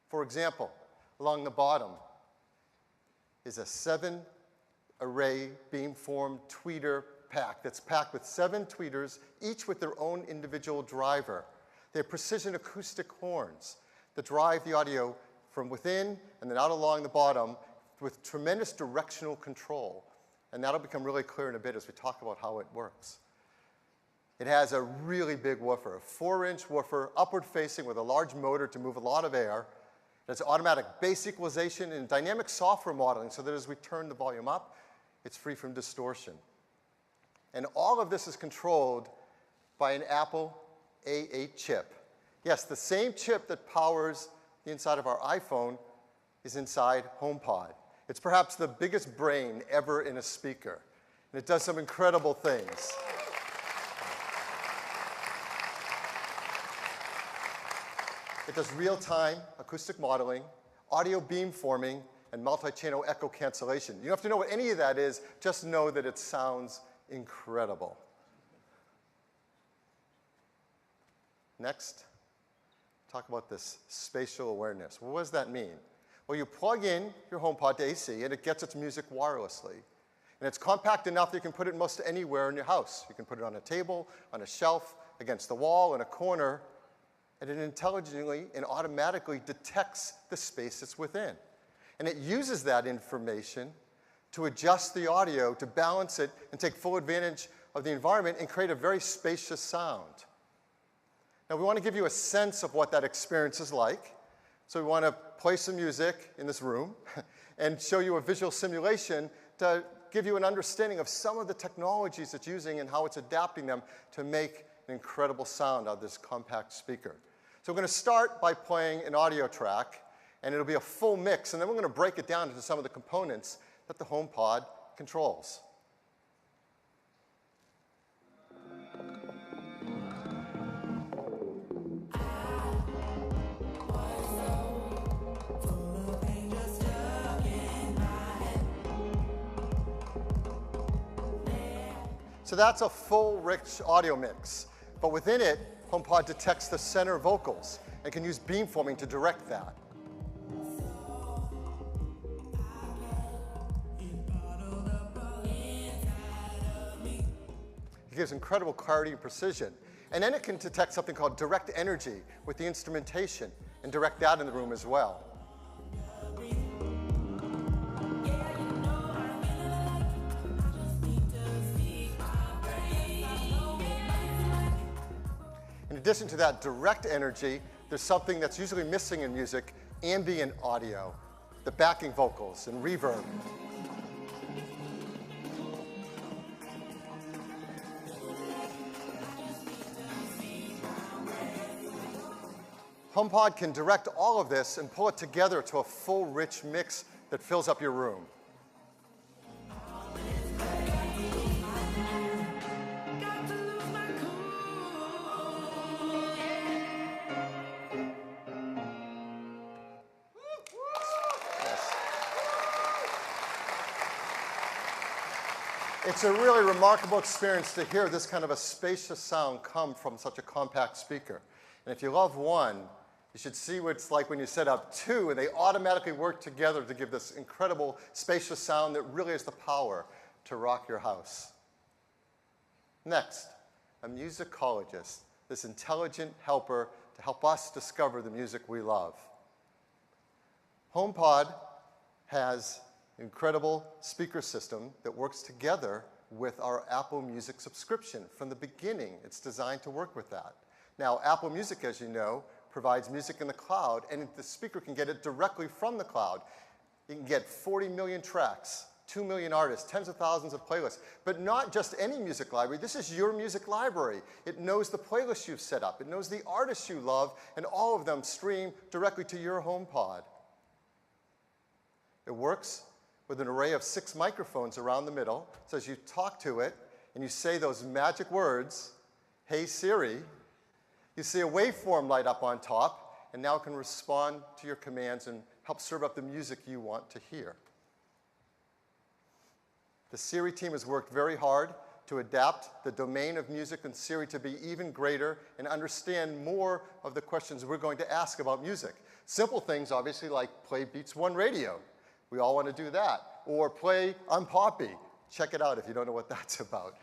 For example, along the bottom is a 7-array beamform tweeter pack that's packed with 7 tweeters, each with their own individual driver. They have precision acoustic horns that drive the audio from within and then out along the bottom with tremendous directional control. And that'll become really clear in a bit as we talk about how it works. It has a really big woofer, a 4-inch woofer, upward facing with a large motor to move a lot of air. It has automatic bass equalization and dynamic software modeling so that as we turn the volume up, it's free from distortion. And all of this is controlled by an Apple A8 chip. Yes, the same chip that powers the inside of our iPhone is inside HomePod. It's perhaps the biggest brain ever in a speaker, and it does some incredible things. It does real-time acoustic modeling, audio beamforming, and multi-channel echo cancellation. You don't have to know what any of that is, just know that it sounds incredible. Next, talk about this spatial awareness. Well, what does that mean? Well, you plug in your HomePod to AC, and it gets its music wirelessly. And it's compact enough that you can put it most anywhere in your house. You can put it on a table, on a shelf, against the wall, in a corner, and it intelligently and automatically detects the space it's within. And it uses that information to adjust the audio, to balance it, and take full advantage of the environment and create a very spacious sound. Now, we want to give you a sense of what that experience is like. So we want to play some music in this room and show you a visual simulation to give you an understanding of some of the technologies it's using and how it's adapting them to make an incredible sound out of this compact speaker. So we're going to start by playing an audio track, and it'll be a full mix, and then we're going to break it down into some of the components that the HomePod controls. So that's a full, rich audio mix. But within it, HomePod detects the center vocals and can use beamforming to direct that. It gives incredible clarity and precision. And then it can detect something called direct energy with the instrumentation and direct that in the room as well. In addition to that direct energy, there's something that's usually missing in music, ambient audio, the backing vocals and reverb. HomePod can direct all of this and pull it together to a full, rich mix that fills up your room. It's a really remarkable experience to hear this kind of a spacious sound come from such a compact speaker. And if you love one, you should see what it's like when you set up two, and they automatically work together to give this incredible spacious sound that really has the power to rock your house. Next, a musicologist, this intelligent helper to help us discover the music we love. HomePod has an incredible speaker system that works together with our Apple Music subscription. From the beginning, it's designed to work with that. Now, Apple Music, as you know, provides music in the cloud, and the speaker can get it directly from the cloud. You can get 40 million tracks, 2 million artists, tens of thousands of playlists, but not just any music library. This is your music library. It knows the playlists you've set up. It knows the artists you love, and all of them stream directly to your HomePod. It works with an array of 6 microphones around the middle. So as you talk to it and you say those magic words, "Hey Siri," you see a waveform light up on top, and now it can respond to your commands and help serve up the music you want to hear. The Siri team has worked very hard to adapt the domain of music and Siri to be even greater and understand more of the questions we're going to ask about music. Simple things, obviously, like play Beats One Radio. We all want to do that. Or play I'm Poppy. Check it out if you don't know what that's about.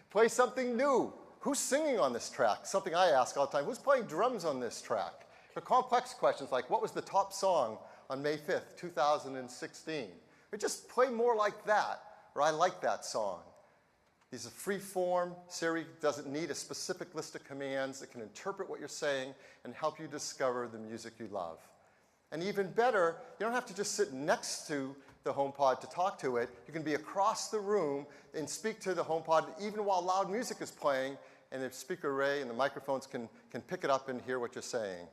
Play something new. Who's singing on this track? Something I ask all the time. Who's playing drums on this track? For complex questions like, what was the top song on May 5th, 2016? Or just play more like that, or I like that song. These are free form. Siri doesn't need a specific list of commands. It can interpret what you're saying and help you discover the music you love. And even better, you don't have to just sit next to the HomePod to talk to it. You can be across the room and speak to the HomePod even while loud music is playing, and the speaker array and the microphones can pick it up and hear what you're saying.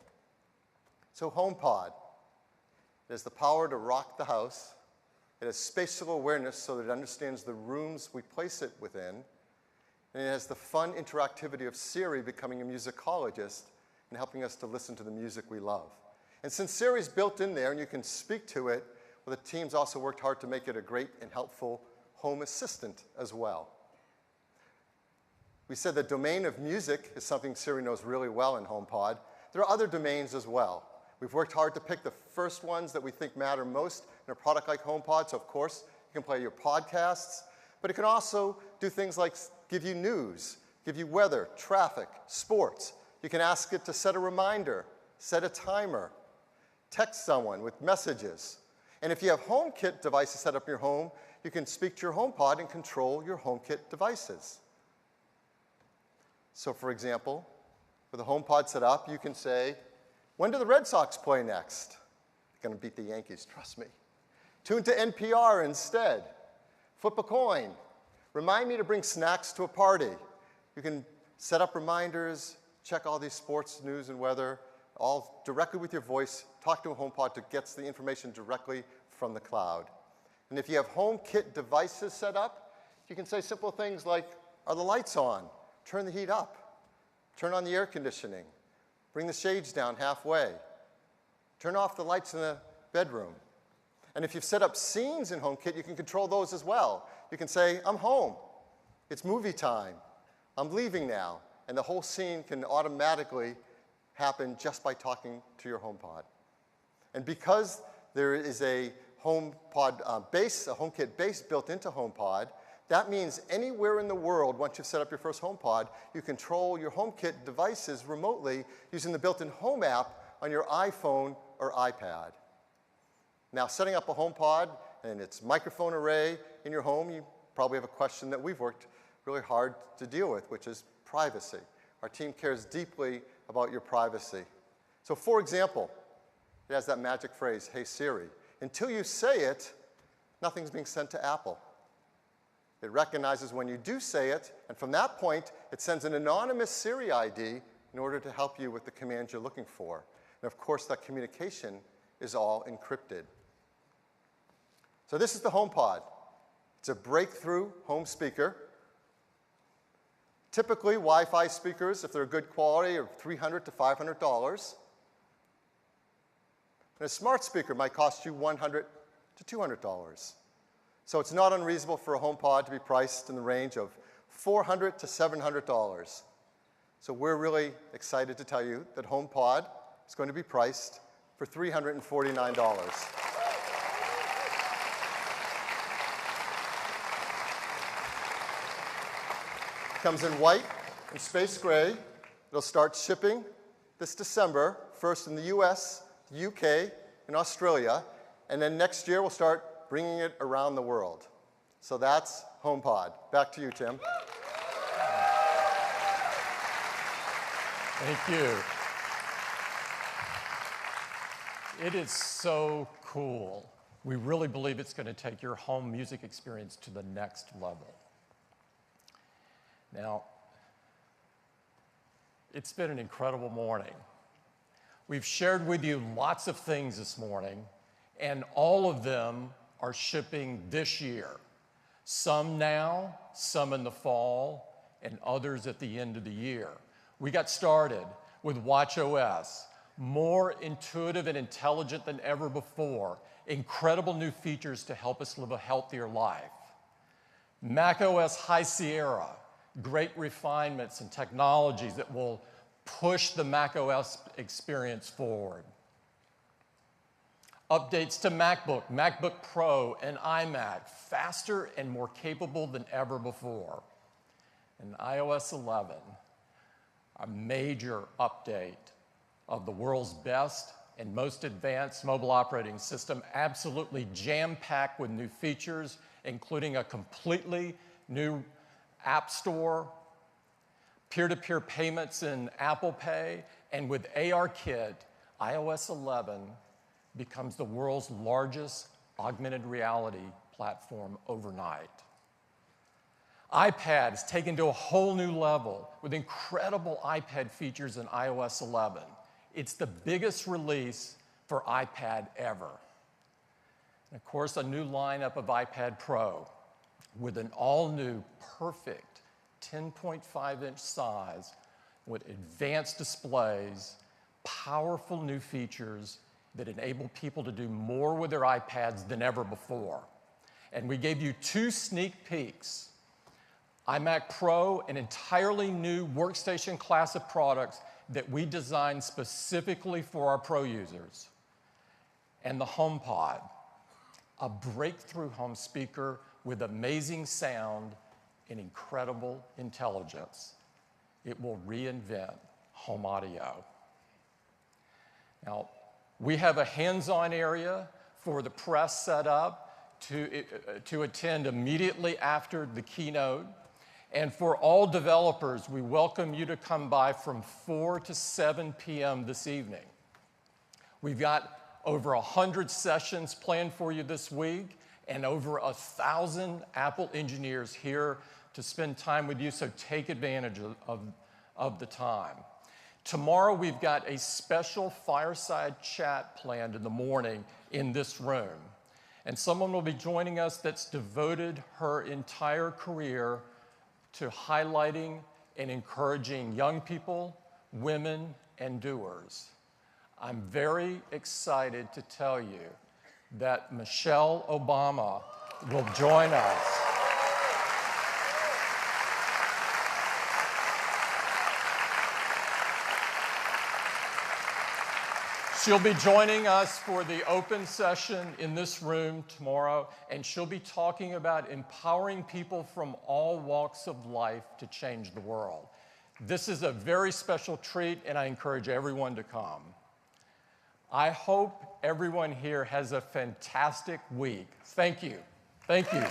So HomePod, it has the power to rock the house. It has spatial awareness so that it understands the rooms we place it within. And it has the fun interactivity of Siri becoming a musicologist and helping us to listen to the music we love. And since Siri's built in there and you can speak to it, well, the team's also worked hard to make it a great and helpful home assistant as well. We said the domain of music is something Siri knows really well in HomePod. There are other domains as well. We've worked hard to pick the first ones that we think matter most in a product like HomePod. So, of course, you can play your podcasts, but it can also do things like give you news, give you weather, traffic, sports. You can ask it to set a reminder, set a timer, text someone with messages. And if you have HomeKit devices set up in your home, you can speak to your HomePod and control your HomeKit devices. So, for example, with a HomePod set up, you can say, when do the Red Sox play next? They're going to beat the Yankees, trust me. Tune to NPR instead. Flip a coin. Remind me to bring snacks to a party. You can set up reminders, check all these sports, news, and weather, all directly with your voice. Talk to a HomePod that gets the information directly from the cloud. And if you have HomeKit devices set up, you can say simple things like, are the lights on? Turn the heat up. Turn on the air conditioning. Bring the shades down halfway. Turn off the lights in the bedroom. And if you've set up scenes in HomeKit, you can control those as well. You can say, I'm home. It's movie time. I'm leaving now. And the whole scene can automatically happen just by talking to your HomePod. And because there is a HomePod base, a HomeKit base built into HomePod, that means anywhere in the world, once you've set up your first HomePod, you control your HomeKit devices remotely using the built-in Home app on your iPhone or iPad. Now, setting up a HomePod and its microphone array in your home, you probably have a question that we've worked really hard to deal with, which is privacy. Our team cares deeply about your privacy. So, for example, it has that magic phrase, hey Siri. Until you say it, nothing's being sent to Apple. It recognizes when you do say it, and from that point, it sends an anonymous Siri ID in order to help you with the commands you're looking for. And of course, that communication is all encrypted. So this is the HomePod. It's a breakthrough home speaker. Typically, Wi-Fi speakers, if they're good quality, are $300 to $500. And a smart speaker might cost you $100 to $200. So it's not unreasonable for a HomePod to be priced in the range of $400 to $700. So we're really excited to tell you that HomePod is going to be priced for $349. It comes in white and space gray. It'll start shipping this December, first in the US, the UK, and Australia, and then next year we'll start bringing it around the world. So that's HomePod. Back to you, Tim. Thank you. It is so cool. We really believe it's going to take your home music experience to the next level. Now, it's been an incredible morning. We've shared with you lots of things this morning, and all of them are shipping this year. Some now, some in the fall, and others at the end of the year. We got started with watchOS, more intuitive and intelligent than ever before, incredible new features to help us live a healthier life. macOS High Sierra, great refinements and technologies that will push the macOS experience forward. Updates to MacBook, MacBook Pro, and iMac, faster and more capable than ever before. And iOS 11, a major update of the world's best and most advanced mobile operating system, absolutely jam-packed with new features, including a completely new App Store, peer-to-peer payments in Apple Pay, and with ARKit, iOS 11 becomes the world's largest augmented reality platform overnight. iPad is taken to a whole new level with incredible iPad features in iOS 11. It's the biggest release for iPad ever. And of course, a new lineup of iPad Pro with an all-new, perfect 10.5-inch size with advanced displays, powerful new features that enable people to do more with their iPads than ever before. And we gave you 2 sneak peeks. iMac Pro, an entirely new workstation class of products that we designed specifically for our Pro users. And the HomePod, a breakthrough home speaker with amazing sound and incredible intelligence. It will reinvent home audio. Now, we have a hands-on area for the press set up to attend immediately after the keynote. And for all developers, we welcome you to come by from 4 to 7 p.m. this evening. We've got over 100 sessions planned for you this week and over 1,000 Apple engineers here to spend time with you, so take advantage of the time. Tomorrow, we've got a special fireside chat planned in the morning in this room. And someone will be joining us that's devoted her entire career to highlighting and encouraging young people, women, and doers. I'm very excited to tell you that Michelle Obama will join us. She'll be joining us for the open session in this room tomorrow, and she'll be talking about empowering people from all walks of life to change the world. This is a very special treat, and I encourage everyone to come. I hope everyone here has a fantastic week. Thank you. Thank you.